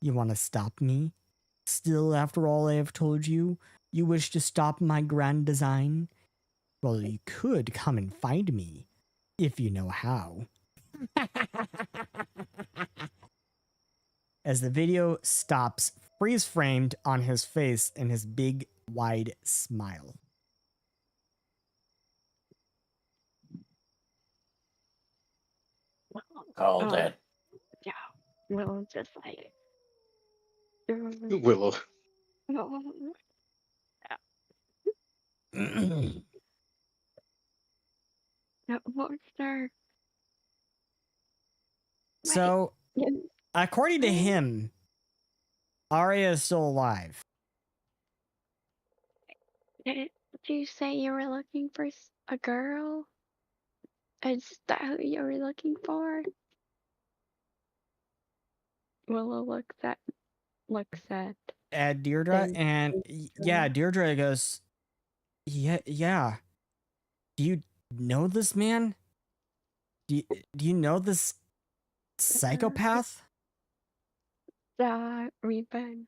C: You want to stop me? Still, after all I have told you, you wish to stop my grand design? Well, you could come and find me, if you know how. As the video stops, freeze framed on his face and his big, wide smile.
G: Called it.
A: Yeah. Well, just like.
D: Willow.
A: No. No monster.
C: So, according to him, Arya is still alive.
A: Did you say you were looking for a girl? Is that who you were looking for? Willow looks at
C: Deirdre,
A: Deirdre.
C: and yeah, Deirdre goes, yeah. Do you know this man? Do you know this psychopath?
A: We've been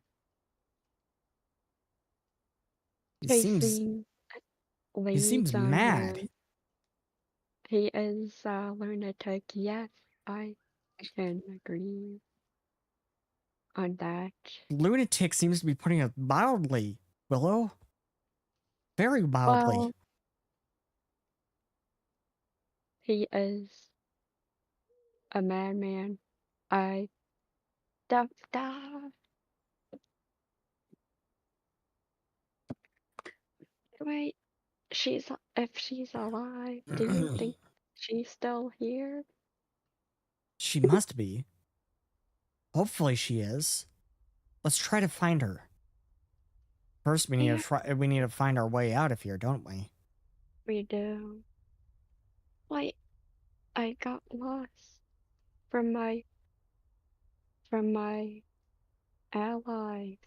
C: He
A: chasing leads on
C: mad.
A: him. He is a lunatic. Yes, I can agree on that.
C: Lunatic seems to be putting it mildly, Willow. Very mildly.
A: Well, he is a madman. I don't. Wait, if she's alive, do you think she's still here?
C: She must be. Hopefully she is. Let's try to find her. First, we need to find our way out of here, don't we?
A: We do. Wait, I got lost from my allies.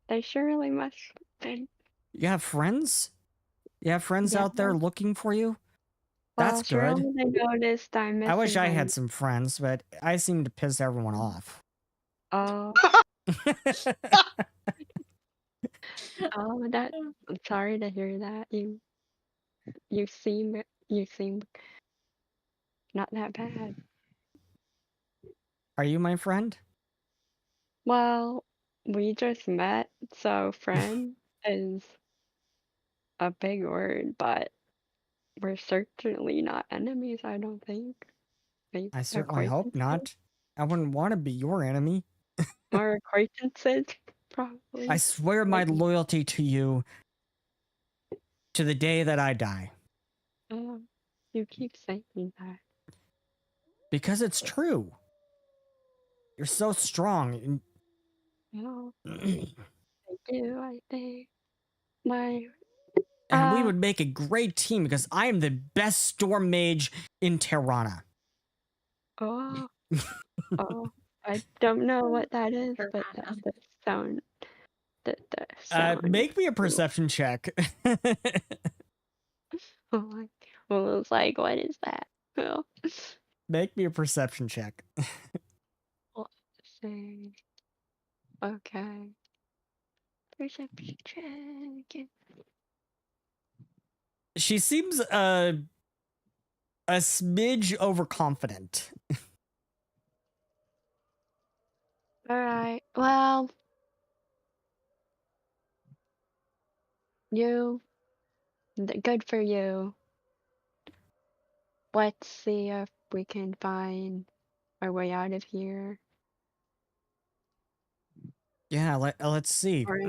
A: They surely must have been.
C: You have friends? You have friends
A: Yeah.
C: out there looking for you?
A: Well,
C: That's good.
A: surely they noticed I'm missing
C: I wish I had
A: them.
C: some friends, but I seem to piss everyone off.
A: Oh, that. I'm sorry to hear that. You seem not that bad.
C: Are you my friend?
A: Well, we just met, so friend is a big word, but we're certainly not enemies, I don't think. Maybe
C: I certainly hope not. I wouldn't want to be your enemy.
A: Or acquaintances, probably.
C: I swear my loyalty to you to the day that I die.
A: You keep saying that.
C: Because it's true. You're so strong. And
A: No, I do, I think. We
C: would make a great team because I am the best storm mage in Tirana.
A: Oh, I don't know what that is, but that's the sound.
C: Make me a perception check.
A: Oh my, well, it's like, what is that? Well,
C: Make me a perception check.
A: let's see. Okay. Perception check.
C: She seems a smidge overconfident.
A: Alright, well. You, good for you. Let's see if we can find our way out of here.
C: Yeah, let's see.
A: Or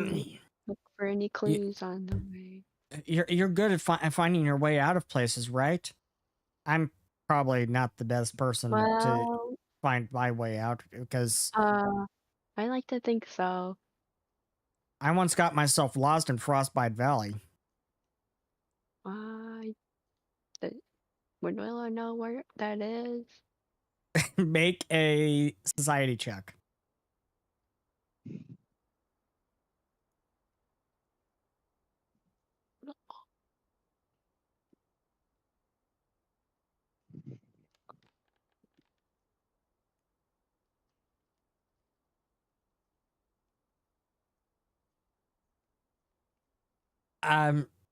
A: look for any clues on the way.
C: You're good at finding your way out of places, right? I'm probably not the best person to
A: Well,
C: find my way out because
A: I like to think so.
C: I once got myself lost in Frostbite Valley.
A: Would Willow know where that is?
C: Make a society check.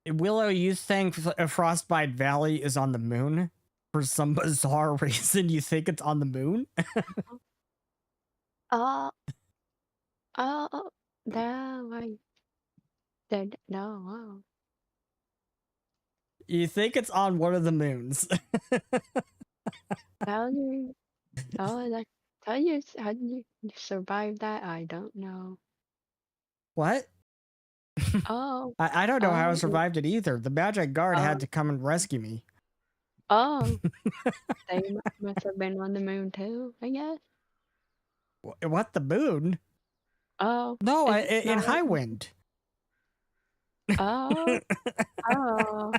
C: Willow, you think Frostbite Valley is on the moon? For some bizarre reason, you think it's on the moon?
A: Oh, no, I said no. Oh.
C: You think it's on one of the moons.
A: How did you survive that? I don't know.
C: What?
A: Oh,
C: I don't know how I
A: oh,
C: survived it either. The Magic Guard had
A: Oh.
C: to come and rescue me.
A: oh, they must have been on the moon too, I guess.
C: What, the moon?
A: Oh,
C: No,
A: it's
C: in
A: not-
C: Highwind.
A: Oh, oh.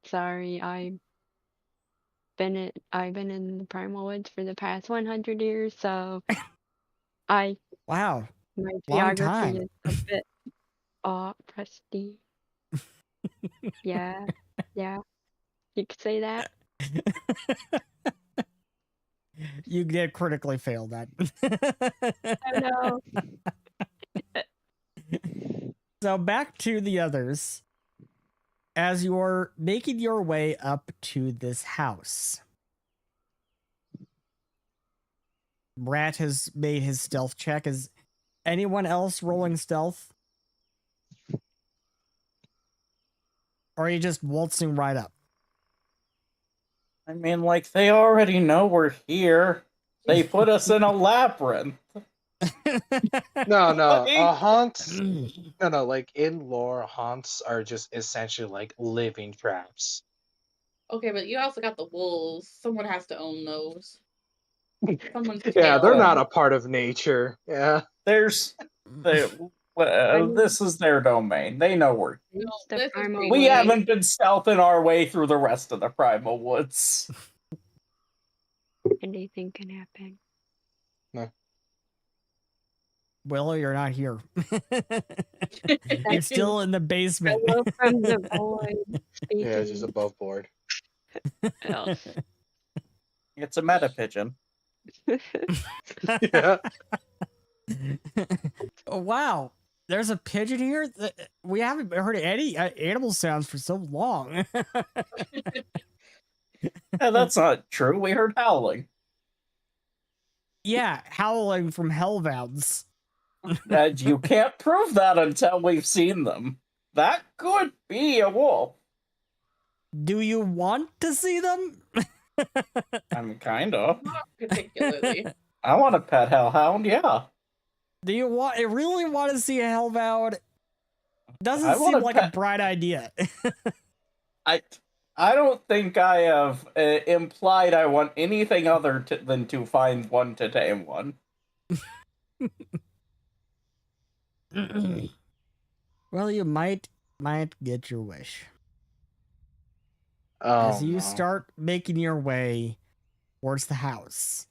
A: Sorry, I've been in the Primal Woods for the past 100 years, so
C: Wow,
A: my
C: long
A: geography
C: time.
A: is a bit rusty. Yeah, you could say that.
C: You did critically fail that.
A: Oh no.
C: So back to the others. As you're making your way up to this house, Rat has made his stealth check. Is anyone else rolling stealth? Or are you just waltzing right up?
E: I mean, like, they already know we're here. They put us in a labyrinth.
D: No,
E: Like-
D: haunts. No, like in lore, haunts are just essentially like living traps.
B: Okay, but you also got the wolves. Someone has to own those. Someone's
D: Yeah, they're
B: tail.
D: not a part of nature. Yeah.
E: This is their domain. They know we're.
B: No,
A: The
B: this is
A: Primal
B: pretty
E: We
A: Wood.
B: great.
E: haven't been stealthing our way through the rest of the Primal Woods.
A: Anything can happen.
C: Willow, you're not here. You're still in the basement.
A: Hello from the void. Speaking.
D: Yeah, it's just above board.
A: else.
E: It's a meta pigeon.
D: Yeah.
C: Oh, wow. There's a pigeon here? We haven't heard any animal sounds for so long.
E: Yeah, that's not true. We heard howling.
C: Yeah, howling from Hellvouds.
E: You can't prove that until we've seen them. That could be a wolf.
C: Do you want to see them?
E: I'm kinda.
B: Not particularly.
E: I want a pet hellhound, yeah.
C: Do you really want to see a Hellvoud? Doesn't
E: I want
C: seem
E: a
C: like a
E: pet-
C: bright idea.
E: I don't think I have implied I want anything other than to find one to tame one.
C: Well, you might get your wish.
D: Oh,
C: As you
D: no.
C: start making your way towards the house.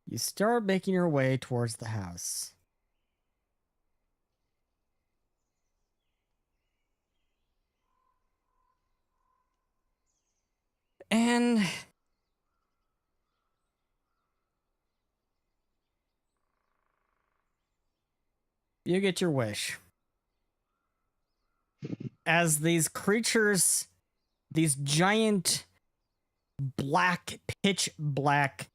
C: You start making your way towards the house. And you get your wish. As these creatures, these giant black, pitch black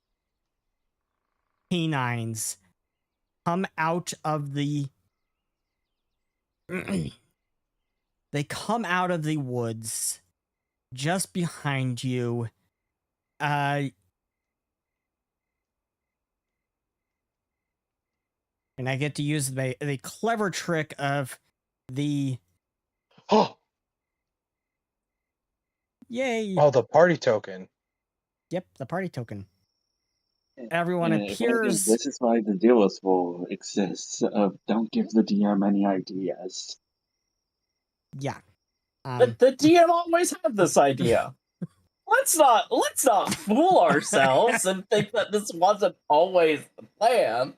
C: canines come out of the they come out of the woods just behind you. And I get to use the clever trick of the
D: Oh,
C: yay.
D: the party token.
C: Yep, the party token. Everyone
F: And if anything,
C: appears.
F: this is why the dealers rule exists. Don't give the DM any ideas.
C: Yeah.
E: The DM always had this idea. Let's not fool ourselves and think that this wasn't always the plan.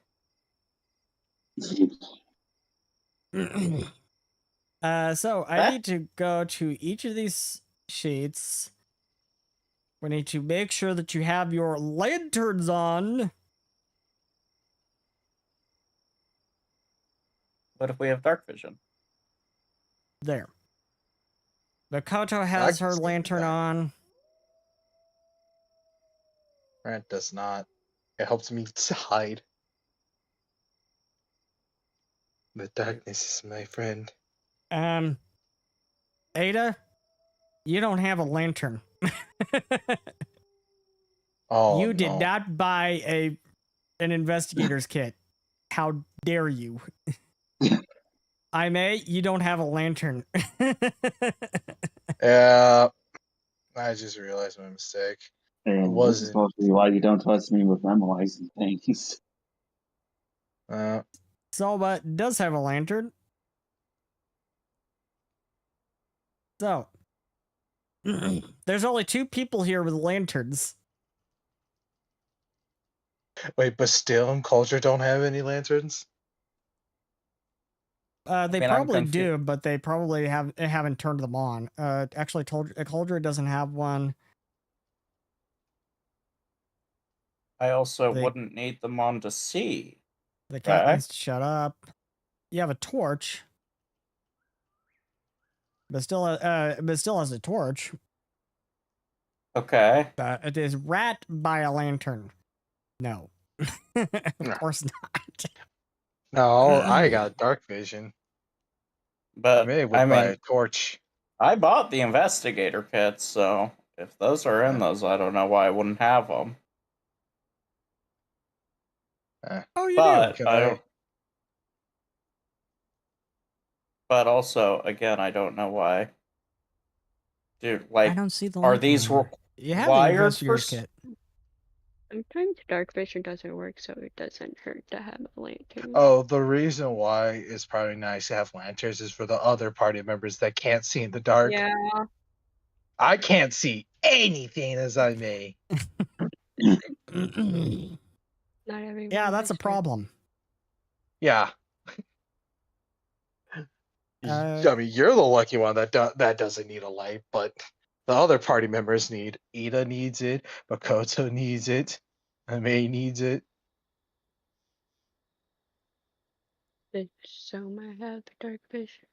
C: So I need to go to each of these sheets. We need to make sure that you have your lanterns on.
E: What if we have dark vision?
C: There. Makoto has her lantern on.
D: Grant does not. It helps me to hide. The darkness is my friend.
C: Ada, you don't have a lantern.
D: Oh,
C: you did
D: no.
C: not buy an investigator's kit. How dare you? I may, you don't have a lantern.
D: Yeah, I just realized my mistake.
F: And this is
D: wasn't.
F: supposed to be why you don't trust me with memorizing things.
C: Selma does have a lantern. So, there's only 2 people here with lanterns.
D: Wait, but still in culture don't have any lanterns?
C: They
E: mean,
C: probably do, but they probably haven't turned them on. Actually, Culture doesn't have one.
E: I also wouldn't need them on to see.
C: The cat needs to shut up. You have a torch, but still has a torch.
E: Okay.
C: It is rat by a lantern. No, of course not.
D: No, I got dark vision.
E: But
D: I would buy a torch.
E: I bought the investigator kits, so if those are in those, I don't know why I wouldn't have them.
C: Oh, you
E: do. But also, again, I don't know why. Dude, like,
C: I don't see the
E: are
C: lantern
E: these
C: anymore. You have the
E: wired for?
C: investigator's kit.
A: Sometimes dark vision doesn't work, so it doesn't hurt to have a lantern.
D: Oh, the reason why it's probably nice to have lanterns is for the other party members that can't see in the dark.
A: Yeah.
D: I can't see anything as I may.
A: Not everyone.
C: Yeah, that's a problem.
D: Yeah. I mean, you're the lucky one that doesn't need a light, but the other party members need. Ida needs it. Makoto needs it. May needs it.
A: Did Soma have dark vision?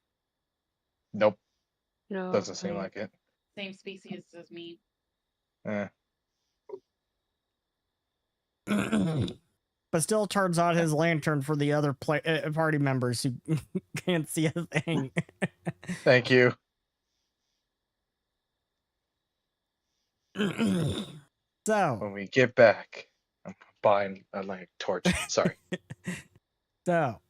D: Nope.
A: No.
D: Doesn't seem like it.
B: Same species as me.
C: But still turns on his lantern for the other party members who can't see a thing.
D: Thank you.
C: So
D: when we get back, I'm buying a light torch. Sorry.
C: So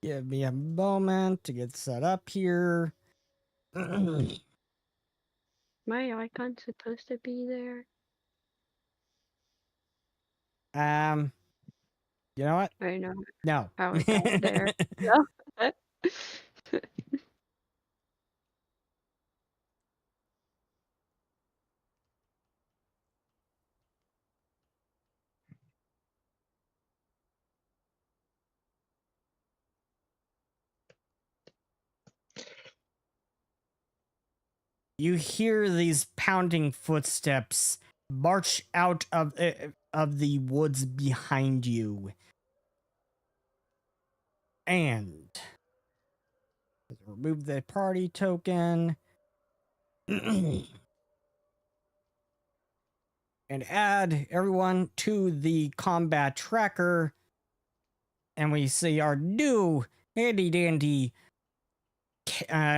C: give me a moment to get set up here.
A: My icon's supposed to be there.
C: You know what?
A: I know.
C: No.
A: How it got there. No.
C: You hear these pounding footsteps march out of the woods behind you. And remove the party token. And add everyone to the combat tracker. And we see our new handy dandy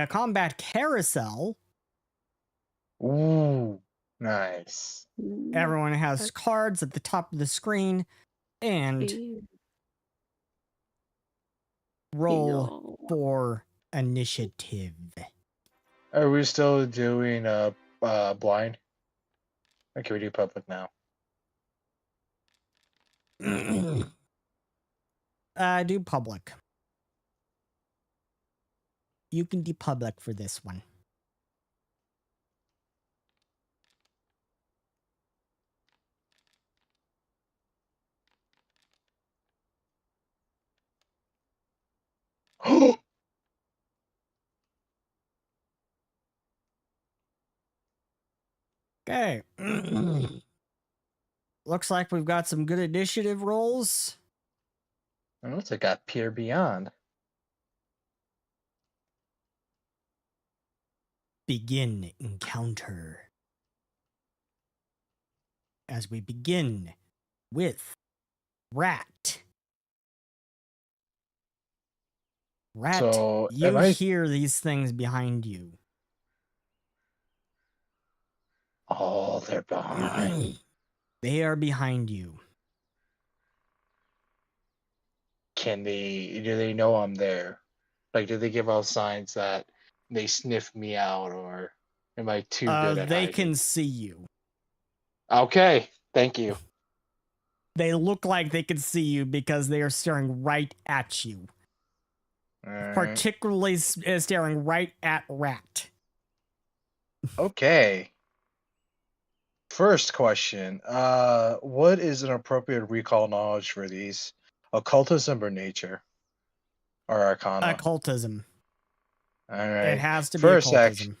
C: combat carousel.
D: Ooh, nice.
C: Everyone has cards at the top of the screen and roll for initiative.
D: Are we still doing blind? Or can we do public now?
C: Do public. You can do public for this one. Okay. Looks like we've got some good initiative rolls.
D: I also got Peer Beyond.
C: Begin encounter. As we begin with Rat. Rat,
D: So,
C: you hear these things behind you.
D: Oh, they're behind.
C: They are behind you.
D: Do they know I'm there? Like, do they give out signs that they sniff me out, or am I too good at
C: They
D: hiding?
C: can see you.
D: Okay, thank you.
C: They look like they can see you because they are staring right at you.
D: Alright.
C: Particularly staring right at Rat.
D: Okay. First question. What is an appropriate recall knowledge for these? Occultism or nature? Or arcana?
C: Occultism.
D: Alright.
C: It has to be
D: First
C: occultism.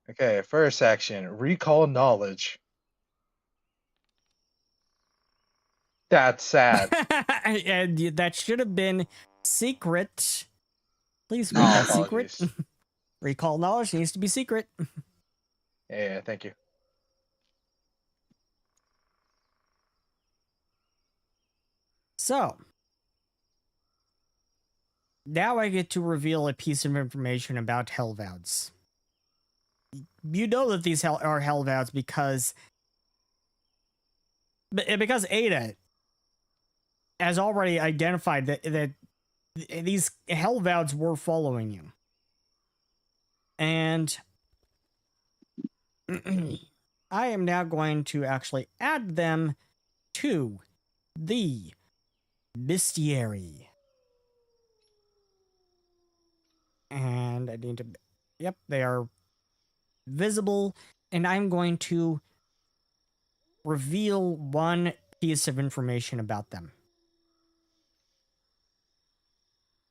D: Okay, first action. Recall knowledge. That's sad.
C: And that should have been secret. Please make
D: Oh,
C: that secret.
D: apologies.
C: Recall knowledge needs to be secret.
D: Yeah, thank you.
C: So, now I get to reveal a piece of information about Hellvouds. You know that these are Hellvouds because Ada has already identified that these Hellvouds were following you. And I am now going to actually add them to the bestiary. And I need to... Yep, they are visible. And I'm going to reveal one piece of information about them.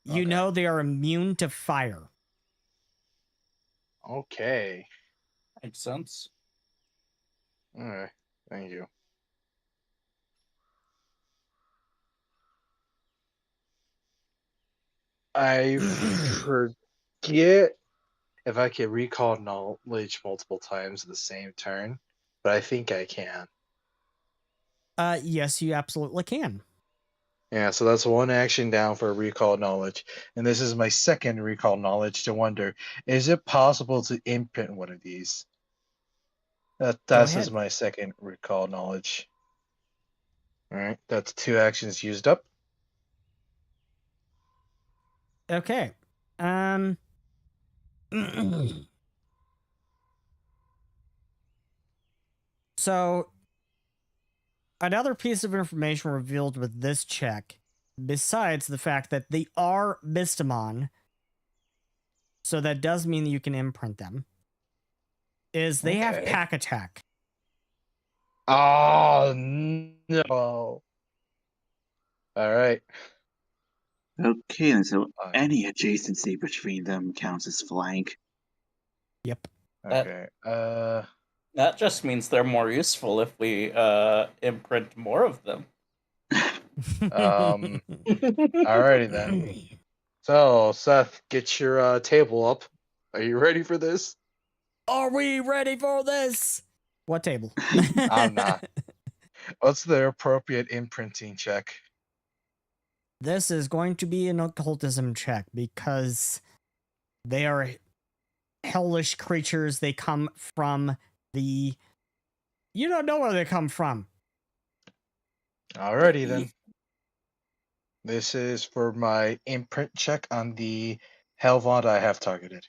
C: You know they are immune to fire.
D: Okay.
E: Makes sense.
D: Alright, thank you. I forget if I can recall knowledge multiple times in the same turn, but I think I can.
C: Yes, you absolutely can.
D: Yeah, so that's one action down for recall knowledge. And this is my second recall knowledge to wonder, is it possible to imprint one of these? That's is my second recall knowledge. Alright, that's 2 actions used up.
C: Okay. So, another piece of information revealed with this check, besides the fact that they are Mystimon, so that does mean that you can imprint them, is they have pack attack.
D: Oh, no. Alright.
F: Okay, and so any adjacency between them counts as flank.
C: Yep.
D: Okay.
E: That just means they're more useful if we imprint more of them.
D: Alrighty then. So, Seth, get your table up. Are you ready for this?
C: Are we ready for this? What table?
D: I'm not. What's the appropriate imprinting check?
C: This is going to be an occultism check because they are hellish creatures. They come from the... You don't know where they come from.
D: Alrighty then. This is for my imprint check on the Hellvoud I have targeted.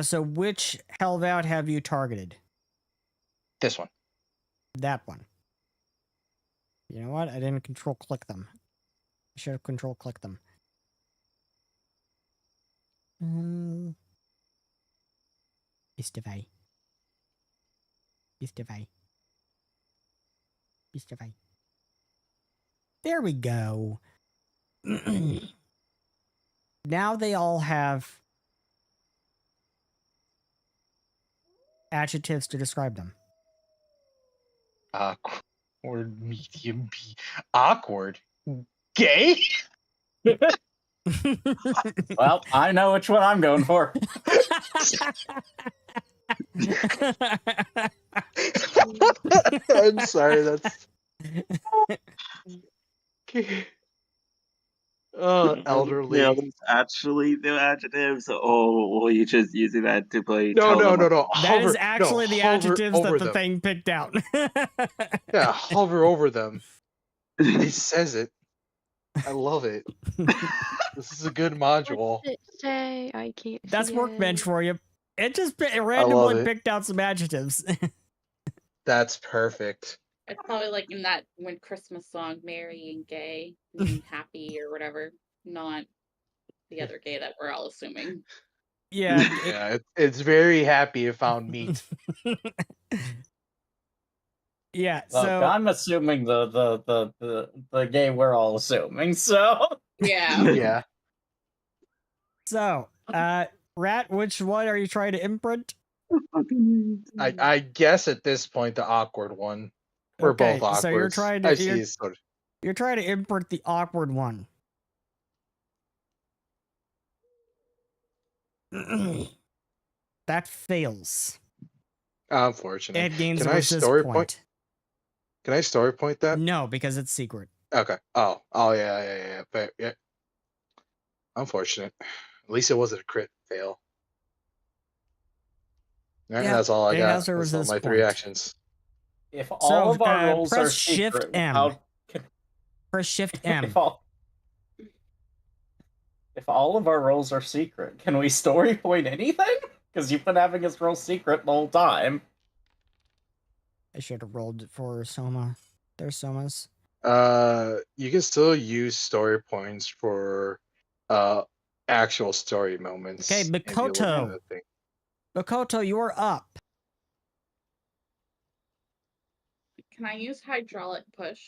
C: So which Hellvoud have you targeted?
D: This one.
C: That one. You know what? I didn't control click them. I should have control clicked them. Mystify. Mystify. Mystify. There we go. Now they all have adjectives to describe them.
D: Awkward, medium, awkward, gay.
E: Well, I know which one I'm going for.
D: I'm sorry, that's elderly.
F: Yeah, that's actually the adjectives, or were you just using that to play?
D: No.
C: That
D: Hover,
C: is actually the
D: hover
C: adjectives that
D: over
C: the
D: them.
C: thing picked out.
D: Yeah, hover over them. It says it. I love it. This is a good module.
A: What does it say? I can't
C: That's
A: see
C: Workbench
A: it.
C: for you. It just
D: love
C: randomly
D: it.
C: picked out some adjectives.
D: That's perfect.
B: It's probably like in that when Christmas song, merry and gay and happy or whatever, not the other gay that we're all assuming.
C: Yeah.
D: Yeah, it's very happy it found meat.
C: Yeah.
E: Look,
C: So
E: I'm assuming the gay we're all assuming, so
B: Yeah.
D: Yeah.
C: So, Rat, which one are you trying to imprint?
D: I guess at this point the awkward one. We're both awkward.
C: So you're trying to
D: I see it's sort of...
C: you're trying to imprint the awkward one. That fails.
D: Unfortunate.
C: It gains
D: Can
C: a
D: I
C: resist
D: story
C: point.
D: point? Can I story point that?
C: No, because it's secret.
D: Okay. Oh yeah. But yeah. Unfortunate. At least it wasn't a crit fail. All right,
C: Yeah,
D: that's all I
C: it
D: got.
C: has a
D: That's all
C: resist
D: my 3
C: point.
D: actions.
E: if all of our roles
C: press
E: are
C: Shift
E: secret,
C: M.
E: how
C: Press Shift M.
E: if all of our roles are secret, can we story point anything? Because you've been having us roll secret the whole time.
C: I should have rolled for Soma. There's Somas.
D: You can still use story points for actual story moments.
C: Okay,
D: if you look at
C: Makoto.
D: the thing.
C: Makoto, you're up.
B: Can I use hydraulic push?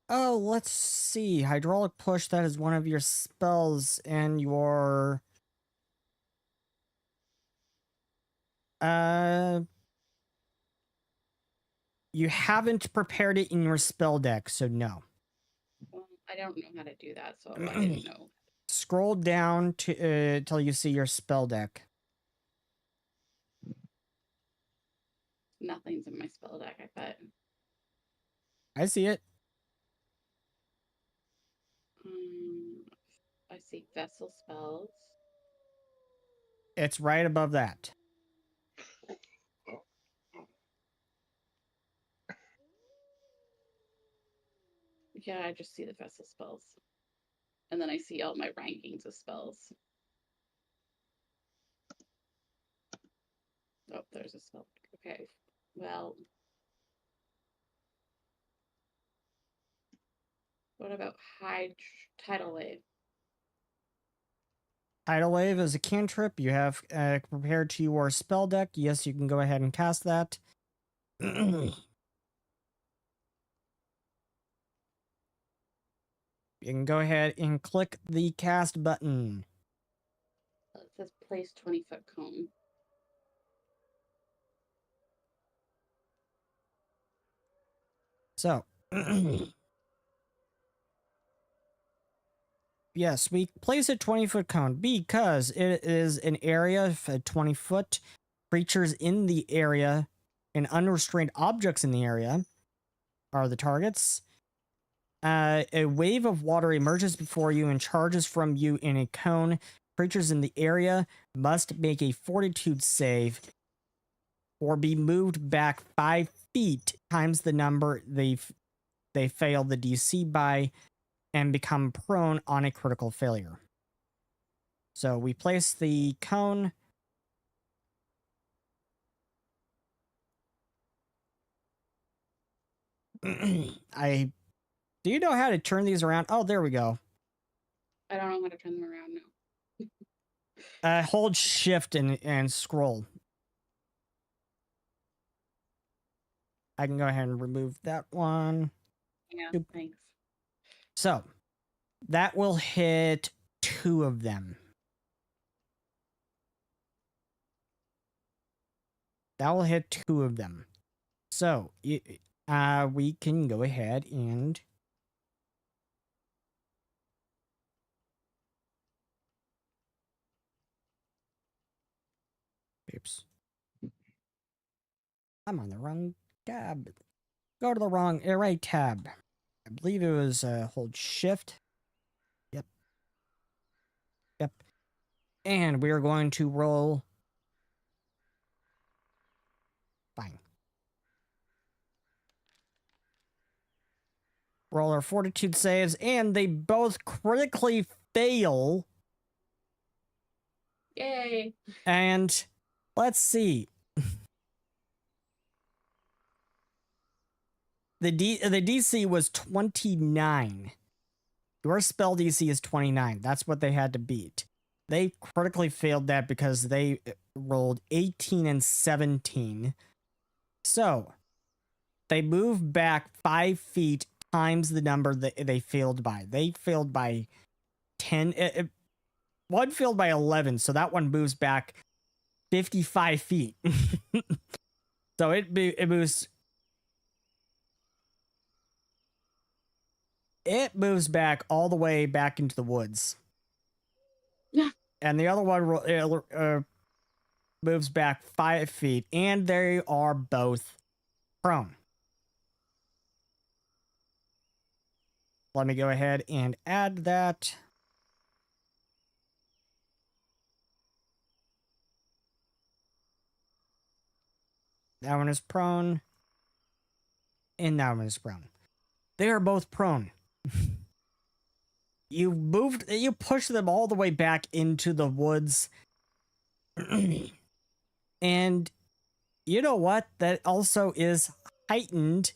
C: Oh, let's see. Hydraulic push, that is one of your spells, and your... You haven't prepared it in your spell deck, so no.
B: Well, I don't know how to do that, so I didn't know.
C: Scroll down to till you see your spell deck.
B: Nothing's in my spell deck, I bet.
C: I see it.
B: I see vessel spells.
C: It's right above that.
B: Yeah, I just see the vessel spells. And then I see all my rankings of spells. Oh, there's a spell. Okay, well. What about tidal wave?
C: Tidal Wave is a cantrip. You have prepared to your spell deck. Yes, you can go ahead and cast that. You can go ahead and click the cast button.
B: It says place 20-foot cone.
C: So, yes, we place a 20-foot cone because it is an area of 20-foot. Creatures in the area and unrestrained objects in the area are the targets. A wave of water emerges before you and charges from you in a cone. Creatures in the area must make a fortitude save or be moved back 5 feet times the number they failed the DC by and become prone on a critical failure. So we place the cone. Do you know how to turn these around? Oh, there we go.
B: I don't know how to turn them around now.
C: Hold shift and scroll. I can go ahead and remove that one.
B: Yeah,
C: Oop.
B: thanks.
C: So that will hit 2 of them. That will hit 2 of them. So we can go ahead and oops. I'm on the wrong tab. Go to the wrong right tab. I believe it was hold shift. Yep. Yep. And we are going to roll. Fine. Roll our fortitude saves, and they both critically fail.
B: Yay.
C: And let's see. The DC was 29. Your spell DC is 29. That's what they had to beat. They critically failed that because they rolled 18 and 17. So they moved back 5 feet times the number that they failed by. They failed by 10. One failed by 11, so that one moves back 55 feet. So it moves. It moves back all the way back into the woods.
B: Yeah.
C: And the other one moves back 5 feet, and they are both prone. Let me go ahead and add that. That one is prone. And that one is prone. They are both prone. You push them all the way back into the woods. And you know what? That also is heightened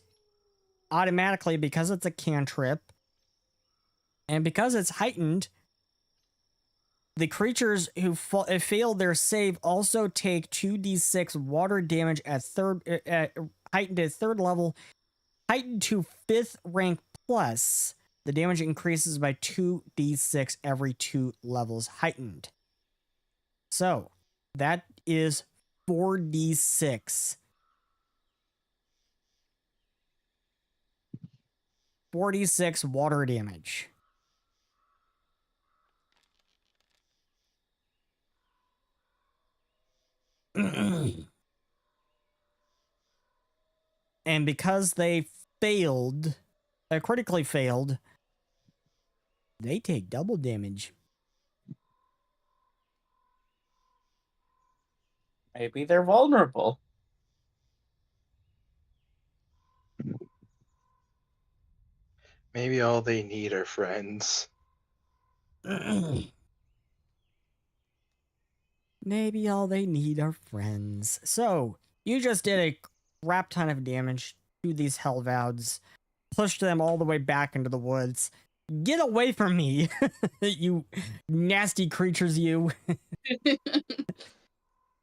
C: automatically because it's a cantrip. And because it's heightened, the creatures who fail their save also take 2d6 water damage at heightened at 3rd level. Heightened to 5th rank plus, the damage increases by 2d6 every 2 levels heightened. So, that is 4d6. 4d6 water damage. And because they critically failed, they take double damage.
E: Maybe they're vulnerable.
D: Maybe all they need are friends.
C: Maybe all they need are friends. So, you just did a crap ton of damage to these Hellvouds, pushed them all the way back into the woods. Get away from me, you nasty creatures, you.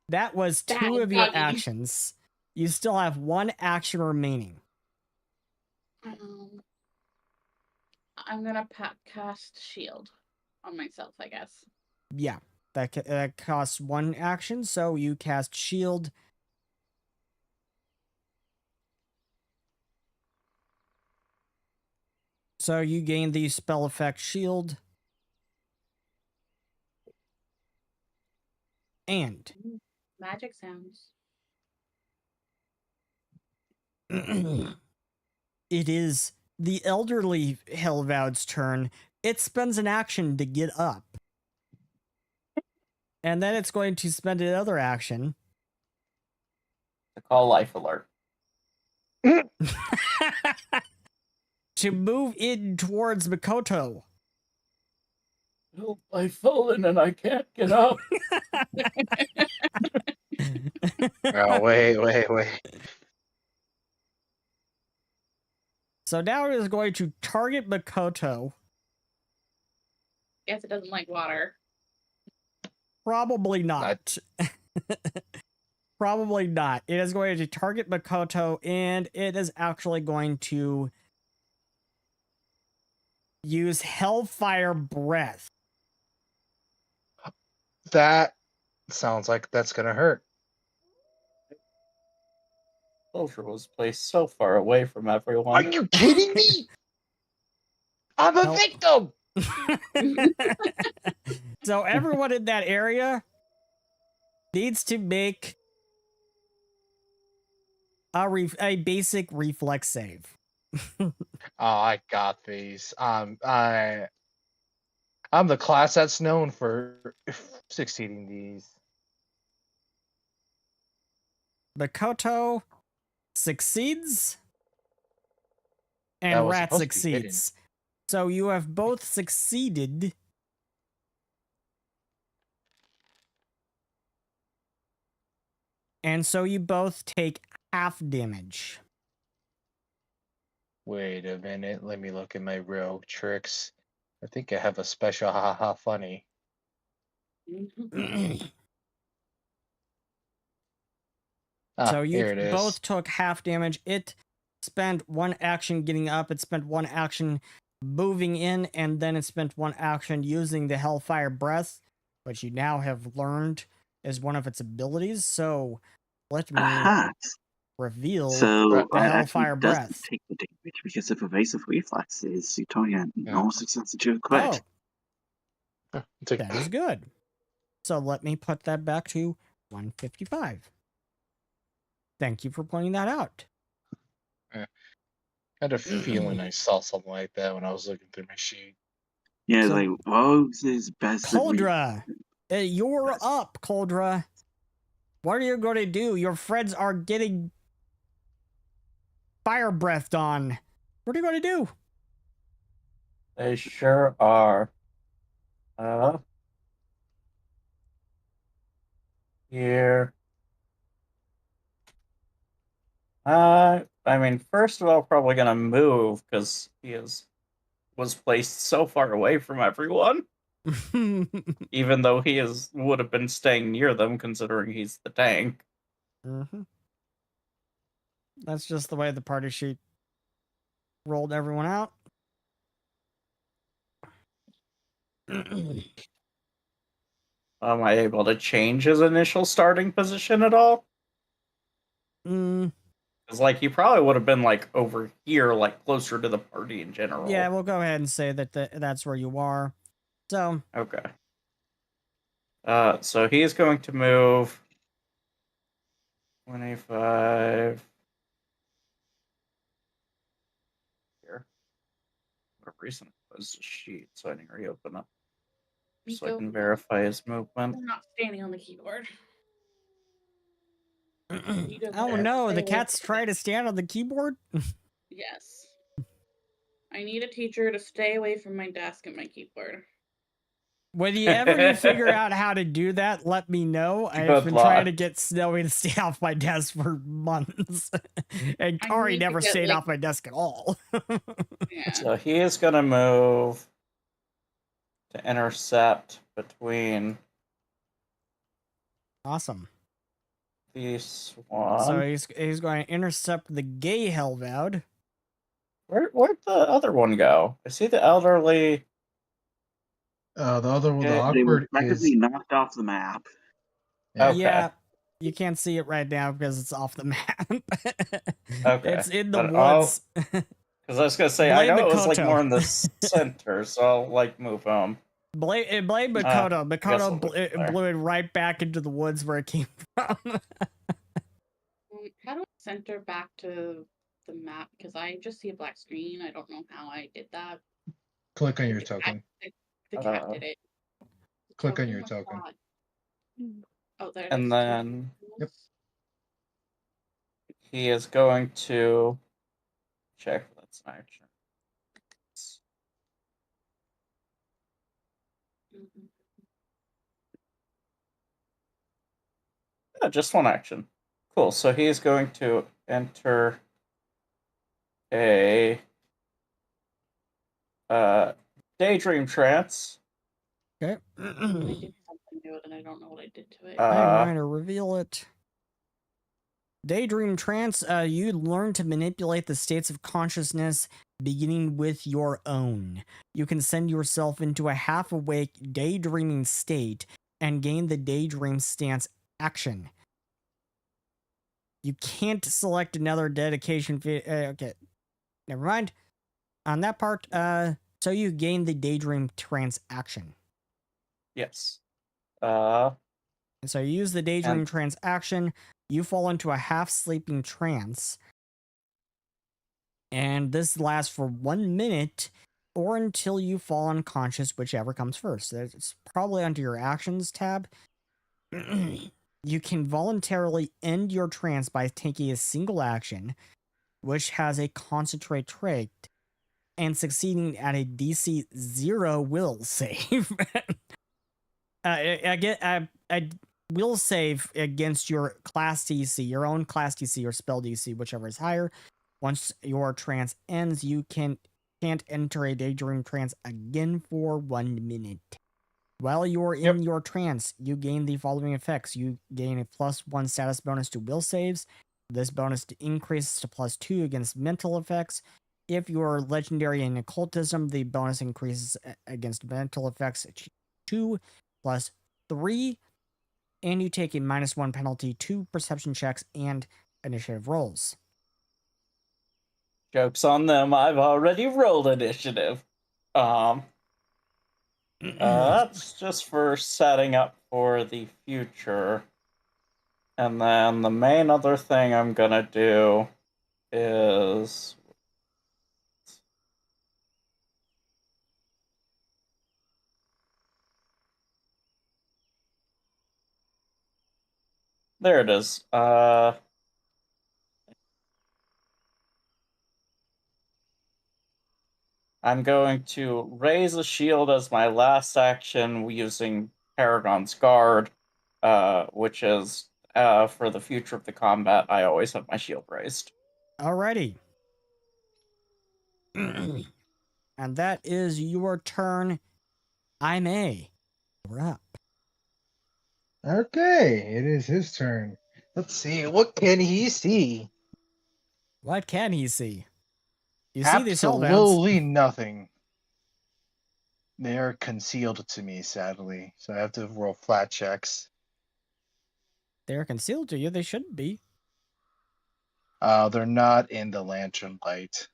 C: That was 2 of your
B: doggy.
C: actions. You still have 1 action remaining.
B: I'm gonna cast shield on myself, I guess.
C: Yeah, that costs 1 action, so you cast shield. So you gain the spell effect shield. And
B: Magic sounds.
C: it is the elderly Hellvoud's turn. It spends an action to get up. And then it's going to spend another action
E: To call life alert.
C: to move in towards Makoto.
E: Help, I've fallen and I can't get up.
D: Oh, wait.
C: So now it is going to target Makoto.
B: Guess it doesn't like water.
C: Probably not. Probably not. It is going to target Makoto, and it is actually going to use Hellfire Breath.
D: That sounds like that's gonna hurt.
E: Closure was placed so far away from everyone.
D: Are you kidding me? I'm a
C: Nope.
D: victim.
C: So everyone in that area needs to make a basic reflex save.
D: Oh, I got these. I'm the class that's known for succeeding these.
C: Makoto succeeds,
D: That
C: and
D: was
C: Rat
D: supposed to be hidden.
C: succeeds. So you have both succeeded. And so you both take half damage.
D: Wait a minute. Let me look at my real tricks. I think I have a special haha funny.
C: So you
D: Here it is.
C: both took half damage. It spent one action getting up. It spent one action moving in, and then it spent one action using the Hellfire Breath, which you now have learned is one of its abilities. So let me
F: Aha!
C: reveal
F: So
C: the
F: that
C: Hellfire
F: actually doesn't
C: Breath.
F: take the damage because of evasive reflexes. You don't get no success to
C: Oh,
F: quit.
D: It's like,
C: that is good. So let me put that back to 155. Thank you for pointing that out.
D: I had a feeling I saw something like that when I was looking through my sheet.
F: Yeah,
C: So-
F: like Wogs is best.
C: Coldra, you're up, Coldra. What are you going to do? Your friends are getting fire breathed on. What are you going to do?
E: They sure are. Here. I mean, first of all, probably gonna move because was placed so far away from everyone. Even though would have been staying near them, considering he's the tank.
C: That's just the way the party sheet rolled everyone out.
E: Am I able to change his initial starting position at all? Because, like, he probably would have been, like, over here, like, closer to the party in general.
C: Yeah, we'll go ahead and say that that's where you are. So.
E: Okay. So he's going to move 25 here. For a reason it was a sheet, so I didn't reopen it. So I can verify his movement.
B: I'm not standing on the keyboard.
C: Oh no, the cat's trying to stand on the keyboard?
B: Yes. I need a teacher to stay away from my desk and my keyboard.
C: When you ever do figure out how to do that, let me know. I've been trying to get Snowy to stay off my desk for months. And Carii never stayed off my desk at all.
B: Yeah.
E: So he is going to move to intercept between...
C: Awesome.
E: These one.
C: So he's going to intercept the gay Hellvoud.
E: Where'd the other one go? I see the elderly...
D: The other one, the
F: They were
D: awkward
F: effectively
D: is...
F: knocked off the map.
E: Okay.
C: Yeah, you can't see it right now because it's off the map.
E: Okay.
C: It's in the
E: But
C: woods.
E: Because Because I was gonna say, I
C: Blame
E: know it was like
C: Makoto.
E: more in the center, so I'll like move him.
C: Blame Makoto.
E: I guess I'll
C: Makoto
E: look there.
C: blew it right back into the woods where it came from.
B: How do I center back to the map? Because I just see a black screen. I don't know how I did that.
D: Click on your
B: The cat-
D: token.
B: The cat did it. The
D: Click on your
B: was
D: token.
B: not. Oh, there it
E: And
B: is.
E: then
D: Yep.
E: he is going to check. That's an action.
B: Mhm.
E: Yeah, just one action. Cool. So he's going to enter a daydream trance.
C: Okay.
B: I did something to it, and I don't know what I did to it.
C: I'm going to reveal it. Daydream trance, you learn to manipulate the states of consciousness beginning with your own. You can send yourself into a half-awake daydreaming state and gain the daydream stance action. You can't select another dedication. Okay, never mind. On that part, so you gain the daydream trance action.
E: Yes.
C: And so you use the daydream
E: And-
C: trance action. You fall into a half-sleeping trance. And this lasts for 1 minute or until you fall unconscious, whichever comes first. It's probably under your actions tab. You can voluntarily end your trance by taking a single action, which has a concentrate trait, and succeeding at a DC 0 will save. I will save against your class DC, your own class DC or spell DC, whichever is higher. Once your trance ends, you can't enter a daydream trance again for 1 minute. While you're in your trance, you gain the following effects. You gain a +1 status bonus to will saves. This bonus increases to +2 against mental effects. If you're legendary in occultism, the bonus increases against mental effects 2 +3. And you take a -1 penalty to perception checks and initiative rolls.
E: Joke's on them. I've already rolled initiative. That's just for setting up for the future. And then the main other thing I'm gonna do is there it is. I'm going to raise a shield as my last action using Paragon's Guard, which is for the future of the combat. I always have my shield raised.
C: Alrighty. And that is your turn. I'm A. We're up.
D: Okay, it is his turn. Let's see. What can he see?
C: What can he see? You see these Hellvouds.
D: Absolutely nothing. They are concealed to me, sadly. So I have to roll flat checks.
C: They're concealed to you. They shouldn't be.
D: They're not in the lantern light.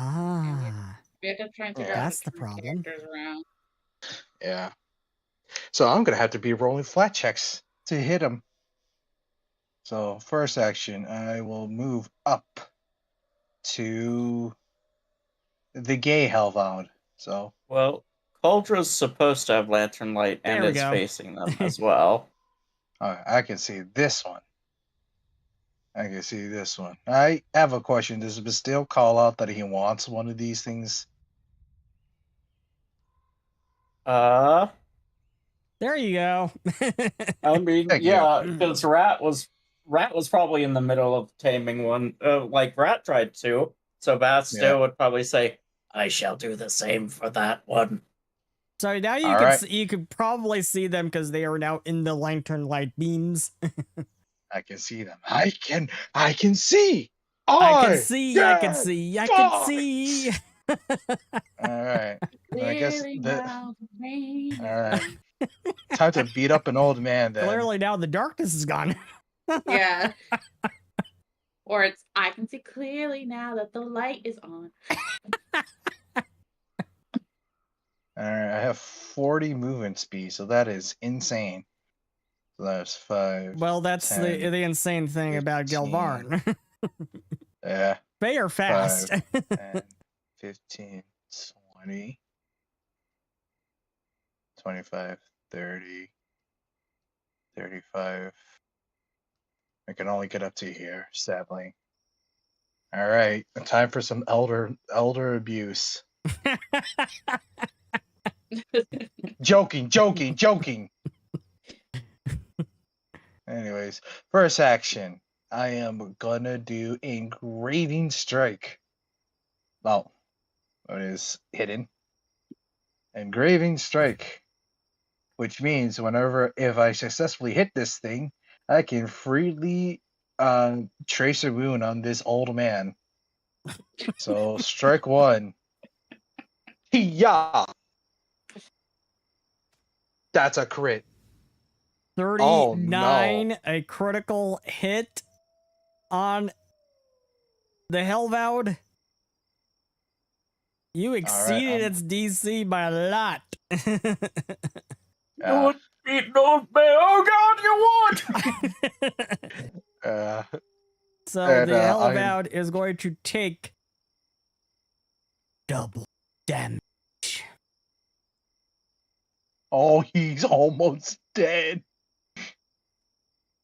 C: Ah.
B: We have to try and figure out how
C: That's
B: to
C: the
B: turn
C: problem.
B: characters around.
D: Yeah. So I'm gonna have to be rolling flat checks to hit him. So first action, I will move up to the gay Hellvoud. So
E: Well, Culdra's supposed to have lantern light and
C: There we
E: is
C: go.
E: facing them as well.
D: I can see this one. I can see this one. I have a question. Does Bastille call out that he wants one of these things?
E: Uh,
C: There you go.
E: I mean,
D: Thank you.
E: yeah, because Rat was probably in the middle of taming one. Like Rat tried to, so Bastille
D: Yeah.
E: would probably say, "I shall do the same for that one."
C: So now you
D: All
C: can
D: right.
C: see, you could probably see them because they are now in the lantern light beams.
D: I can see them. I can see.
C: I can see. I can
D: get
C: see. I can see.
D: All right. I guess
B: Really
D: that.
B: loud rain.
D: All right. Time to beat up an old man then.
C: Clearly now the darkness is gone.
B: Yeah. Or it's I can see clearly now that the light is on.
D: Alright, I have 40 movement speed, so that is insane. So that's 5.
C: Well, that's
D: 10,
C: the insane thing about
D: 15.
C: Galvarn.
D: Yeah.
C: They are fast.
D: 5, 10, 15, 20, 25, 30, 35. I can only get up to here, sadly. Alright, time for some elder abuse. Joking. Anyways, first action. I am gonna do Engraving Strike. Well, it is hidden. Engraving Strike. Which means if I successfully hit this thing, I can freely trace a wound on this old man. So strike 1. Yeah. That's a crit.
C: 39,
D: no.
C: a critical hit on the Hellvoud. You exceeded its DC by a lot.
E: You would beat those men. Oh God, you would!
C: So the Hellvoud is going to take double damage.
D: Oh, he's almost dead.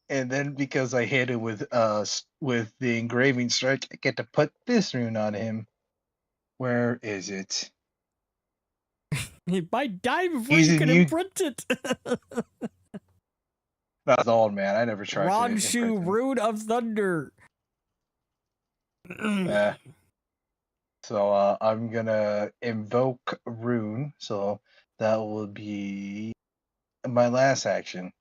D: And then because I hit it with the Engraving Strike, I get to put this rune on him. Where is it?
C: He might die before you can imprint it.
D: That's old, man. I never tried
C: Ronshu, Rune of Thunder.
D: Yeah. So I'm gonna invoke rune. So that will be my last action.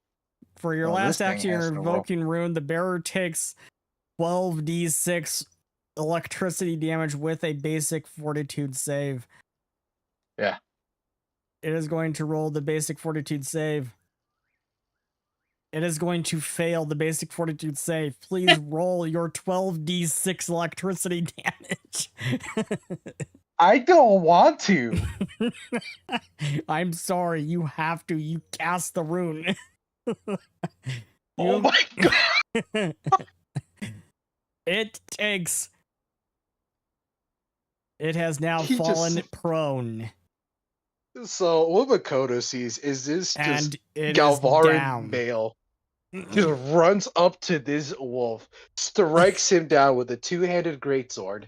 C: For your last action, you're invoking rune. The bearer takes 12d6 electricity damage with a basic fortitude save.
D: Yeah.
C: It is going to roll the basic fortitude save. It is going to fail the basic fortitude save. Please roll your 12d6 electricity damage.
D: I don't want to.
C: I'm sorry, you have to. You cast the rune.
D: Oh my God.
C: It has now fallen prone.
D: So what Makoto sees is this
C: And
D: just
C: it
D: Galvarin male just runs up to this wolf, strikes him down with a two-handed greatsword,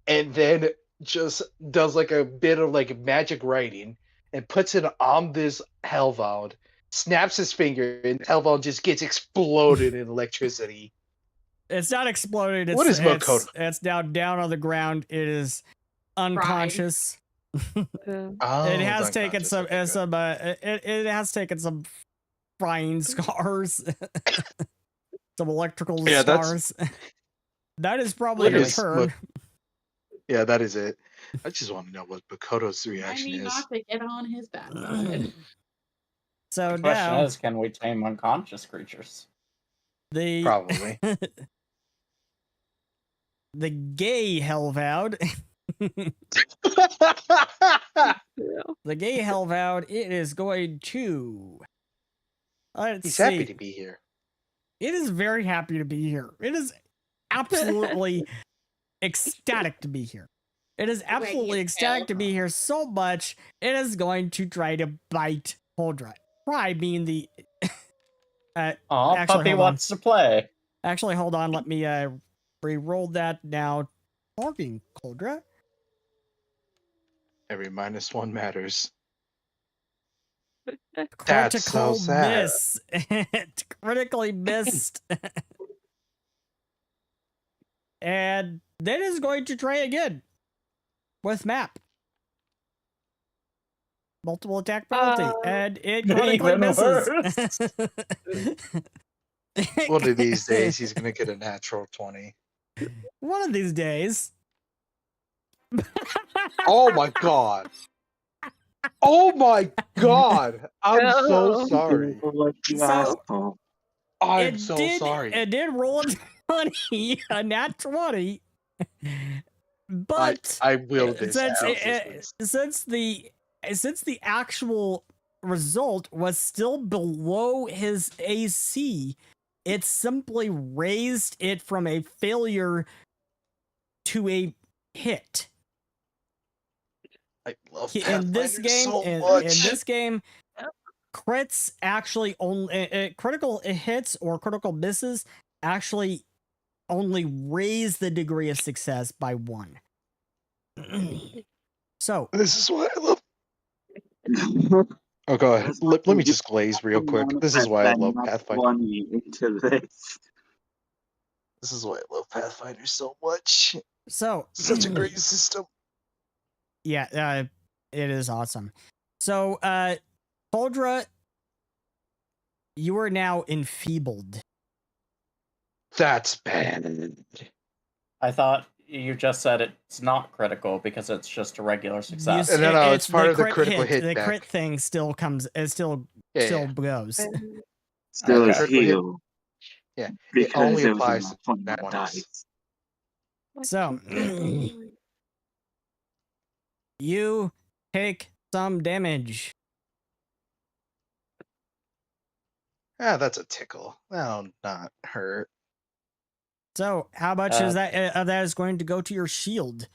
D: and then just does like a bit of like magic writing and puts it on this Hellvoud, snaps his finger, and Hellvoud just gets exploded in electricity.
C: It's not exploded.
D: What is Makoto?
C: It's now down on the ground. It is unconscious. It has taken some it has taken some frying scars, some electrical scars. That is probably your turn.
D: Yeah, that is it. I just want to know what Makoto's reaction is.
B: Not to get on his backside.
C: So
E: the question
C: now,
E: is, can we tame unconscious creatures?
D: Probably.
C: The gay Hellvoud. The gay Hellvoud, it is going to.
D: He's happy to be here.
C: It is very happy to be here. It is absolutely ecstatic to be here. It is absolutely ecstatic to be here so much, it is going to try to bite Holdra. Try being the.
E: Puppy wants to play.
C: Actually, hold on. Let me re-roll that now. Talking, Holdra.
D: Every -1 matters.
C: That's
D: so sad.
C: Miss. It critically missed. And then is going to try again with map. Multiple attack penalty, and it critically misses.
D: One of these days, he's gonna get a natural 20.
C: One of these days.
D: Oh my God! Oh my God! I'm so sorry.
F: I'm so
C: It did roll 20, a nat 20. But
D: I will
C: since the actual result was still below his AC, it simply raised it from a failure to a hit.
D: I love
C: In this
D: Pathfinder
C: game,
D: so
C: in
D: much.
C: this game, crits actually only critical hits or critical misses actually only raise the degree of success by 1. So
D: This is why I love. Oh, go ahead. Let me just glaze real quick. This is why I love Pathfinder.
F: Into this.
D: This is why I love Pathfinder so much.
C: So
D: Such a great system.
C: Yeah, it is awesome. So, Poldra, you are now enfeebled.
D: That's bad.
E: I thought you just said it's not critical because it's just a regular success.
D: No, it's part of the critical hit
C: The
D: back.
C: crit thing still comes. It still goes.
F: Still is
D: critical hit.
F: heal.
D: Yeah, it
F: Because
D: only
F: it was
D: applies
F: a
D: to
F: that
D: 20s.
F: dice.
C: So, you take some damage.
D: Ah, that's a tickle. That'll not hurt.
C: So, how much is that? That is going to go to your shield.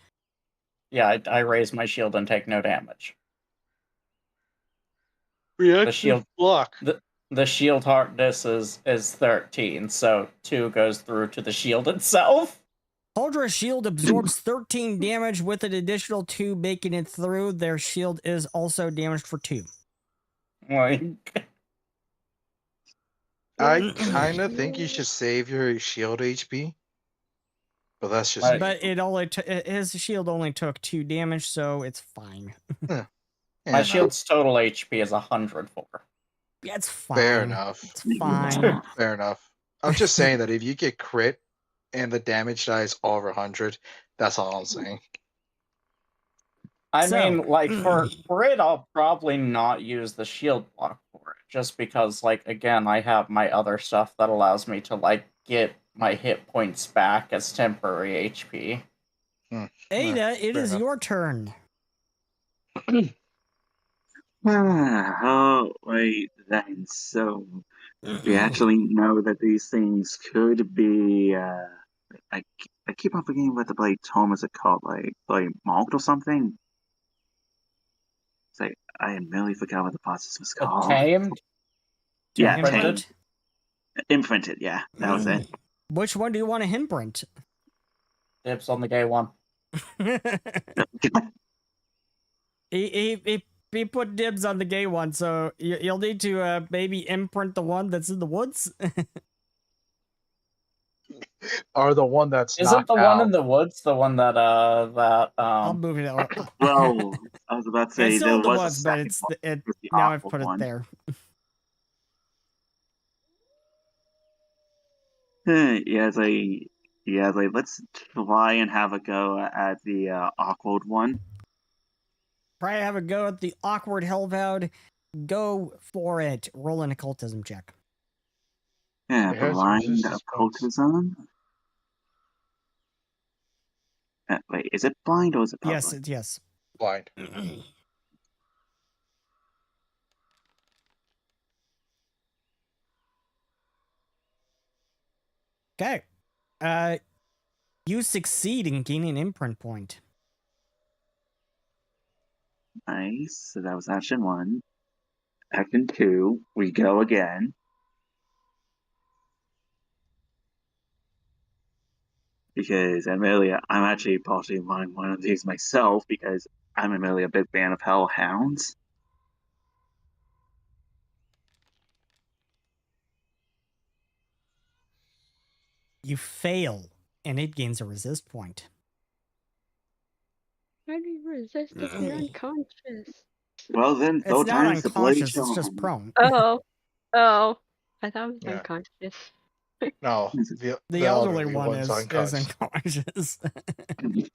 E: Yeah, I raise my shield and take no damage.
D: The shield block.
E: The shield hardness is 13, so 2 goes through to the shield itself.
C: Poldra's shield absorbs 13 damage with an additional 2 making it through. Their shield is also damaged for 2.
E: Like,
D: I kind of think you should save your shield HP. But that's just.
C: But it only his shield only took 2 damage, so it's fine.
D: Yeah,
E: my shield's total HP is 104.
C: Yeah, it's fine.
D: Fair enough.
C: It's fine.
D: Fair enough. I'm just saying that if you get crit and the damage dies over 100, that's all I'm saying.
E: I mean, like, for it, I'll probably not use the shield block for it, just because, like, again, I have my other stuff that allows me to, like, get my hit points back as temporary HP.
C: Ada, it is your turn.
F: Oh, wait, then, so we actually know that these things could be, I keep on forgetting what the blade tome is called, like marked or something? It's like, I immediately forgot what the process was called.
E: Tamed?
F: Yeah,
C: Imprinted?
F: Imprinted, yeah, that was it.
C: Which one do you want to imprint?
E: Dibs on the gay one.
C: He put dibs on the gay one, so you'll need to maybe imprint the one that's in the woods.
D: Or the one that's
E: Isn't the one in the woods the one that
C: I'll move it over.
F: Well, I was about to say
C: it's still
F: there
C: in the
F: was
C: woods,
F: a
C: but
F: second
C: it's
F: one,
C: it
F: was the
C: now I've
F: awful
C: put
F: one.
C: it there.
F: Let's try and have a go at the awkward one.
C: Try to have a go at the awkward Hellvoud. Go for it. Roll an occultism check.
F: Yeah,
D: It has
F: blind
D: resistance
F: occultism. Wait, is it blind or is it public?
C: Yes, it's yes.
D: Blind.
C: Okay. You succeed in gaining an imprint point.
F: Nice. So that was action 1. Action 2, we go again. Because Amelia, I'm actually partially buying one of these myself because I'm really a big fan of hellhounds.
C: You fail, and it gains a resist point.
A: How do you resist if you're unconscious?
F: Well then,
C: It's not unconscious, it's just prone.
A: Oh. I thought it was unconscious.
D: No,
C: the elderly one
D: one's
C: is unconscious.
D: It's gonna be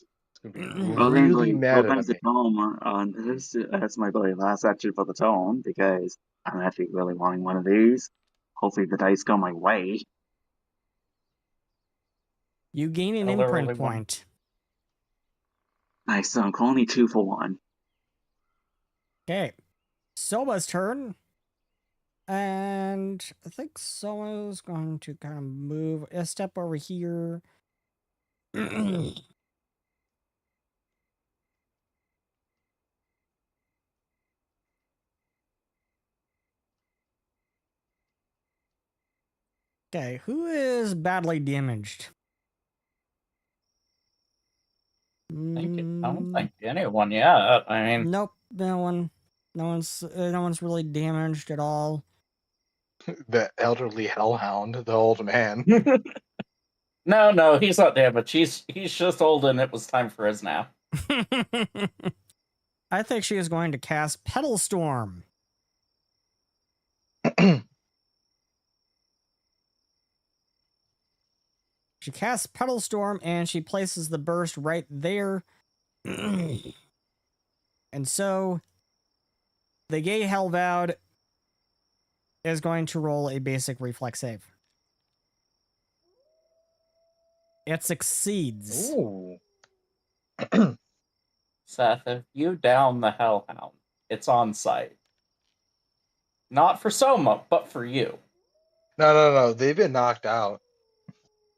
F: Well, then,
D: really mad at
F: the
D: me.
F: tome on this. That's my very last action for the tome because I'm actually really wanting one of these. Hopefully, the dice go my way.
C: You gain an
E: Oh, there were
C: imprint
E: only one.
C: point.
F: Nice, so I'm calling you 2 for 1.
C: Okay. Soma's turn. And I think Soma's going to kind of move a step over here. Okay, who is badly damaged?
E: I don't think anyone yet. I mean,
C: Nope, no one. No one's really damaged at all.
D: The elderly hellhound, the old man.
E: no, he's not damaged. He's just old, and it was time for his nap.
C: I think she is going to cast Petal Storm. She casts Petal Storm and she places the burst right there. And so the gay Hellvoud is going to roll a basic reflex save. It succeeds.
D: Ooh.
E: Seth, if you down the Hellhound, it's on site. Not for Soma, but for you.
D: No. They've been knocked out.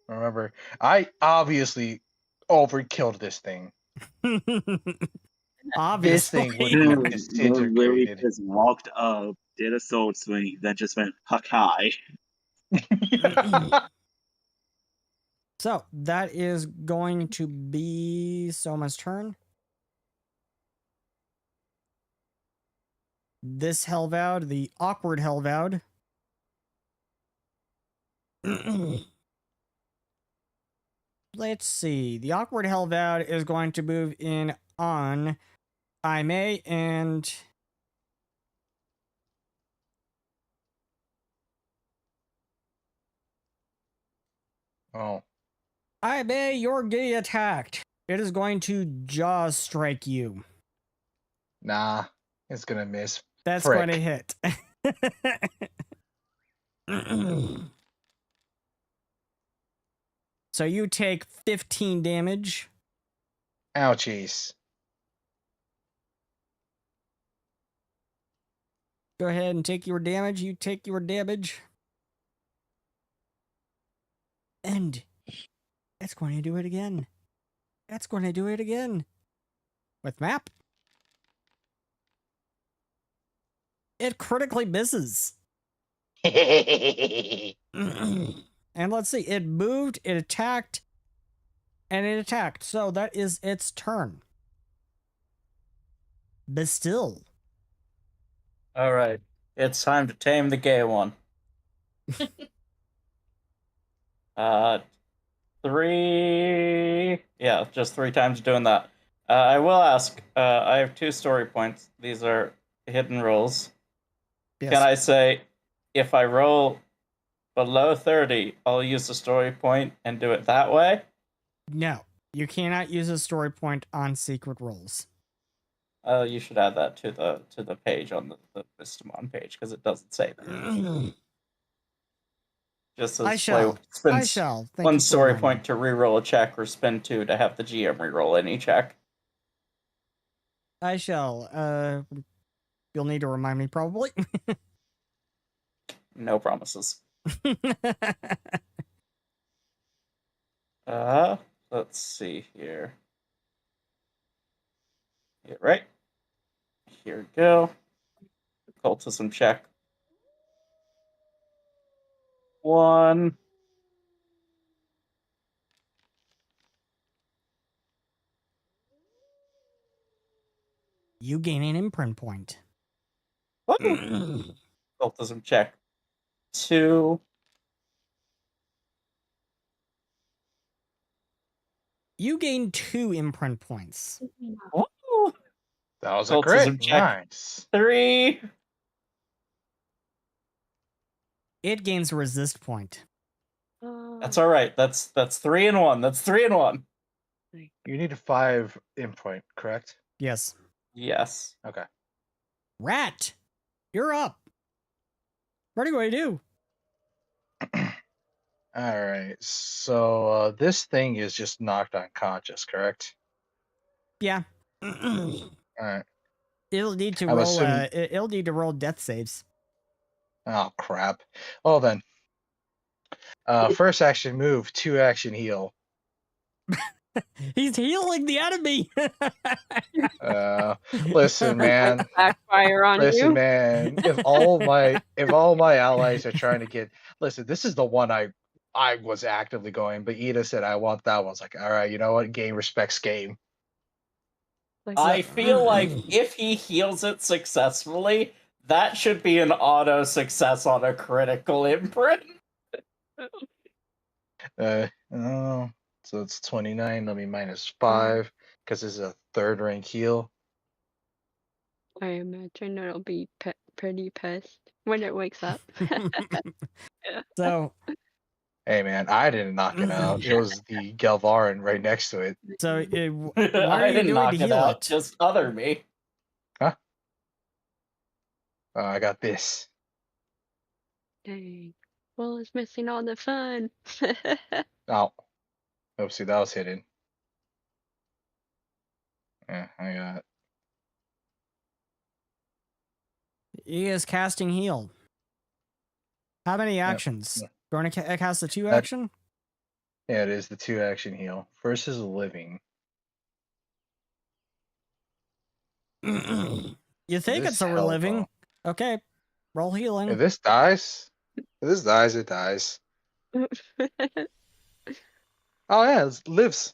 D: Remember, I obviously overkilled this thing.
C: Obviously.
D: This thing would have
F: Literally
D: disintegrated.
F: just walked up, did a sword swing, then just went Hakai.
C: So that is going to be Soma's turn. This Hellvoud, the awkward Hellvoud. Let's see. The awkward Hellvoud is going to move in on Aime and
D: Oh.
C: Aime, you're getting attacked. It is going to jaw strike you.
D: Nah, it's gonna miss.
C: That's
D: Frick.
C: going to hit. So you take 15 damage.
D: Ouchies.
C: Go ahead and take your damage. You take your damage. And it's going to do it again. It's going to do it again. With map. It critically misses. And let's see. It moved, it attacked, and it attacked. So that is its turn. Bastille.
E: All right, it's time to tame the gay one. 3. Yeah, just 3 times doing that. I will ask. I have 2 story points. These are hidden rolls.
C: Yes.
E: Can I say, if I roll below 30, I'll use the story point and do it that way?
C: No, you cannot use a story point on secret rolls.
E: You should add that to the page on the Mystimon page, because it doesn't say that. Just as
C: I shall.
E: spend
C: I shall. Thank
E: 1
C: you for
E: story
C: reminding
E: point to reroll a check, or spend 2 to have the GM reroll any check.
C: I shall. You'll need to remind me probably.
E: No promises. Let's see here. Yeah, right. Here we go. Occultism check. 1.
C: You gain an imprint point.
E: Occultism check. 2.
C: You gain 2 imprint points.
E: Ooh.
D: That was a
E: Occultism
D: crit.
E: check.
D: Nice.
E: 3.
C: It gains a resist point.
E: That's all right. That's 3 and 1. That's 3 and 1.
D: You need a 5 imprint, correct?
C: Yes.
E: Yes.
D: Okay.
C: Rat, you're up. What are you going to do?
D: All right. So this thing is just knocked unconscious, correct?
C: Yeah.
D: All right.
C: It'll need to
D: I'm
C: roll.
D: assuming.
C: It'll need to roll death saves.
D: Oh crap. Well then, first action move, 2 action heal.
C: He's healing the enemy.
D: Listen, man.
A: Backfire on
D: Listen,
A: you.
D: man. If all my allies are trying to get, listen, this is the one I was actively going, but Ida said I want that one. I was like, all right, you know what? Game respects game.
A: Like,
E: I feel like if he heals it successfully, that should be an auto success on a critical imprint.
D: Oh, so it's 29. Let me -5 because this is a 3rd rank heal.
A: I imagine it'll be pretty pissed when it wakes up.
C: So,
D: Hey, man, I didn't knock it out. It was the Galvarin right next to it.
C: so what
E: I
C: are you
E: didn't
C: doing
E: knock
C: to
E: it
C: heal
E: out,
C: it?
E: just other me.
D: Huh? I got this.
A: Dang. Well, it's missing all the fun.
D: Oh, oopsie, that was hidden. Yeah, I got.
C: He is casting heal. How many actions?
D: Yep.
C: You want to cast the 2
D: That-
C: action?
D: Yeah, it is the 2 action heal. First is living.
C: You think
D: This
C: it's a
D: Hellvoud.
C: living? Okay, roll healing.
D: If this dies, it dies. Oh yeah, it lives.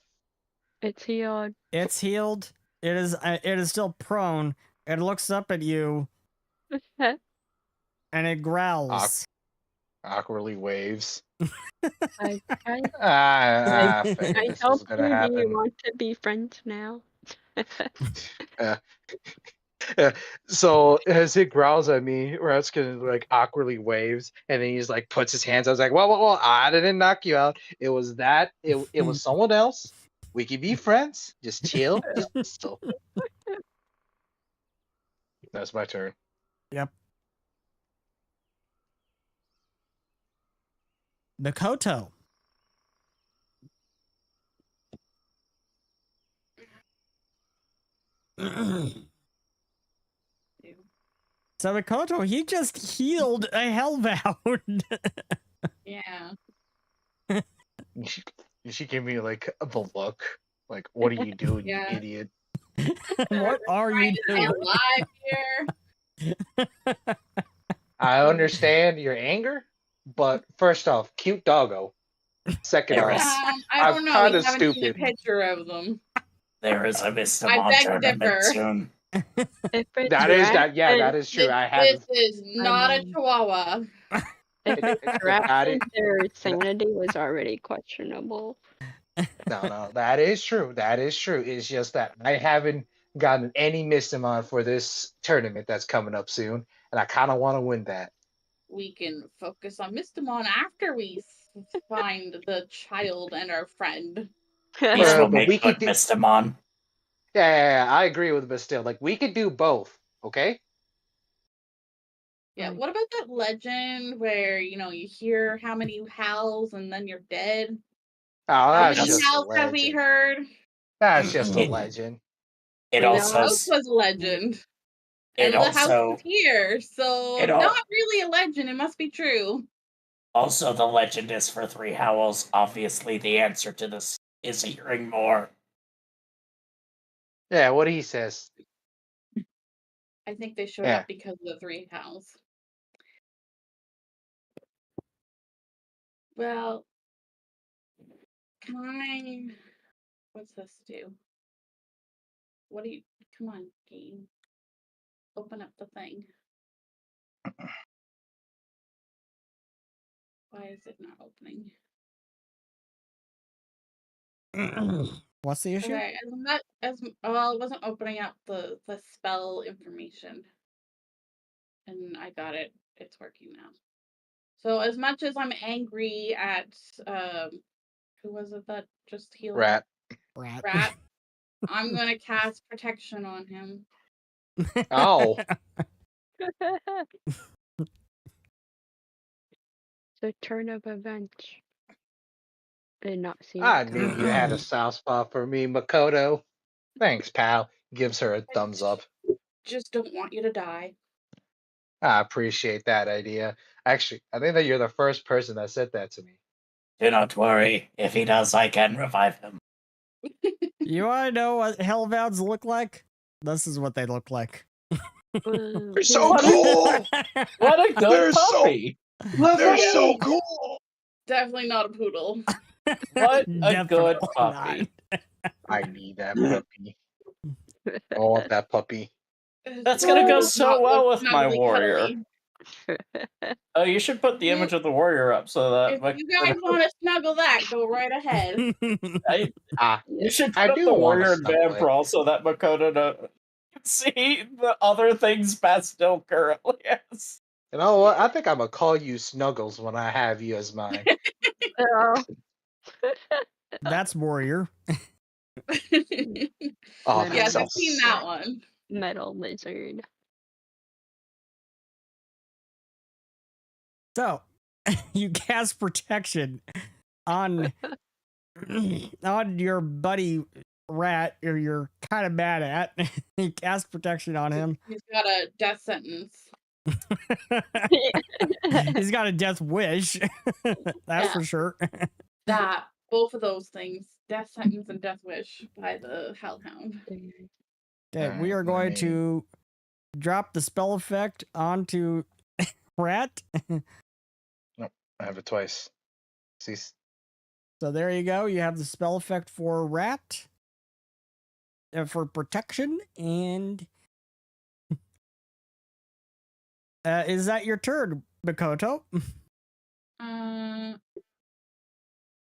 A: It's healed.
C: It's healed. It is still prone. It looks up at you and it growls.
D: Awkwardly waves.
A: I
D: Figures
A: I
D: this
A: told
D: was gonna
A: you, do you
D: happen.
A: want to be friends now?
D: So as it growls at me, Ratsukin like awkwardly waves, and then he's like puts his hands. I was like, well, I didn't knock you out. It was that. It was someone else. We could be friends. Just chill. Just chill. That's my turn.
C: Yep. Nakoto. So Makoto, he just healed a Hellvoud.
B: Yeah.
D: She gave me like the look. Like, what are you doing,
B: Yeah.
D: you idiot?
C: What are you
B: Stay
C: doing?
B: alive here.
D: I understand your anger, but first off, cute doggo. Second
E: There
D: off,
E: is.
B: I don't
D: I'm
B: know.
D: kinda
B: We haven't seen a
D: stupid.
B: picture of them.
E: There is a
B: I
E: Mystimon
B: beg to
E: tournament
B: differ.
E: soon.
A: If it's
D: that is that. Yeah,
A: rapid,
D: that is true.
B: This,
D: I have.
B: this is not a
A: mean-
B: chihuahua.
A: if it's
D: that
A: rapid,
D: is-
A: their sanity was already questionable.
D: No, that is true. That is true. It's just that I haven't gotten any Mystimon for this tournament that's coming up soon, and I kind of want to win that.
B: We can focus on Mystimon after we find the child and our friend.
E: These
D: Well,
E: will
D: but
E: make
D: we
E: good
D: could do-
E: Mystimon.
D: Yeah, I agree with but still, like we could do both. Okay.
B: Yeah, what about that legend where, you hear how many howls and then you're dead?
D: Oh,
B: How
D: that's
B: many
D: just a
B: howls have we
D: legend.
B: heard?
D: That's just a
E: It-
D: legend.
E: It
B: The
E: also
B: house was a legend.
E: it
B: And the house
E: also
B: is here, so
E: it al-
B: not really a legend. It must be true.
E: also the legend is for 3 howls. Obviously, the answer to this is hearing more.
D: Yeah, what he says.
B: I think they showed
D: Yeah.
B: up because of the 3 howls. Well, what's this do? What do you, come on, game. Open up the thing. Why is it not opening?
C: What's the issue?
B: Okay, it wasn't opening up the spell information. And I got it. It's working now. So as much as I'm angry at who was it that just healed
D: Rat.
B: Rat, I'm gonna cast protection on him.
D: Oh.
A: The turn of events. Did not see
D: I
A: that
D: knew
A: coming.
D: you had a soft spot for me, Makoto. Thanks, pal. Gives her a thumbs up.
B: Just don't want you to die.
D: I appreciate that idea. Actually, I think that you're the first person that said that to me.
G: Do not worry. If he does, I can revive him.
C: You want to know what Hellvouds look like? This is what they look like.
D: They're so
E: What a-
D: cool!
E: What a good
D: They're so-
E: puppy!
D: They're
B: Yeah.
D: so cool!
B: Definitely not a poodle.
E: What a
C: Definitely
E: good
C: not.
E: puppy!
D: I need that puppy. I want that puppy.
E: That's gonna go
B: Does
E: so
B: not
E: well
B: look
E: with my
B: snuggly
E: warrior.
B: cuddly.
E: Oh, you should put the
B: You-
E: image of the warrior up so that
B: If you guys want to snuggle that, go right ahead.
E: you should
D: I
E: put
D: do
E: the
D: wanna
E: warrior in
D: snuggle it.
E: Vampral so that Makoto can see the other things Pastel currently has.
D: You know what? I think I'm gonna call you Snuggles when I have you as mine.
A: Oh.
C: That's warrior.
D: Oh,
A: Metal-
B: Yes,
D: that's
B: I've seen that one.
A: Metal lizard.
C: So, you cast protection on your buddy rat, or you're kind of mad at. You cast protection on him.
B: He's got a death sentence.
C: He's got a death wish. That's
B: Yeah.
C: for sure.
B: That, both of those things, death sentence and death wish by the Hellhound.
C: Okay, we are going to drop the spell effect onto rat.
D: I have it twice. See,
C: So there you go. You have the spell effect for rat, for protection, and is that your turn, Makoto?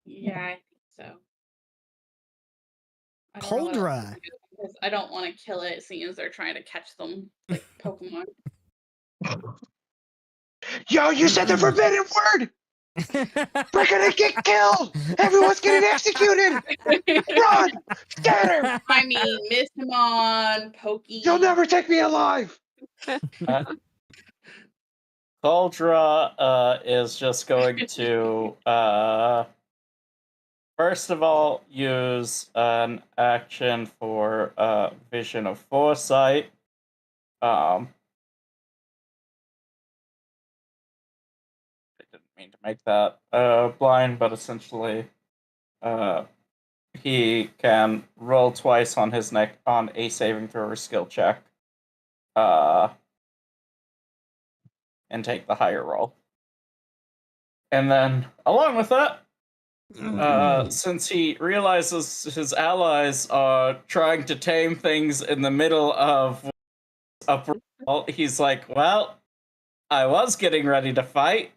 B: Yeah, I think so. I don't know what else
C: Coldra.
B: to do, because I don't want to kill it, seeing as they're trying to catch them like Pokemon.
D: yo, you said the forbidden word! We're gonna get killed! Everyone's getting executed! Run! Scatter!
B: I mean, Mystimon, Pokey.
D: You'll never take me alive!
E: Cauldra is just going to first of all use an action for Vision of Foresight. I didn't mean to make that blind, but essentially he can roll twice on his neck on a saving throw or skill check. And take the higher roll. And then, along with that, since he realizes his allies are trying to tame things in the middle of a brawl, he's like, well, I was getting ready to fight,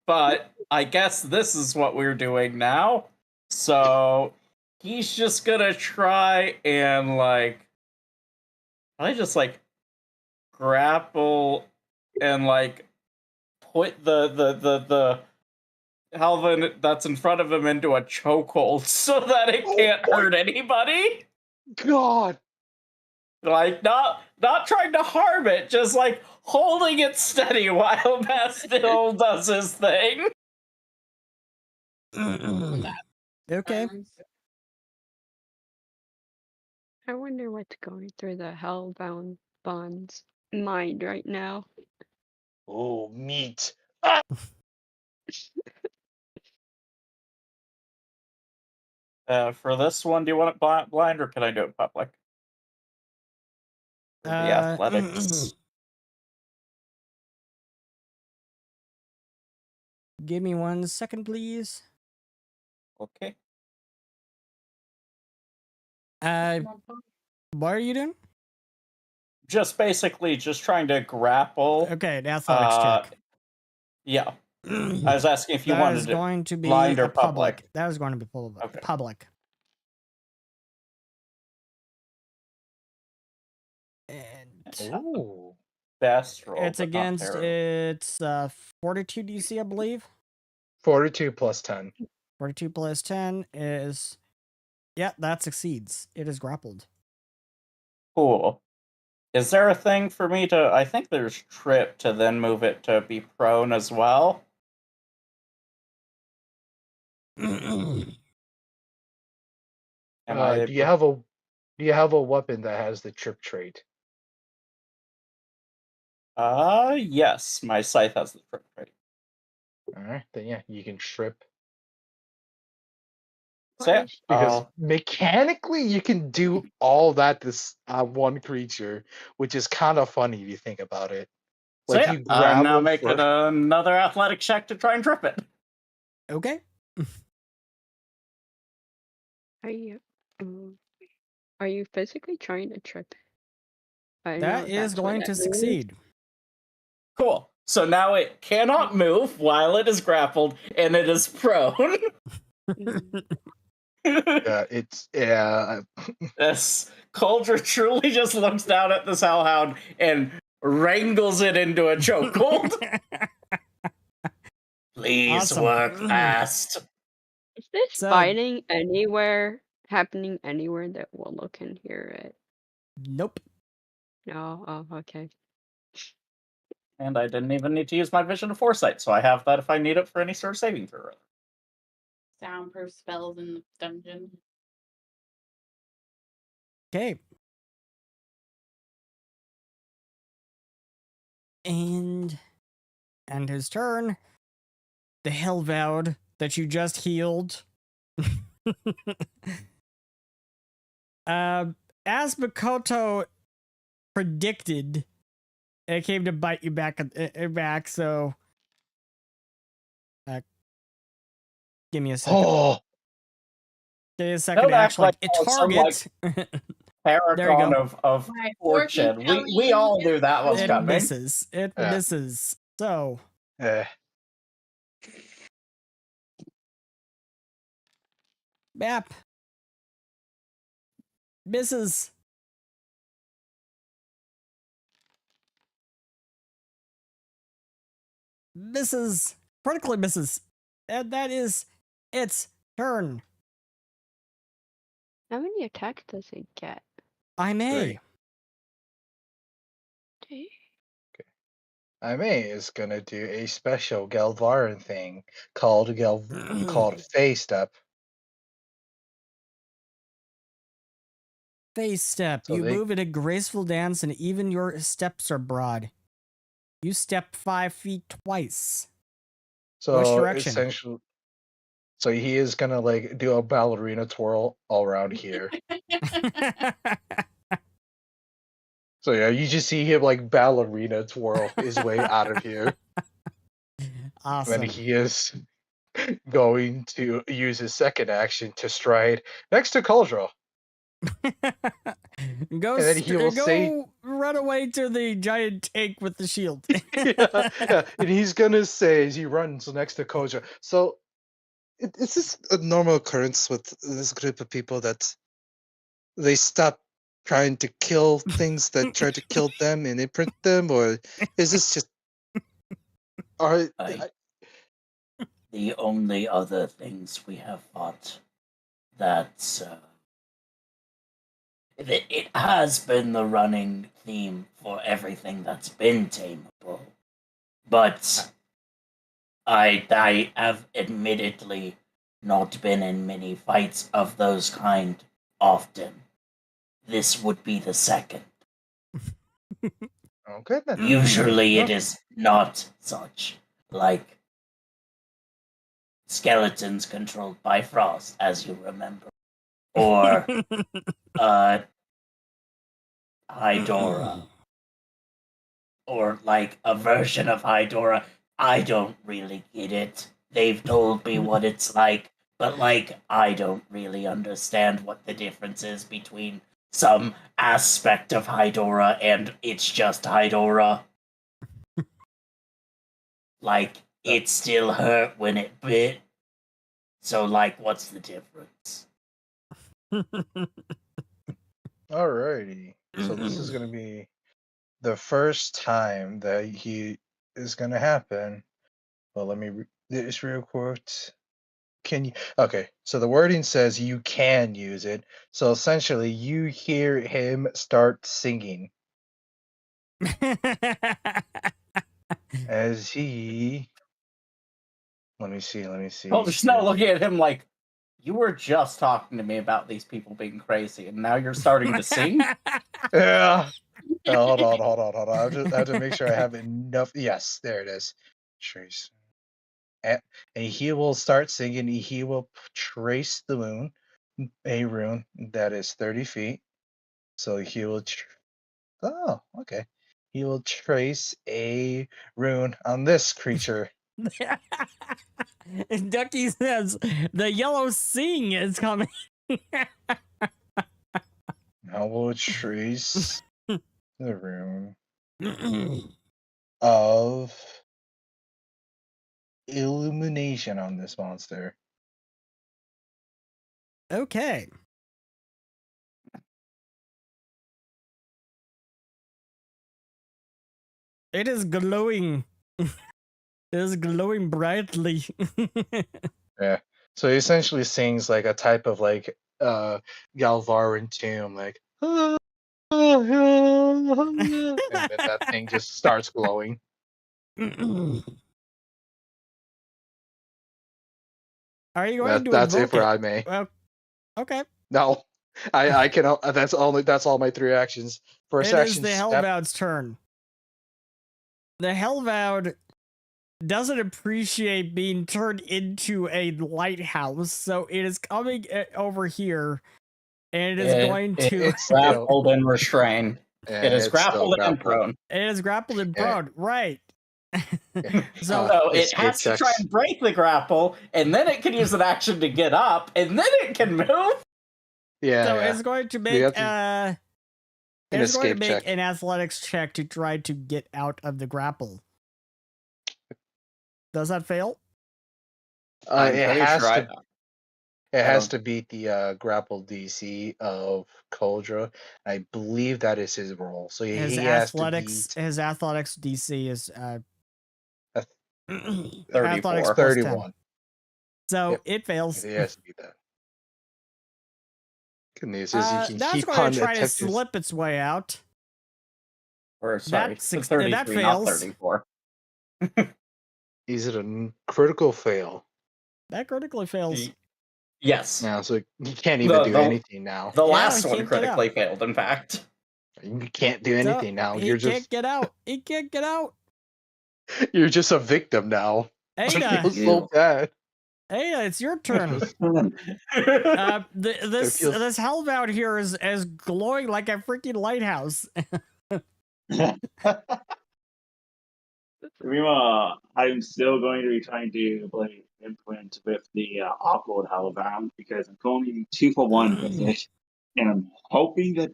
E: but I guess this is what we're doing now. So he's just gonna try and, grapple and, put the Halvin that's in front of him into a chokehold so that it can't hurt anybody.
D: God!
E: Not trying to harm it, just holding it steady while Bastille does his thing.
C: Okay.
A: I wonder what's going through the Hellbound Bond's mind right now.
D: Oh, meat.
E: For this one, do you want it blind or can I do it public? For the athletics.
C: Give me 1 second, please.
E: Okay.
C: What are you doing?
E: Just basically just trying to grapple.
C: Okay, an athletics check.
E: Yeah. I was asking if you
C: That
E: wanted
C: is
E: it
C: going to be
E: blind or
C: a public.
E: public.
C: That is going to be public.
E: Okay.
C: Public. And
D: Ooh.
E: Best roll.
C: it's
E: but not
C: against
E: terrible.
C: its fortitude DC, I believe.
D: 42 plus 10.
C: 42 plus 10 is, yeah, that succeeds. It is grappled.
E: Cool. Is there a thing for me to? I think there's trip to then move it to be prone as well.
D: Do you have a weapon that has the trip trait?
E: Yes, my scythe has the trip trait.
D: Alright, then yeah, you can trip.
E: So yeah,
D: Because mechanically you can do all that this one creature, which is kind of funny if you think about it.
E: so
D: Like
E: yeah,
D: you
E: I'm
D: grab
E: now
D: him
E: making another athletic check to try and trip it.
C: Okay.
A: Are you physically trying to trip it? I know
C: That is
A: that's what
C: going
A: that
C: to
A: means.
C: succeed.
E: Cool. So now it cannot move while it is grappled, and it is prone. This Cauldron truly just looks down at this hellhound and wrangles it into a chokehold.
G: Please
C: Awesome.
G: work fast.
A: Is this
C: So-
A: fighting happening anywhere that Willow can hear it?
C: Nope.
A: No? Oh, okay.
E: And I didn't even need to use my vision of foresight, so I have that if I need it for any sort of saving throw.
B: Soundproof spells in the dungeon.
C: Okay. And his turn. The Hellvoud that you just healed. As Makoto predicted, it came to bite you back, so give me a second.
D: Oh,
C: Give me a second
E: Don't
C: to
E: act
C: actually
E: like
C: a
E: that was some,
C: target.
E: Paragon
C: go.
E: of
B: My
E: fortune.
B: fortune
E: We all knew that was
C: It
E: coming.
C: misses. It
D: Yeah.
C: misses. So map misses. Misses. Critically misses. And that is its turn.
A: How many attacks does it get?
C: I may.
A: Okay.
D: I may is gonna do a special Galvaran thing called Face Step.
C: Face step.
D: So
C: You
D: they-
C: move in a graceful dance, and even your steps are broad. You step 5 feet twice.
D: So
C: Which direction?
D: essentially, so he is gonna like do a ballerina twirl all around here. So yeah, you just see him like ballerina twirl his way out of here.
C: Awesome.
D: Then he is going to use his second action to stride next to Cauldron.
C: Go,
D: And then he will say-
C: run away to the giant tank with the shield.
D: yeah, and he's gonna say as he runs next to Cauldron. So is this a normal occurrence with this group of people that they stop trying to kill things that try to kill them and imprint them, or is this just
G: The only other things we have fought that it has been the running theme for everything that's been tameable, but I have admittedly not been in many fights of those kind often. This would be the second.
D: okay then?
G: Usually it is not such, like skeletons controlled by frost, as you remember. Or Hydora. Or like a version of Hydora. I don't really get it. They've told me what it's like, but like I don't really understand what the difference is between some aspect of Hydora and it's just Hydora. Like, it still hurt when it bit. So, like, what's the difference?
D: Alrighty. So this is gonna be the first time that he is gonna happen. Well, let me read this real quick. Can you? Okay, so the wording says you can use it. So essentially, you hear him start singing as he. Let me see.
E: Oh, just now looking at him like, You were just talking to me about these people being crazy, and now you're starting to sing?
D: Yeah. Hold on. I have to make sure I have enough. Yes, there it is. Trace. And he will start singing. He will trace the moon, a rune that is 30 feet. So he will. Oh, okay. He will trace a rune on this creature.
C: Ducky says the yellow sing is coming.
D: I will trace the rune of illumination on this monster.
C: Okay. It is glowing. It is glowing brightly.
D: Yeah. So he essentially sings like a type of like Galvaran tune, like and then that thing just starts glowing.
C: Are you going to
D: That's it
C: invoke
D: for
C: it?
D: I May.
C: Well, okay.
D: No. I can that's all my 3 actions. First
C: It is
D: action
C: the
D: step.
C: Hellvoud's turn. The Hellvoud doesn't appreciate being turned into a lighthouse, so it is coming over here, and it is going to.
D: It's still,
E: Grappled and restrained.
D: yeah,
E: It is
D: it's still
E: grappled and
D: grappled.
E: prone.
C: It is grappled and
D: Yeah.
C: prone, right?
D: Yeah.
C: So
E: So it
D: escape
E: has to try
D: checks.
E: and break the grapple, and then it can use an action to get up, and then it can move.
D: Yeah.
C: So
D: yeah.
C: it's going to
D: You
C: make
D: have to-
C: an
D: An escape check.
C: an athletics check to try to get out of the grapple. Does that fail?
E: I'm
D: It
E: pretty
D: has
E: sure
D: to. It
E: I
D: has
E: don't-
D: to beat the grapple DC of Koldra. I believe that is his role. So
C: His
D: he has to
C: athletics
D: beat
C: DC is
D: a
C: athletics
E: 34.
C: plus 10.
D: 31.
C: So
D: Yep.
C: it fails.
D: He has to beat that. Good news is you can
C: That's
D: keep
C: going
D: on
C: to try to
D: attempting.
C: slip its way out.
E: Or sorry,
C: That's
E: it's
C: that
E: 33, not
C: fails.
E: 34.
D: Is it a critical fail?
C: That critically fails.
E: Yes.
D: Now, so you can't even do anything now.
E: The
C: Yeah,
E: last
C: he
E: one
C: can't get out.
E: critically failed, in fact.
D: You can't do anything now.
C: He
D: You're
C: can't
D: just
C: get out. He can't get out.
D: you're just a victim now. I
C: Ada,
D: feel so bad.
C: Ada, it's your turn. This
D: feels-
C: this Hellvoud here is glowing like a freaking lighthouse.
F: Meanwhile, I'm still going to be trying to play imprint with the awkward Hellbound because I'm going 2 for 1 with it, and I'm hoping that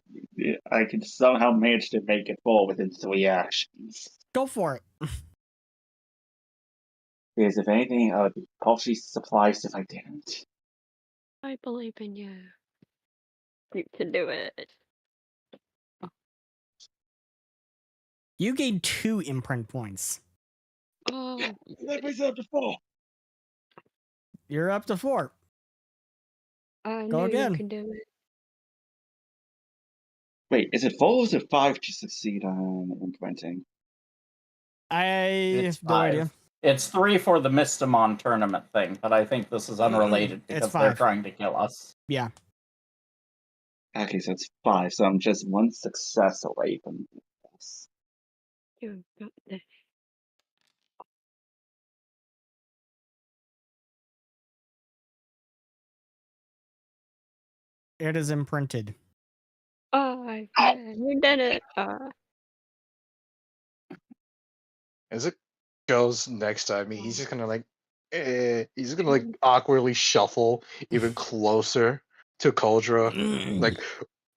F: I can somehow manage to make it full within 3 actions.
C: Go for it.
F: Because if anything, I would be partially surprised if I didn't.
A: I believe in you. You can do it.
C: You gain 2 imprint points.
A: Oh,
F: That brings it up to 4.
C: You're up to 4.
A: I
C: Go
A: knew
C: again.
A: you can do it.
F: Wait, is it 4 or is it 5 to succeed on imprinting?
C: I
E: It's
C: have no
E: 5.
C: idea.
E: It's 3 for the Mystimon tournament thing, but I think this is unrelated
C: It's
E: because they're
C: 5.
E: trying to kill us.
C: Yeah.
F: Okay, so it's 5, so I'm just 1 success away from this.
A: You got this.
C: It is imprinted.
A: Oh, you did it.
D: As it goes next time, he's just gonna like, he's gonna like awkwardly shuffle even closer to Koldra, like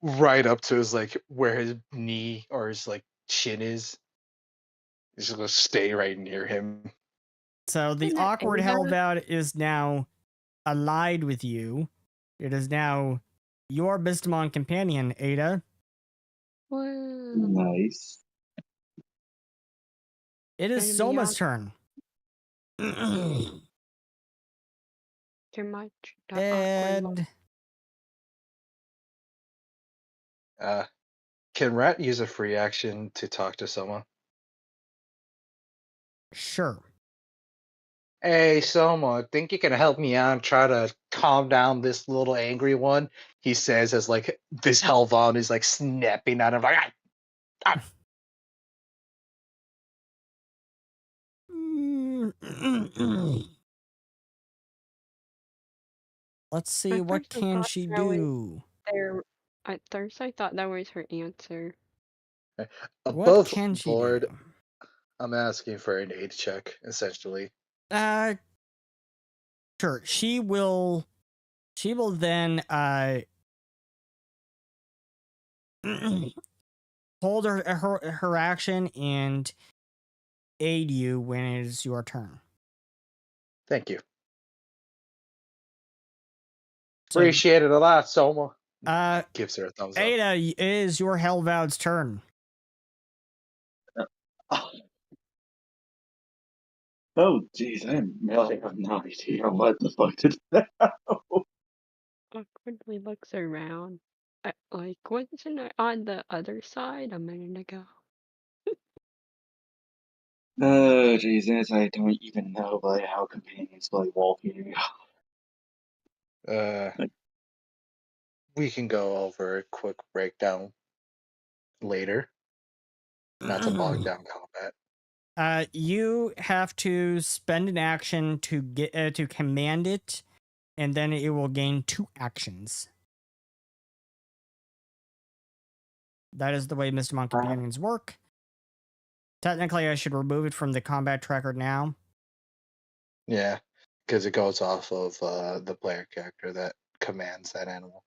D: right up to his like where his knee or his like chin is. He's just gonna stay right near him.
C: So the
A: Isn't that
C: awkward
A: Ada?
C: Hellvoud is now allied with you. It is now your Mystimon companion, Ada.
A: Wow.
F: Nice.
C: It is
A: Enemy
C: Soma's
A: on-
C: turn.
A: Too much. That awkward
C: And
D: Can Rat use a free action to talk to someone?
C: sure.
D: Hey, Soma, think you can help me out and try to calm down this little angry one? He says as like this Hellvoud is like snapping at him like
C: Let's see,
A: At
C: what
A: first I
C: can
A: thought
C: she
A: that was
C: do?
A: at first I thought that was her answer.
C: What
D: above
C: can she
D: board.
C: do?
D: I'm asking for an aid check, essentially.
C: Sure. She will then hold her action and aid you when it is your turn.
D: Thank you.
C: So,
D: Appreciate it a lot, Soma.
C: uh,
D: Gives her a thumbs up.
C: Ada, it is your Hellvoud's turn.
F: Oh, jeez, I really have no idea what the fuck to do.
A: Awkwardly looks around. Like, wasn't I on the other side a minute ago?
F: Oh, Jesus, I don't even know like how companions play walking.
D: We can go over a quick breakdown later. Not to bog down combat.
C: You have to spend an action to get to command it, and then it will gain 2 actions. That is the way Mystimon companions work. Technically, I should remove it from the combat tracker now.
D: Yeah, because it goes off of the player character that commands that animal.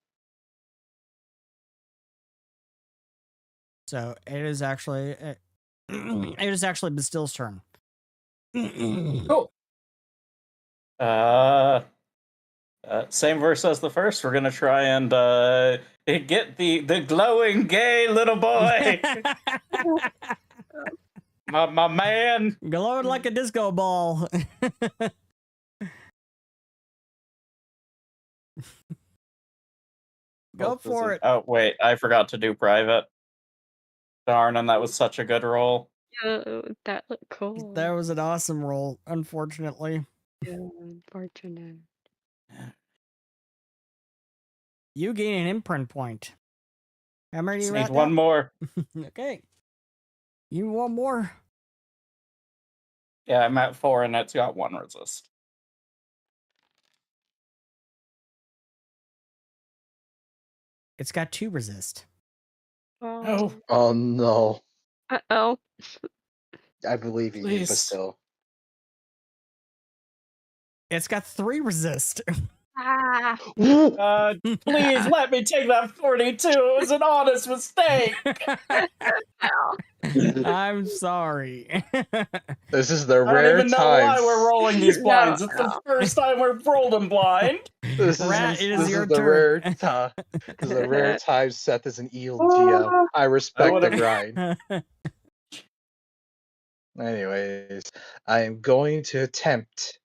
C: So it is actually Bastille's turn.
E: Cool. Same verse as the first. We're gonna try and get the glowing gay little boy. my man.
C: Glowing like a disco ball. Go for it.
E: Oh wait, I forgot to do private. Darn, and that was such a good roll.
A: Yeah, that looked cool.
C: That was an awesome roll, unfortunately.
A: Yeah, unfortunate.
C: You gain an imprint point. How many do you
E: Need
C: at
E: one
C: now?
E: more.
C: Okay. You want more?
E: Yeah, I'm at 4 and it's got 1 resist.
C: It's got 2 resist.
E: Oh.
D: Oh no.
A: Uh-oh.
D: I believe in you, but
E: Please.
D: still.
C: It's got 3 resist.
A: Ah.
E: Please let me take that 42. It was an honest mistake.
C: I'm sorry.
D: This is the
E: I don't
D: rare
E: even know why
D: time.
E: we're rolling these blinds.
A: No,
E: It's the first time we've rolled them blind.
D: This
C: Rat, it is
D: this
C: your
D: is the
C: turn.
D: rare time. This is a rare time Seth is an eel GM. I respect the grind. Anyways, I am going to attempt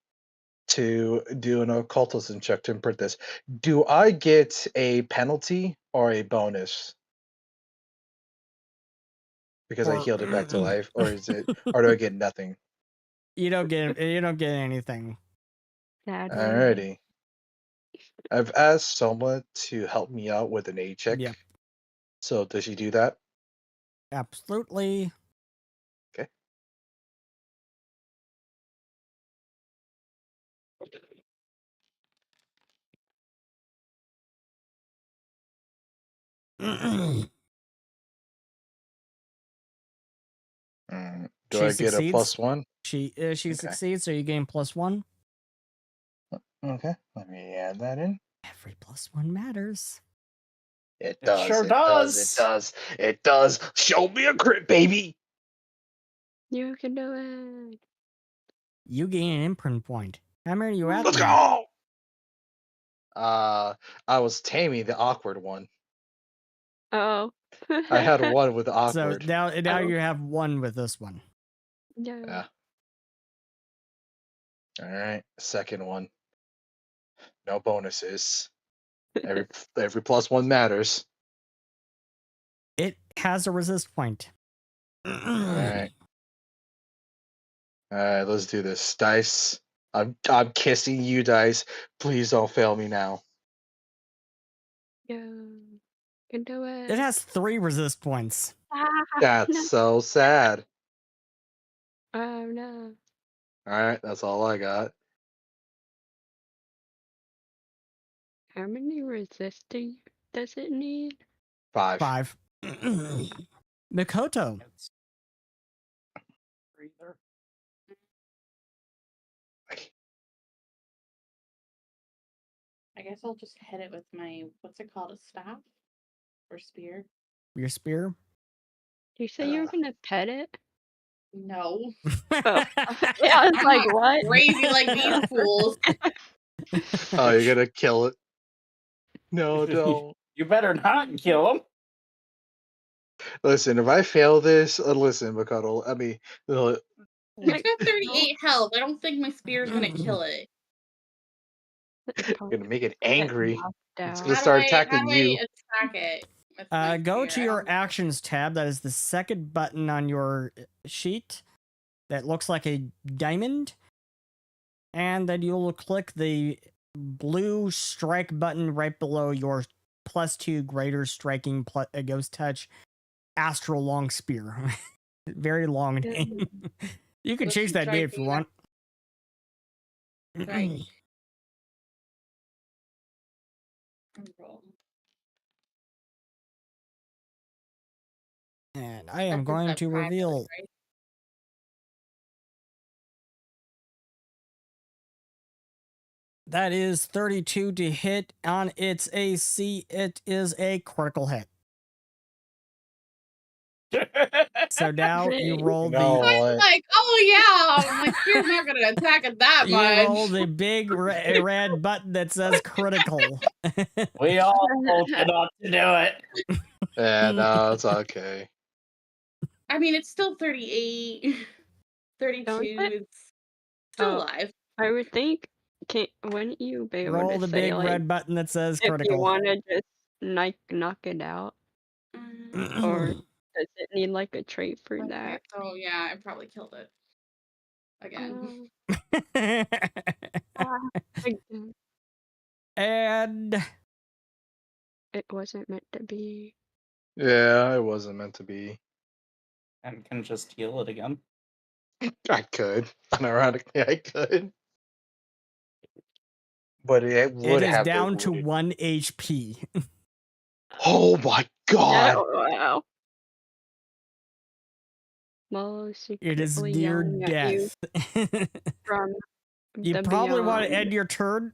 D: to do an occultism check to imprint this. Do I get a penalty or a bonus? Because I healed it back to life, or do I get nothing?
C: You don't get anything.
A: Sadly.
D: Alrighty. I've asked someone to help me out with an aid check.
C: Yep.
D: So does she do that?
C: Absolutely.
D: Okay. Do
C: She
D: I get a
C: succeeds.
D: +1?
C: She
D: Okay.
C: succeeds, so you gain +1.
D: Okay, let me add that in.
C: Every +1 matters.
D: It
E: It
D: does.
E: sure
D: it
E: does.
D: does. It does. It does. Show me a crit, baby.
A: You can do it.
C: You gain an imprint point. How many are you at?
D: Let's
C: now?
D: go. I was taming the awkward one.
A: Oh.
D: I had one with
C: So
D: awkward.
C: now
A: Oh.
C: you have 1 with this one.
A: Yeah.
D: All right, second one. No bonuses. Every +1 matters.
C: It has a resist point.
D: All right. All right, let's do this. Dice. I'm kissing you, dice. Please don't fail me now.
A: Yeah. Can do it.
C: It has 3 resist points.
D: That's
A: No.
D: so sad.
A: Oh no.
D: Alright, that's all I got.
A: How many resisting does it need?
D: 5.
C: 5. Mikoto.
E: Breather.
B: I guess I'll just hit it with my, what's it called, a staff? Or spear?
C: Your spear.
A: You say you were gonna pet it?
B: No.
A: Oh. Yeah, I was
B: I'm
A: like,
B: not
A: what?
B: crazy like these fools.
D: Oh, you're gonna kill it? No, don't.
E: You better not kill him.
D: Listen, if I fail this, listen, McCuddle. I mean,
B: It's got 38 health. I don't think my spear's gonna kill it.
D: gonna make it angry. It's gonna
B: How do
D: start
B: I
D: attacking you.
B: attack it? With my
C: Go
B: spear?
C: to
B: I
C: your
B: don't-
C: actions tab. That is the second button on your sheet that looks like a diamond. And then you'll click the blue strike button right below your +2 greater striking ghost touch astral long spear. Very long name. You can
B: Let's
C: change that name if you
B: striking
C: want.
B: Right. Roll.
C: And I am
B: That's
C: going
B: just
C: to
B: a private,
C: reveal.
B: right?
C: That is 32 to hit on its AC. It is a critical hit. So now you roll
D: No,
C: the
D: what?
B: Like, oh yeah, my spear's not gonna attack it that
C: you
B: much.
C: roll the big red button that says critical.
E: We all told you not to do it.
D: Yeah, no, it's okay.
B: I mean, it's still 38. 32.
A: Don't it?
B: It's still
A: Oh.
B: alive.
A: I would think, wouldn't you be able
C: Roll
A: to
C: the
A: say,
C: big
A: like,
C: red button that says
A: if you
C: critical.
A: want to just knock it out? Or does it need, like, a trait for
B: Okay,
A: that?
B: so yeah, I probably killed it. Again.
A: Again.
C: And
A: It wasn't meant to be.
D: Yeah, it wasn't meant to be.
E: And can just heal it again.
D: I could. Unironically, I could. But it would
C: it is
D: have
C: down
D: been
C: to
D: wounded.
C: 1 HP.
D: Oh my god!
A: Oh, wow. Mo
C: It is
A: secretly
C: near
A: yelling at you
C: death.
A: from
C: You
A: the
C: probably want to
A: beyond.
C: end your turn.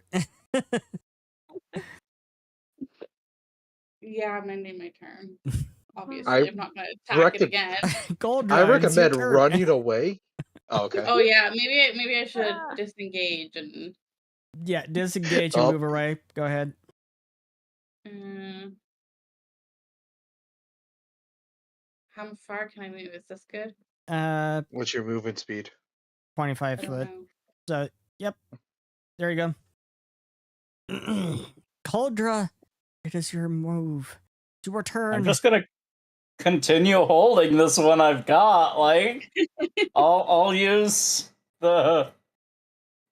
B: Yeah, I'm ending my turn. Obviously,
D: I
B: I'm not gonna attack it again.
C: Gold
D: I
C: Run, it's your
D: recommend
C: turn.
D: running away. Oh, okay.
B: Oh yeah, maybe I should disengage and
C: Yeah, disengage and
D: Oh.
C: move away. Go ahead.
B: how far can I move? Is this good?
D: What's your movement speed?
C: 25
B: I don't
C: foot.
B: know.
C: So, yep. There you go. Coldra, it is your move. To return.
E: I'm just gonna continue holding this one I've got. Like, I'll use the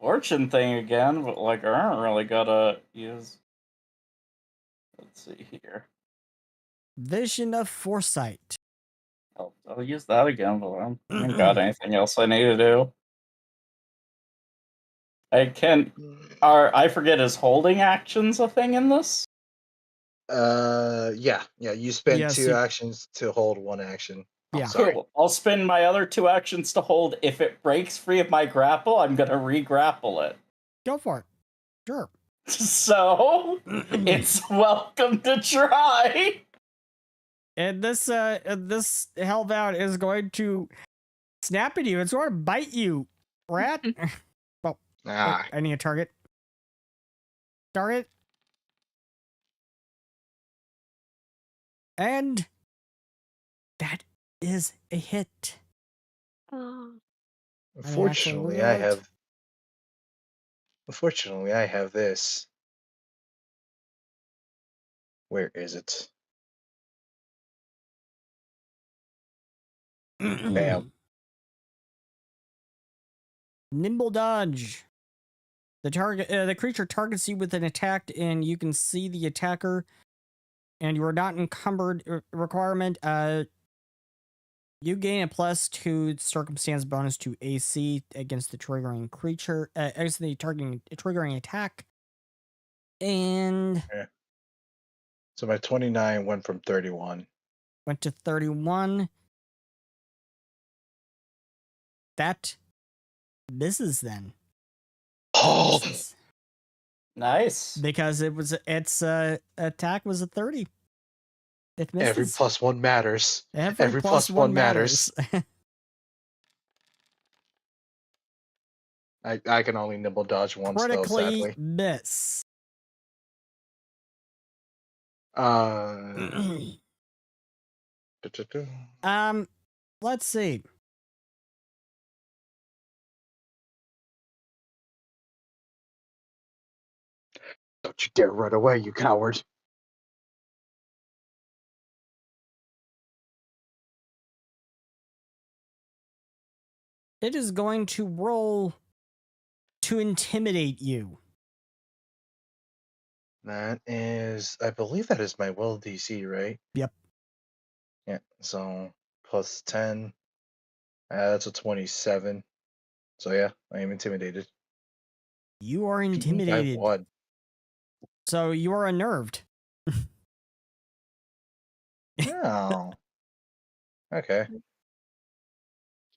E: fortune thing again, but like I don't really gotta use. Let's see here.
C: Vision of Foresight.
E: I'll use that again, but I haven't got anything else I need to do. I forget, is holding actions a thing in this?
D: Yeah. You spend
C: Yes,
D: 2
C: you-
D: actions to hold 1 action. I'm
C: Yeah.
D: sorry.
E: Cool. I'll spend my other 2 actions to hold. If it breaks free of my grapple, I'm gonna re-grapple it.
C: Go for it. Sure.
E: So it's welcome to try.
C: And this Hellvoud is going to snap at you. It's going to bite you, rat. Well,
D: Ah.
C: I need a target. Target. And that is a hit.
A: Oh.
D: Unfortunately, I have this. Where is it? Bam.
C: Nimble dodge. The creature targets you with an attack, and you can see the attacker, and you are not encumbered. Requirement: you gain a +2 circumstance bonus to AC against the triggering creature, against the triggering attack, and
D: So my 29 went from 31.
C: Went to 31. That misses then.
D: Oh,
C: Misses.
E: Nice.
C: Because its attack was a 30. It misses.
D: every +1 matters.
C: Every
D: +1 matters. I can only nimble dodge once though,
C: Critically
D: sadly.
C: miss. Let's see.
D: Don't you dare run away, you coward.
C: It is going to roll to intimidate you.
D: That is, I believe that is my will DC, right?
C: Yep.
D: Yeah, so +10. That's a 27. So yeah, I am intimidated.
C: You are
D: By
C: intimidated.
D: what?
C: So you are unnerved.
D: Oh. Okay.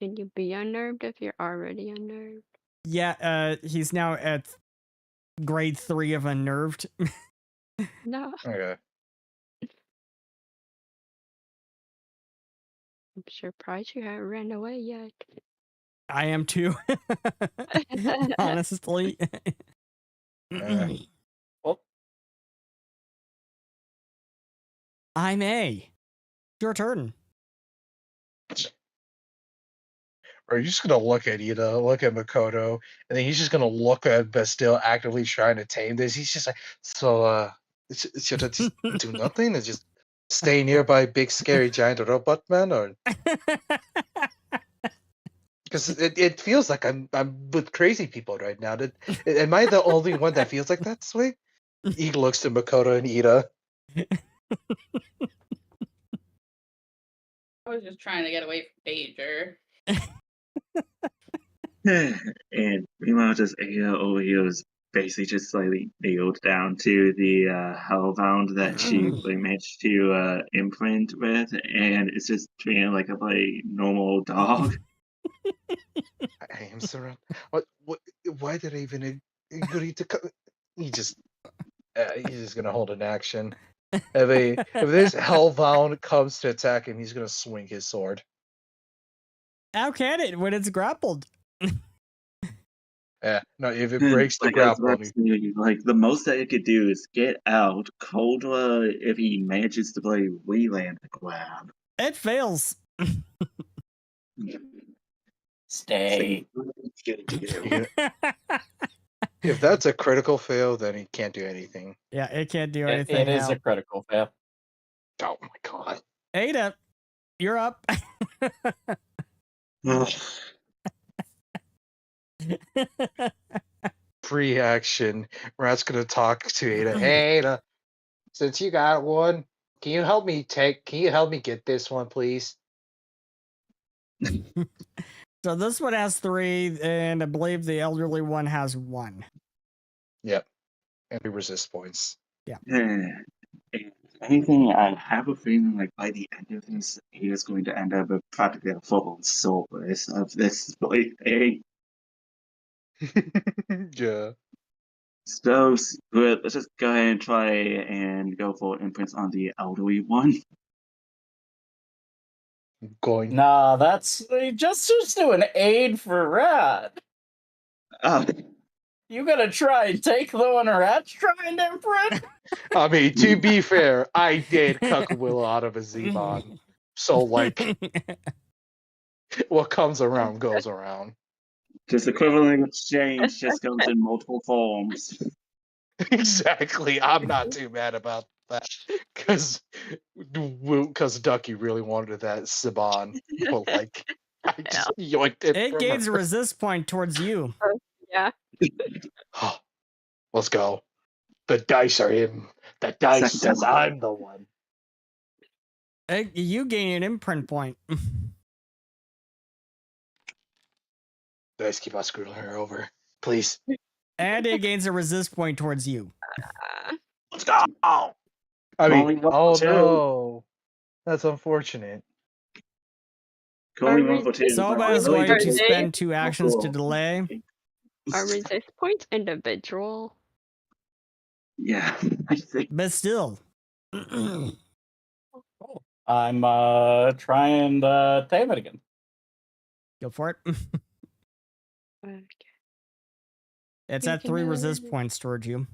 A: Can you be unnerved if you're already unnerved?
C: Yeah, he's now at grade 3 of unnerved.
A: No.
D: Okay.
A: I'm surprised you haven't ran away yet.
C: I am too. Honestly.
E: Well,
C: I'm A. Your turn.
D: Or you're just gonna look at Ida, look at Makoto, and then he's just gonna look at Bastille actively trying to tame this. He's just like, so should I just do nothing and just stay nearby big scary giant robot man, or because it feels like I'm with crazy people right now. Am I the only one that feels like that way? He looks to Makoto and Ida.
B: I was just trying to get away from danger.
F: And meanwhile, just Ada over here is basically just slightly nailed down to the Hellvoud that she managed to imprint with, and it's just treating it like a normal dog.
D: I am surrounded. What? Why did I even agree to come? He's just gonna hold an action. If this Hellvoud comes to attack him, he's gonna swing his sword.
C: How can it when it's grappled?
D: Yeah, no. If it breaks the
F: Like I was
D: grapple,
F: about to say, the most that it could do is get out. Coldra, if he manages to reland the grab.
C: It fails.
E: stay.
D: if that's a critical fail, then he can't do anything.
C: Yeah, it can't do anything.
E: It is
C: now.
E: a critical fail.
D: Oh my god.
C: Ada, you're up.
D: Pre-action. Rat's gonna talk to Ada. Hey Ada, since you got one, can you help me get this one, please?
C: So this one has 3, and I believe the elderly one has 1.
D: Yep. And the resist points.
C: Yeah.
F: If anything, I have a feeling by the end of this, he is going to end up with practically a full soulless of this thing.
D: Yeah.
F: So let's just go ahead and try and go for imprints on the elderly one.
D: Going.
E: Nah, that's just do an aid for Rat. You gotta try and take the one Rat's trying to imprint.
D: I mean, to be fair, I did cuck Willow out of a Z-Bond. So what comes around goes around.
F: Just equivalent exchange just comes in multiple forms.
D: Exactly. I'm not too mad about that. Because Ducky really wanted that Saban. But I just yoinked it.
C: It
D: from
C: gains a
D: her.
C: resist point towards you.
A: Yeah.
D: Let's go. The dice are him. The dice
F: Second
D: says
F: time.
D: I'm the one.
C: You gain an imprint point.
D: Dice keep on screwing her over. Please.
C: And it gains a resist point towards you.
F: Let's go.
D: I
F: Only
D: mean,
F: one
D: oh
F: for two.
D: no. That's unfortunate.
F: Only one for two.
C: Soba's
F: Really
C: going
F: good
C: to
F: take.
C: spend 2 actions to
F: Cool.
C: delay.
A: Are resist points individual?
F: Yeah, I think.
C: But still.
E: I'm trying to tame it again.
C: Go for it.
A: Okay.
C: It's
A: You
C: at
A: can
C: 3
A: do it.
C: resist points towards you.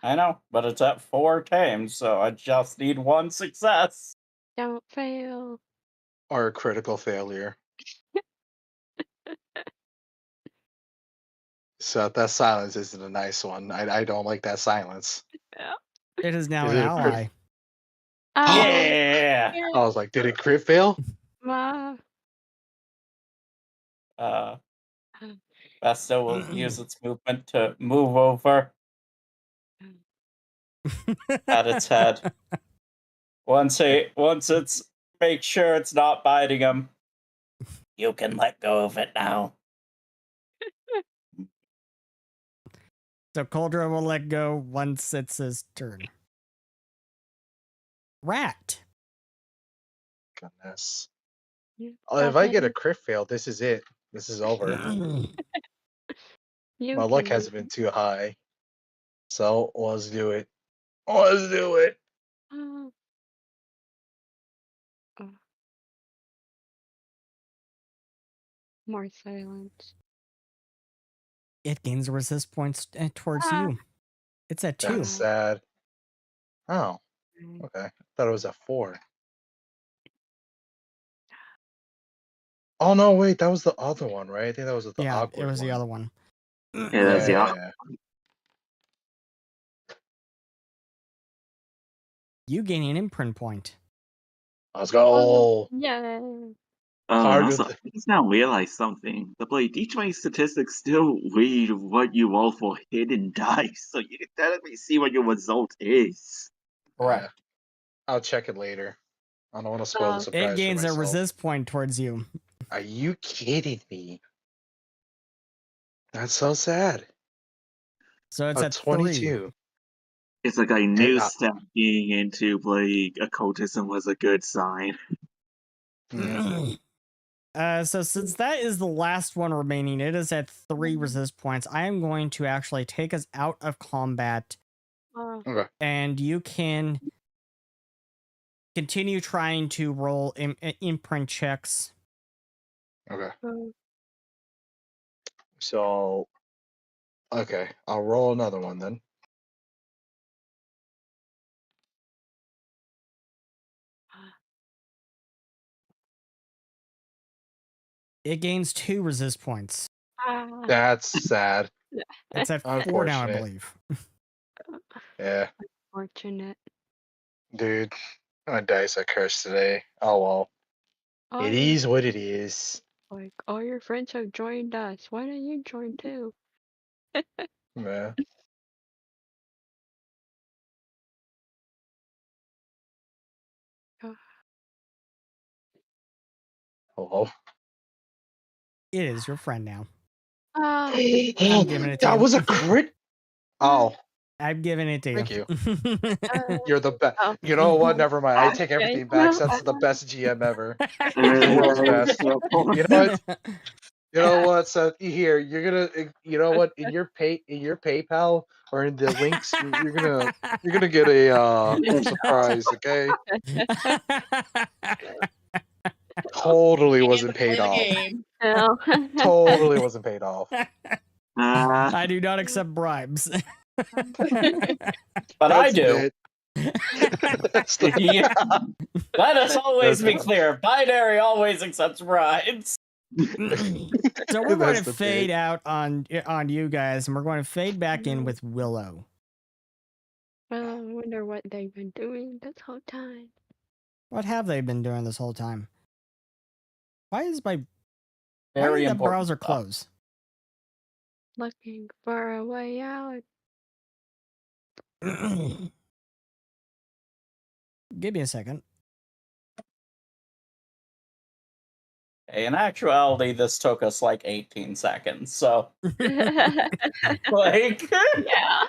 E: I know, but it's at 4 tames, so I just need 1 success.
A: Don't fail.
D: Or a critical failure. So that silence isn't a nice one. I don't like that silence.
A: Yeah.
C: It is now
D: Is
C: an
D: it a crit-
C: ally.
A: Oh,
E: Yeah.
D: I was like, did it crit fail?
A: wow.
E: Besto will use its movement to move over at its head. Once it's make sure it's not biting him.
G: You can let go of it now.
C: So Coldra will let go once it's his turn. Rat.
D: Goodness.
A: You
D: If I get a
A: can-
D: crit fail, this is it. This is over.
A: you
D: My luck
A: can
D: hasn't been too high. So let's do it. Let's do it.
A: Oh. Oh. More silence.
C: It gains resist points towards you. It's at 2.
D: That's sad. Oh, okay. I thought it was at 4. Oh no, wait, that was the other one, right? I think that was the
C: Yeah,
D: awkward
C: it was
D: one.
C: the other one.
F: Yeah, that's the awkward.
D: Yeah.
C: You gain an imprint point.
D: Let's go.
A: Yeah.
F: And
D: Harder
F: also,
D: th-
F: I just now realized something. The play D20 statistics still read what you roll for hidden dice, so you can technically see what your result is.
E: Correct.
D: I'll check it later. I don't want to spoil the surprise
C: It gains
D: for
C: a
D: myself.
C: resist point towards you.
D: Are you kidding me? That's so sad.
C: So it's at 3.
D: 22.
F: It's like I knew
D: And,
F: stepping into like occultism was a good sign.
C: So since that is the last one remaining, it is at 3 resist points. I am going to actually take us out of combat,
D: Okay.
C: and you can continue trying to roll imprint checks.
D: Okay.
A: Oh.
D: So, okay, I'll roll another one then.
C: It gains 2 resist points.
D: That's sad.
C: It's at 4 now, I
D: Unfortunate.
C: believe.
D: Yeah,
A: Fortunate.
D: dude, my dice are cursed today. Oh well.
A: Oh,
D: It is what it is.
A: like all your friends have joined us. Why don't you join too?
D: Yeah.
A: Oh.
D: Hello.
C: It is your friend now.
A: Ah,
C: I'm giving it to
D: That
C: you.
D: was a crit. Oh,
C: I'm giving it to
D: thank
C: you.
D: you're the best.
A: oh.
D: You know what? Never mind. I take
A: Okay.
D: everything back. That's the best GM ever. The world's best. You know what? You know what, Seth? Here, you're gonna. You know what? In your PayPal or in the links, you're gonna get a surprise. Okay? Totally wasn't
B: Play
D: paid
B: the
D: off.
B: game.
A: No.
D: Totally wasn't paid off.
C: I do not accept bribes.
E: But I
D: That's
E: do.
D: it. That's the-
E: Yeah. Let us always be
D: That's-
E: clear. Binary always accepts bribes.
C: So we're going
D: That's
C: to
D: the
C: fade
D: bit.
C: out on you guys, and we're going to fade back in with Willow.
A: Well, I wonder what they've been doing this whole time.
C: What have they been doing this whole time? Why is my
E: Very
C: the
E: important
C: browser
E: stuff.
C: close?
A: Looking for a way out.
C: Give me a second.
E: In actuality, this took us like 18 seconds, so like
A: Yeah.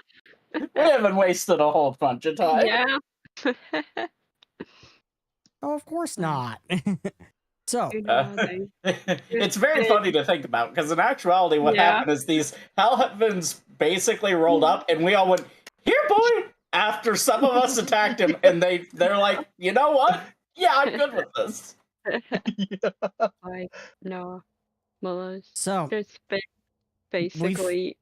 E: we haven't wasted a whole bunch of time.
A: Yeah.
C: Oh, of course not. So,
A: You know, they
E: It's very
A: they-
E: funny to think about, because in actuality what
A: Yeah.
E: happened is these Hellvouds basically rolled up and we all went, "Here, boy!" after some of us attacked him, and they're like, "You know what? Yeah, I'm good with this."
A: like no, Willow's
C: so
A: just basically.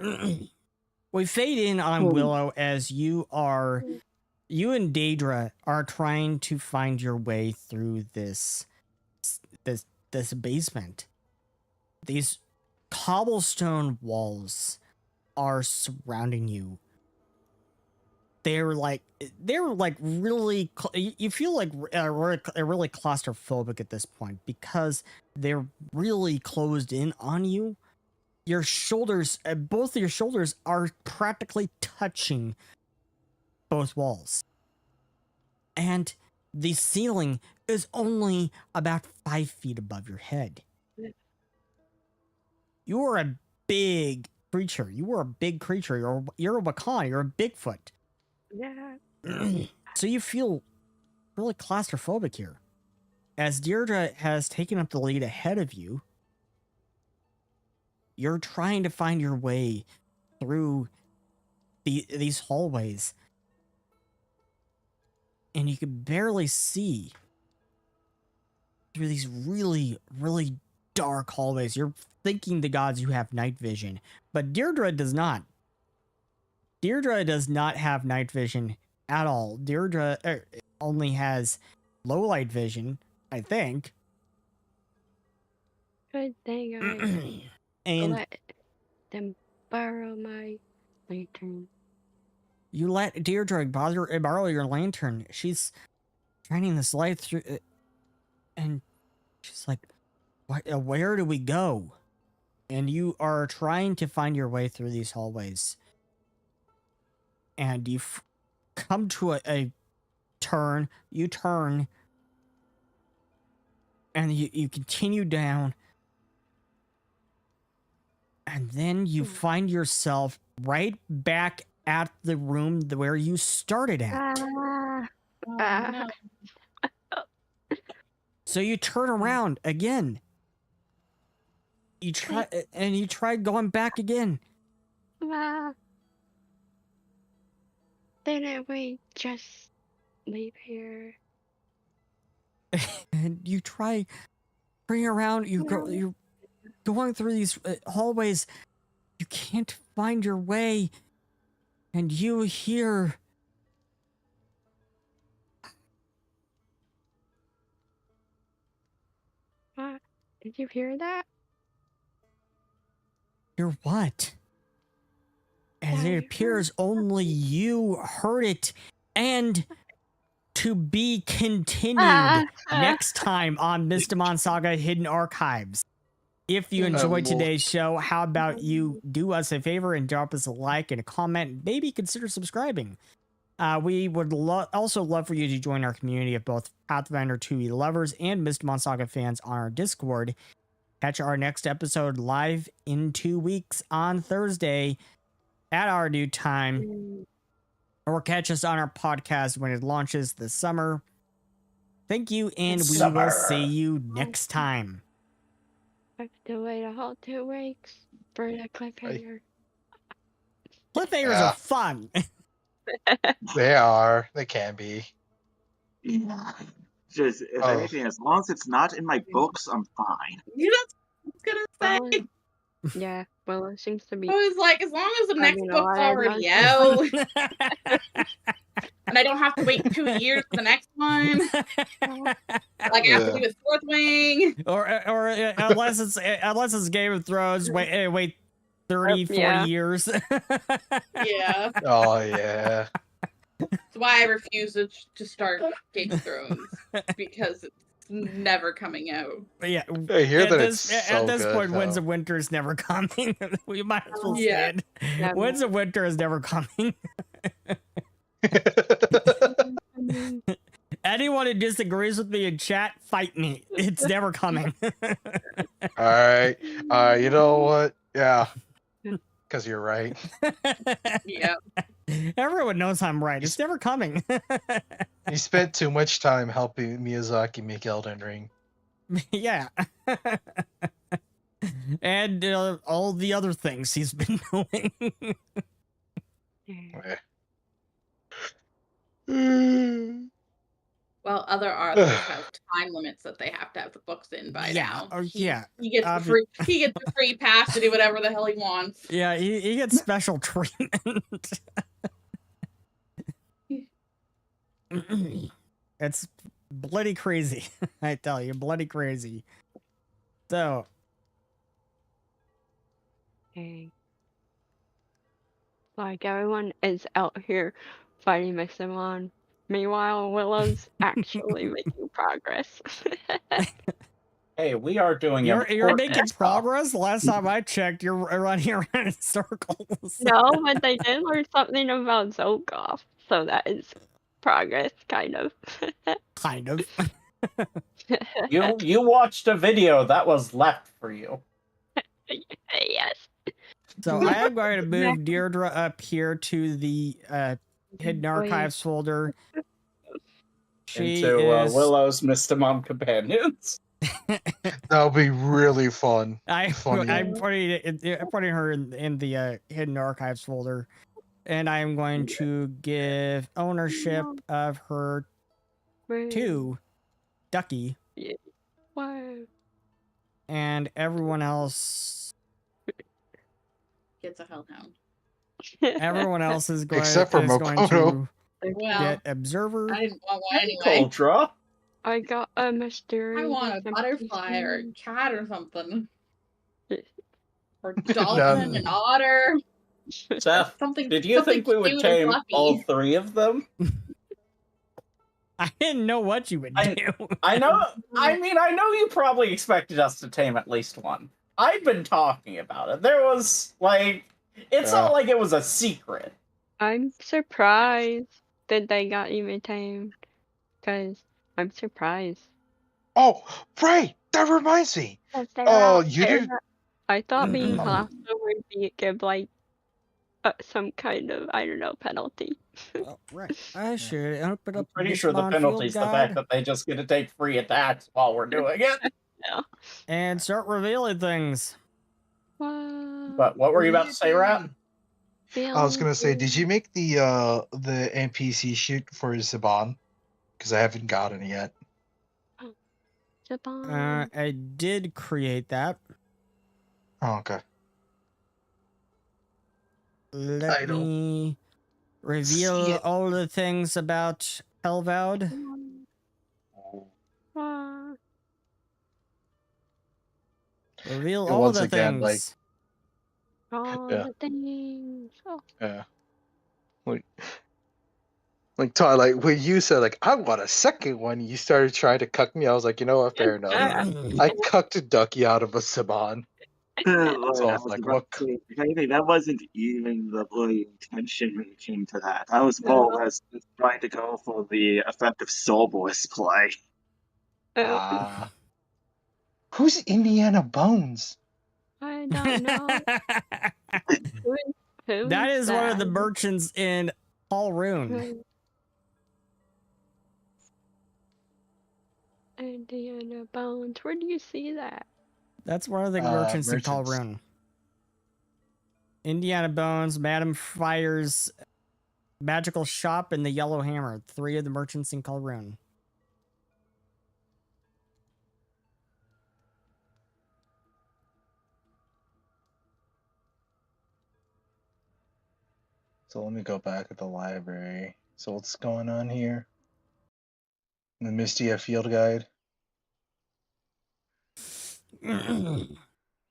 C: we fade in on
A: Boom.
C: Willow as you and Daedra are trying to find your way through this basement. These cobblestone walls are surrounding you. They're like really. You feel like really claustrophobic at this point because they're really closed in on you. Your shoulders, both of your shoulders, are practically touching both walls, and the ceiling is only about 5 feet above your head. You are a big creature. You're a You're a Wakan. You're a Bigfoot.
A: Yeah.
C: So you feel really claustrophobic here. As Deirdre has taken up the lead ahead of you, you're trying to find your way through these hallways. And you can barely see through these really, really dark hallways. You're thinking the gods you have night vision, but Deirdre does not. Deirdre does not have night vision at all. Deirdre only has low light vision, I think.
A: Good thing I
C: And
A: let them borrow my lantern.
C: you let Deirdre borrow your lantern. She's shining this light through it, and she's like, where do we go? And you are trying to find your way through these hallways. And you come to a turn. You turn. And you continue down. And then you find yourself right back at the room where you started at.
B: No.
C: So you turn around again. You try going back again.
A: Didn't we just leave here?
C: And you try turning around. You're going through these hallways. You can't find your way. And you hear
A: Did you hear that?
C: Hear what? As it appears only you heard it. And to be continued next time on Mystimon Saga Hidden Archives. If you enjoyed today's show, how about you do us a favor and drop us a like and a comment, maybe consider subscribing. We would also love for you to join our community of both Pathfinder 2e lovers and Mystimon Saga fans on our Discord. Catch our next episode live in 2 weeks on Thursday at our due time. Or catch us on our podcast when it launches this summer. Thank you, and we will see you next time.
A: I have to wait a whole 2 weeks for the cliffhanger.
C: Cliffhangers are fun.
D: They are. They can be.
F: Just, if anything, as long as it's not in my books, I'm fine.
B: You know what I was gonna say?
A: Yeah, well, it seems to be.
B: I was like, as long as the next
A: mean,
B: book's
A: I
B: already
A: don't-
B: out, and I don't have to wait 2 years for the next one. Like I have to do a fourth wing.
C: or unless it's Game of Thrones, wait 30, 40 years.
B: Yeah.
D: Oh yeah.
B: That's why I refuse to start Game of Thrones, because it's never coming out.
C: But yeah,
D: I hear
C: at
D: that
C: this
D: it's
C: at
D: so
C: this
D: good,
C: point, Winds
D: though.
C: of Winter is never coming. We might as well say
B: Yeah.
C: it.
A: Yeah,
C: Winds of Winter is never coming. Anyone who disagrees with me in chat, fight me. It's never coming.
D: All right. You know what? Yeah. Because you're right.
B: Yeah.
C: Everyone knows I'm right. It's never coming.
D: You spent too much time helping Miyazaki make Elden Ring.
C: Yeah. And all the other things he's been doing.
B: Well, other authors have time limits that they have to have the books in by now.
C: Yeah.
B: He gets the free. He gets the free pass to do whatever the hell he wants.
C: Yeah, he gets special treatment. It's bloody crazy. I tell you, bloody crazy. So.
A: Okay. Like everyone is out here fighting Mystimon. Meanwhile, Willow's actually making progress.
E: Hey, we are doing
C: You're
E: important
C: making
E: stuff.
C: progress? Last time I checked, you're running around in circles.
A: No, but they did learn something about Zogoth, so that is progress, kind of.
C: Kind of.
E: You watched a video that was left for you.
A: Yes.
C: So I am going to move Deirdre up here to the hidden archives folder. She
E: Into
C: is
E: Willow's Mystimon companions.
D: That'll be really fun.
C: I'm
D: Funny.
C: putting her in the hidden archives folder, and I'm going to give ownership of her to Ducky.
A: Yeah. Wow.
C: And everyone else.
B: Gets a hellhound.
C: Everyone else is going,
D: Except for
C: going
D: Mokoto.
C: to
B: Well,
C: get observer.
B: I didn't want one anyway.
E: Coldra.
A: I got a mysterious.
B: I want a butterfly or a cat or something. Or dolphin, an otter.
E: Seth,
B: Something.
E: did you
B: something
E: think we would
B: cute and
E: tame
B: fluffy.
E: all three of them?
C: I didn't know what you would do.
E: I know. I mean, I know you probably expected us to tame at least one. I've been talking about it. There was like, it's not like it was a secret.
A: I'm surprised that they got even tamed, because I'm surprised.
D: Oh, right. That reminds me. Oh, you did.
A: I thought being hostile would give like some kind of, I don't know, penalty.
C: Oh, right. I should open up.
E: Pretty sure the penalty's the fact that they just get to take free attacks while we're doing it.
A: Yeah.
C: And start revealing things.
E: But what were you about to say, Rat?
D: I was gonna say, did you make the NPC shoot for Zaban? Because I haven't gotten it yet.
C: I did create that.
D: Oh, okay.
C: Let me reveal all the things about Hellvoud. Reveal
D: And
C: all
D: once
C: the
D: again,
C: things.
A: All
D: Yeah.
A: the things. Oh.
D: Yeah. Like Twilight, when you said like I want a second one, you started trying to cuck me. I was like, you know what, fair enough. I cucked a Ducky out of a Saban. So I was like, what?
F: That wasn't even the bloody intention when it came to that. I was more or less trying to go for the effective Soulboys play.
D: Who's Indiana Bones?
A: I don't know. Who
C: That
A: is
C: is one of the merchants in Hallrune.
A: Indiana Bones. Where do you see that?
C: That's one of the merchants in Hallrune. Indiana Bones, Madame Fire's magical shop, and the Yellow Hammer. 3 of the merchants in Hallrune.
D: So let me go back at the library. So what's going on here? The Mistia Field Guide.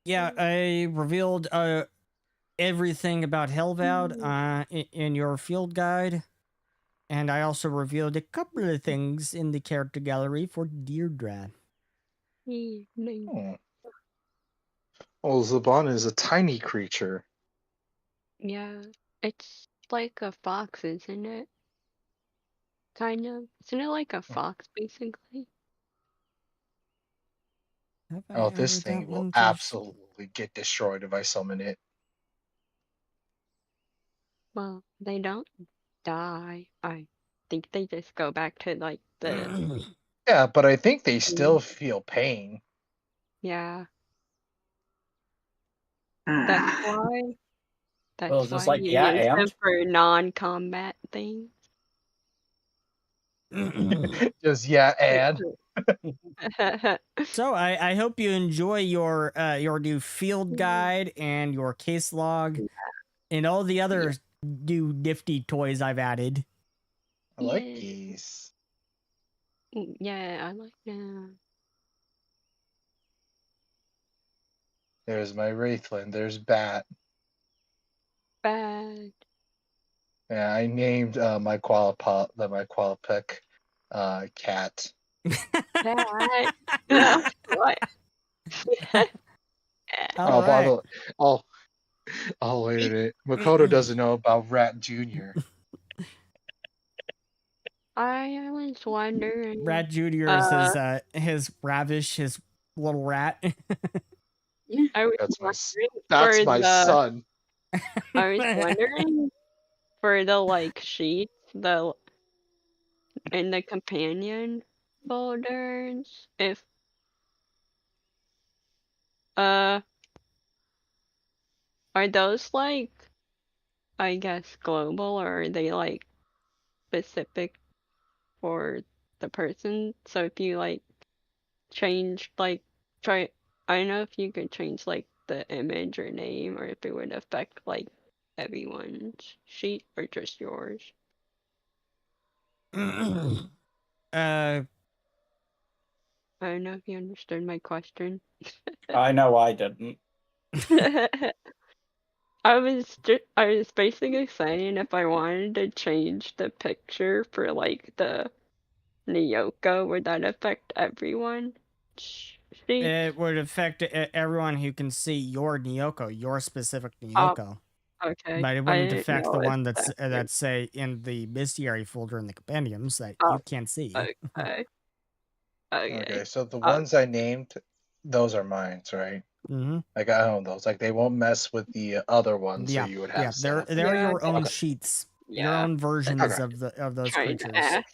C: Yeah, I revealed everything about Hellvoud in your field guide. And I also revealed a couple of things in the character gallery for Deirdre.
A: Evening.
D: Hmm. Well, Zaban is a tiny creature.
A: Yeah, it's like a fox, isn't it? Kind of. Isn't it like a fox, basically?
C: Have I
D: Oh, this
C: added
D: thing
C: that
D: will
C: one to
D: absolutely get destroyed if I summon it.
A: Well, they don't die. I think they just go back to like the
D: Yeah, but I think they still feel pain.
A: yeah. That's why.
E: Well,
A: That's
E: just
A: why
E: like,
A: you
E: yeah,
A: use them
E: and
A: for non-combat things.
D: Just yeah, and
C: So I hope you enjoy your new field guide and your case log and all the other new nifty toys I've added.
D: I like
A: Yeah.
D: these.
A: Yeah, I like that.
D: There's my Wraithland. There's Bat.
A: Bad.
D: Yeah, I named my Qualipec cat.
A: Bad. No, what?
C: All
D: Oh, by
C: right.
D: the way, wait a minute. Makoto doesn't know about Rat Jr.
A: I was wondering.
C: Rat Junior is his ravish, his little rat.
A: I was
D: That's my
A: wondering for
D: my
A: the.
D: son.
A: I was wondering for the like sheets, in the companion folders, if are those like, I guess, global, or are they like specific for the person? So if you like change like try I don't know if you could change like the image or name, or if it would affect like everyone's sheet or just yours.
C: uh,
A: I don't know if you understood my question.
E: I know I didn't.
A: I was basically saying if I wanted to change the picture for like the Naoko, would that affect everyone? Sheet?
C: it would affect everyone who can see your Nyoko, your specific
A: Oh,
C: Nyoko.
A: okay.
C: But it
A: I
C: wouldn't
A: didn't
C: affect the
A: know if
C: one that's
A: that
C: say in the bestiary folder in the compendiums that
A: Oh,
C: you can't see.
A: okay.
D: Okay, so the
A: Oh,
D: ones I named, those are mine, right?
C: Mm-hmm.
D: Like I own those. Like they won't mess with the other ones, so
C: Yeah,
D: you would have
C: they're
D: separate.
C: they're
A: Yeah,
C: your own
D: Okay.
C: sheets, your
A: yeah.
C: own versions
D: Okay.
C: of those
A: Trying to
C: creatures.
A: ask.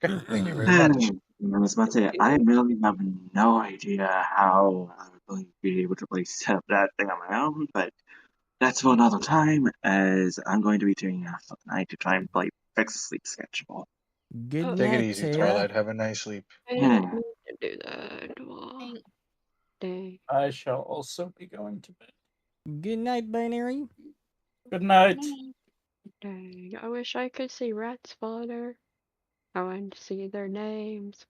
D: Thank you very much.
F: I was about to say, I really have no idea how I would really be able to really set up that thing on my own, but that's for another time, as I'm going to be doing a night to try and play fix the sleep schedule.
C: Good
A: Oh,
D: Take it
C: night,
D: easy,
C: Taya.
D: Twilight. Have a nice sleep.
A: I didn't mean to do that. Well, dang.
E: I shall also be going to bed.
C: Good night, Binary.
E: Good night.
A: Dang. I wish I could see Rat's father. I want to see their names.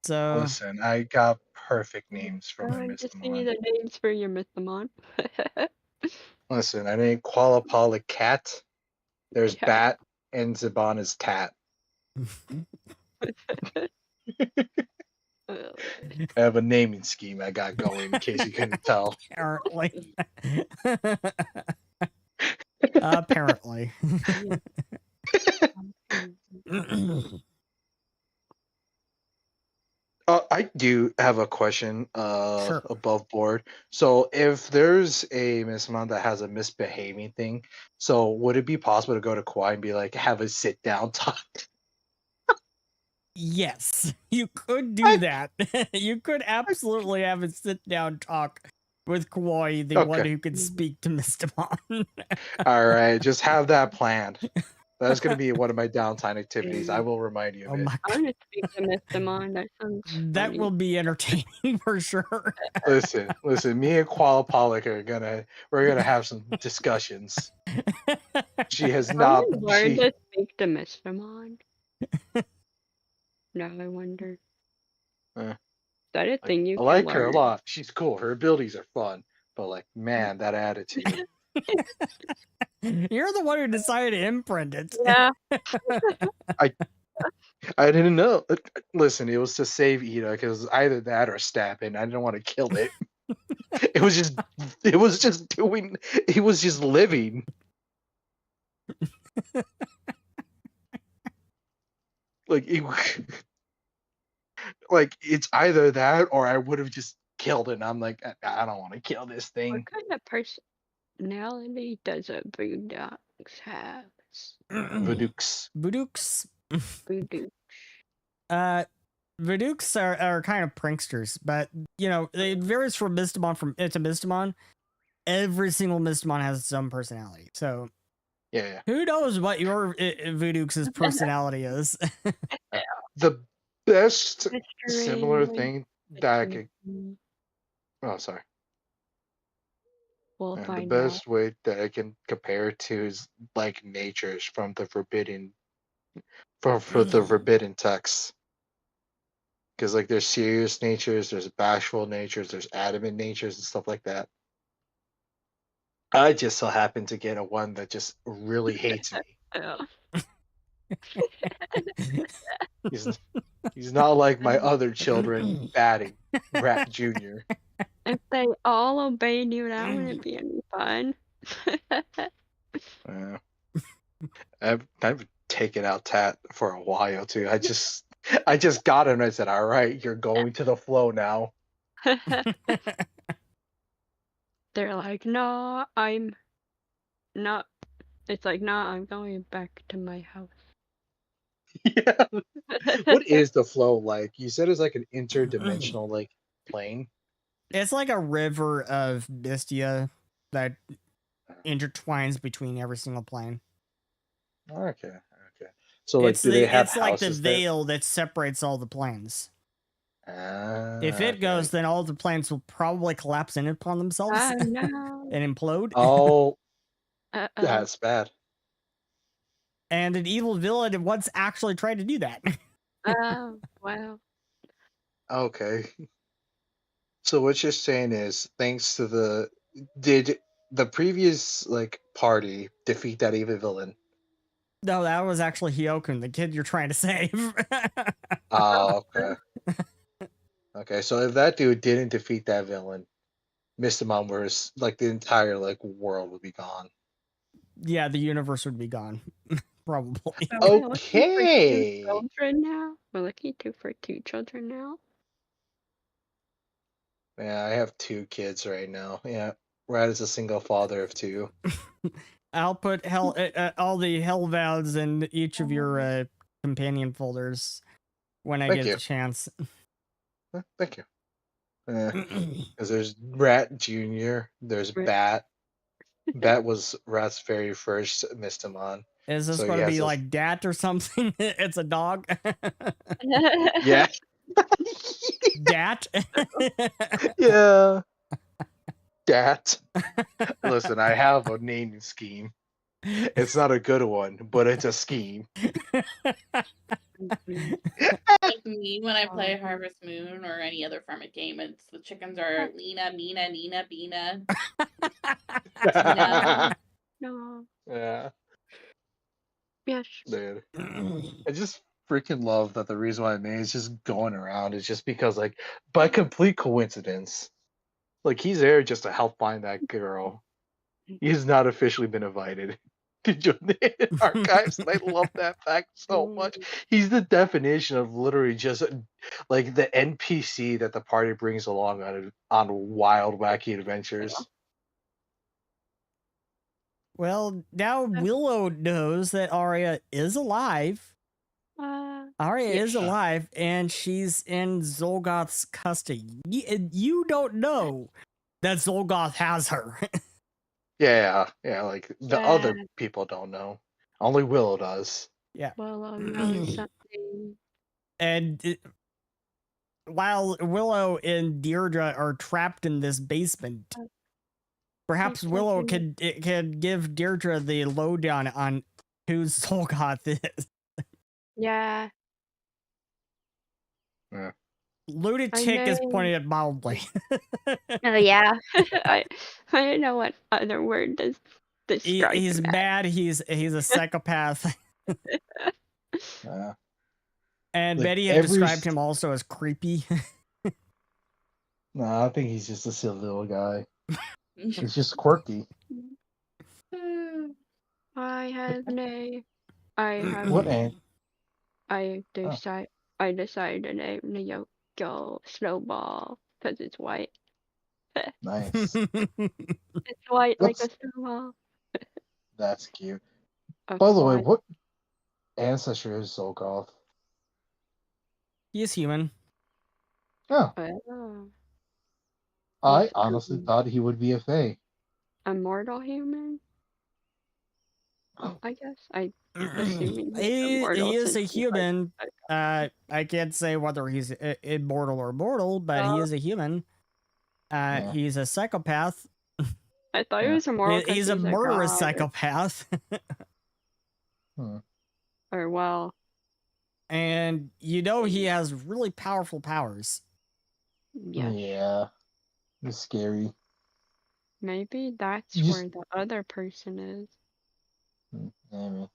C: So
D: Listen, I got perfect names for
A: I
D: my
A: want to see
D: Mystimon.
A: the names for your Mystimon.
D: Listen, I named Qualipala Cat. There's
A: Yeah.
D: Bat, and Zaban is Tat. I have a naming scheme I got going in case you couldn't tell.
C: apparently. Apparently.
D: I do have a question
C: Sure.
D: above board. So if there's a Mystimon that has a misbehaving thing, so would it be possible to go to Kwai and be like, have a sit down talk?
C: Yes, you could do that. You could absolutely have a sit down talk with Kawhi, the one
D: Okay.
C: who could speak to Mystimon.
D: All right, just have that planned. That's going to be one of my downtime activities. I will remind you of
C: Oh
D: it.
C: my
A: I want to speak to Mystimon. That sounds
C: That
A: funny.
C: will be entertaining for sure.
D: Listen, me and Qualipolic we're gonna have some discussions. She has
A: I
D: not.
A: want to learn
D: She.
A: to speak to Mystimon. Now I wonder.
D: Uh,
A: Is that a thing you
D: I
A: can
D: like her a
A: learn?
D: lot. She's cool. Her abilities are fun, but like, man, that attitude.
C: You're the one who decided to imprint it.
A: Yeah.
D: I didn't know. Listen, it was to save Ida because either that or stab it. And I didn't want to kill it. It was just doing. It was just living. Like like it's either that or I would have just killed it. And I'm like, I don't want to kill this thing.
A: What kind of personality does a Boondocks have?
D: Vadooks.
C: Budooks.
A: Voodoo.
C: Vadooks are kind of pranksters, but you know, it varies from Mystimon to Mystimon. Every single Mystimon has its own personality. So
D: Yeah.
C: who knows what your Vadooks' personality is?
D: The best
A: Mystery,
D: similar
A: like,
D: thing that I
A: mystery.
D: could. Oh, sorry.
A: We'll
D: The
A: find out.
D: best way that I can compare it to is like natures from the forbidden, for the forbidden text. Because like there's serious natures, there's bashful natures, there's adamant natures and stuff like that. I just so happen to get a one that just really hates me.
A: Yeah.
D: He's not like my other children batting Rat Jr.
A: If they all obeyed you, that wouldn't be any fun.
D: I've taken out Tat for a while too. I just got him and I said, all right, you're going to the flow now.
A: They're like, no, I'm not. It's like, no, I'm going back to my house.
D: Yeah. What is the flow like? You said it's like an interdimensional like plane.
C: It's like a river of Mystia that intertwines between every single plane.
D: Okay. So like, do they have
C: it's like the
D: houses there?
C: veil that separates all the planes. If it
D: Okay.
C: goes, then all the planes will probably collapse in upon themselves
A: Oh no.
C: and implode.
D: Oh,
A: Uh-oh.
D: that's bad.
C: And an evil villain once actually tried to do that.
A: Oh, wow.
D: Okay. So what you're saying is, thanks to did the previous like party defeat that evil villain?
C: No, that was actually Hyokun, the kid you're trying to save.
D: Oh, okay. Okay, so if that dude didn't defeat that villain, Mystimon was like the entire like world would be gone.
C: Yeah, the universe would be gone. Probably.
D: Okay.
A: We're looking for two children now.
D: Yeah, I have 2 kids right now. Yeah, Rad is a single father of 2.
C: I'll put all the Hellvouds in each of your companion folders when I
D: Thank
C: get
D: you.
C: the chance.
D: Thank you. Because there's Rat Jr., there's Bat. Bat was Rat's very first Mystimon.
C: Is this
D: So
C: going
D: he
C: to
D: has
C: be
D: this-
C: like Dat or something? It's a dog.
D: Yeah.
C: Dat.
D: Yeah. Dat. Listen, I have a naming scheme. It's not a good one, but it's a scheme.
B: Like me when I play Harvest Moon or any other farming game, it's the chickens are Lena, Mina, Nina, Bina. Tina.
A: No.
D: Yeah.
A: Yes.
D: Dude. I just freaking love that the reason why I made is just going around is just because, like, by complete coincidence, like, he's there just to help find that girl. He's not officially been invited to join the archives, and I love that fact so much. He's the definition of literally just like the NPC that the party brings along on wild, wacky adventures.
C: Well, now Willow knows that Arya is alive. Arya is alive, and she's in Zolgoth's custody. You don't know that Zolgoth has her.
D: Yeah, like the other people don't know. Only Willow does.
C: Yeah.
A: Willow knows something.
C: And while Willow and Deirdre are trapped in this basement, perhaps Willow could give Deirdre the lowdown on who Zolgoth is.
A: Yeah.
C: Lunatic is pointing it mildly.
A: Oh yeah. I don't know what other word Describe
C: he's
A: him
C: mad. He's a psychopath. And
D: Like,
C: Betty had described him also as creepy.
D: Nah, I think he's just a silly little guy. He's just quirky.
A: I have no. I have.
D: What ant?
A: I decided to name the Yoko Snowball because it's white.
D: Nice.
A: It's white like a
D: What's
A: snowball.
D: That's cute.
A: A
D: By the way,
A: fly.
D: what ancestor is Zolgoth?
C: He is human.
D: Oh,
A: Oh,
D: I
A: he's
D: honestly thought he would be a Fae.
A: a mortal human. I guess I assuming he's immortal
C: He is a
A: since he's like
C: human. I can't say whether he's immortal or mortal, but he is a human.
D: Yeah.
C: He's a psychopath.
A: I thought he
D: Yeah.
A: was immortal because
C: He's a murderous
A: god.
C: psychopath.
A: Or well,
C: And you know he has really powerful powers.
A: yes.
D: Yeah. It's scary.
A: Maybe that's
D: You
A: where the other person is.
D: Maybe.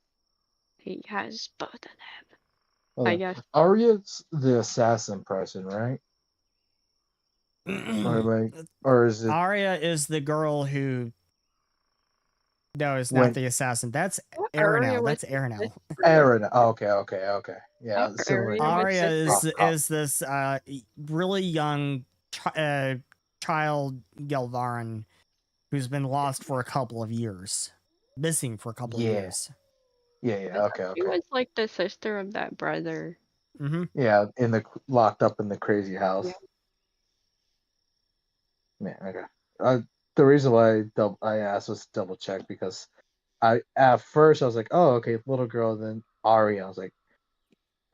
A: He has both of them.
D: Hold
A: I
D: on.
A: guess.
D: Arya's the assassin person, right? Or is it
C: Arya is the girl who. No, it's
D: When-
C: not the assassin. That's
A: Arya
C: Aranel.
A: was
C: That's Aranel.
D: Aaron? Okay. Yeah,
A: Oh,
D: similar.
A: Arya was
C: Arya is this really young child Yelvaran who's been lost for a couple of years, missing for a couple of
D: Yeah.
C: years.
D: Yeah.
A: She was like the sister of that brother.
C: Mm-hmm.
D: Yeah, locked up in the crazy house.
A: Yeah.
D: Yeah. Okay. The reason why I asked was to double check because at first I was like, oh, okay, little girl. Then Arya, I was like,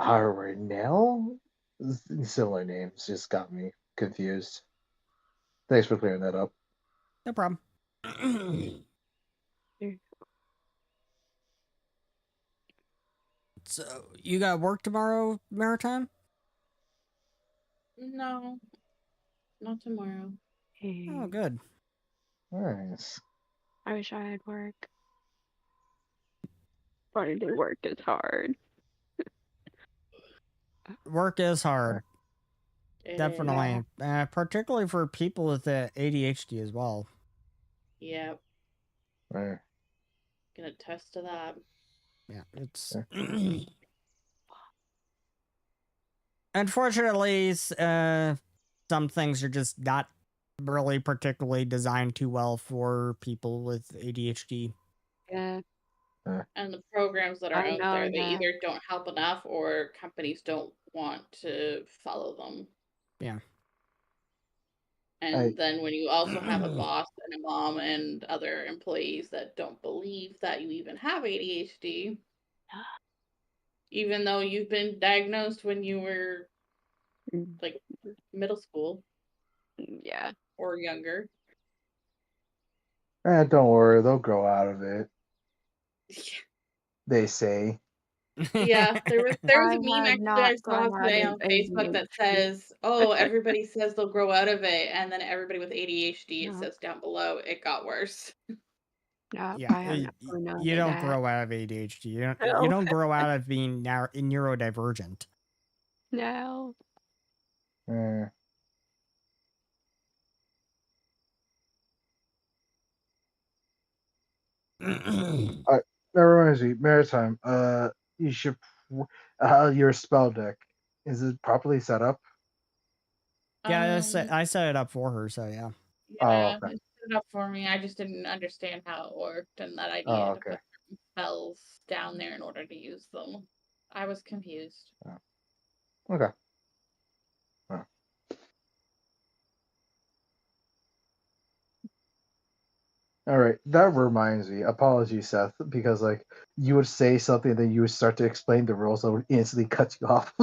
D: Aranel? Similar names just got me confused. Thanks for clearing that up.
C: No problem. So you got work tomorrow, Maritime?
B: No, not tomorrow.
C: Oh, good.
D: Nice.
A: I wish I had work. But to do work is hard.
C: Work is hard.
B: It
C: Definitely. Particularly for people with ADHD as well.
B: Yep.
D: Right.
B: Can attest to that.
C: Yeah, it's unfortunately some things are just not really particularly designed too well for people with ADHD.
A: Yeah.
B: And the programs that are
A: I
B: out
A: know
B: there, they
A: that.
B: either don't help enough or companies don't want to follow them.
C: Yeah.
B: And then when you also have a boss and a mom and other employees that don't believe that you even have ADHD, even though you've been diagnosed when you were like middle school.
A: Yeah.
B: Or younger.
D: Don't worry, they'll grow out of it. They say.
B: Yeah, there was a meme
A: have
B: actually
A: not
B: I saw
A: gone out
B: today
A: of
B: on Facebook that says, "Oh, everybody says they'll grow out of it," and then everybody with ADHD, it says down below, it got worse.
A: No,
C: Yeah,
A: I have not gone out
C: you
A: of
C: don't
A: that.
C: grow out of ADHD. You
A: No.
C: don't grow out of being neurodivergent.
A: No.
D: That reminds me, Maritime. You should. Your spell deck, is it properly set up?
C: Yeah, I set it up for her, so yeah.
B: Yeah,
D: okay.
B: it set it up for me. I just didn't understand how it worked and that I needed to
D: Okay.
B: put certain spells down there in order to use them. I was confused.
D: Okay. All right, that reminds me. Apologies, Seth, because like you would say something, then you would start to explain the rules, I would instantly cut you off.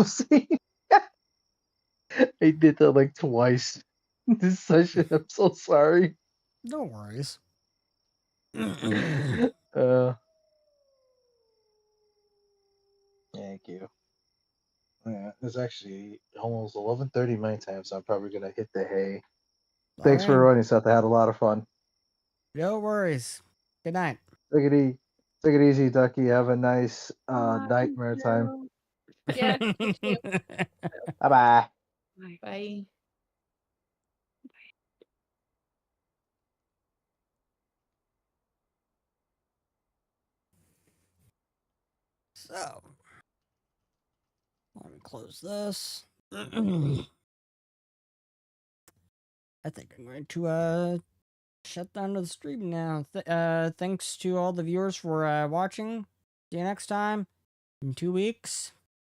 D: I did that like twice this session. I'm so sorry.
C: No worries.
D: Thank you. Yeah, it's actually almost 11:30 my time, so I'm probably gonna hit the hay. Thanks for running, Seth. I had a lot of fun.
C: No worries. Good night.
D: Take it easy, Ducky. Have a nice
A: Bye,
D: nightmare time.
A: Joe.
B: Yeah, you too.
D: Bye bye.
A: Bye.
B: Bye.
C: So, let me close this. I think I'm going to shut down the stream now. Thanks to all the viewers for watching. See you next time in 2 weeks.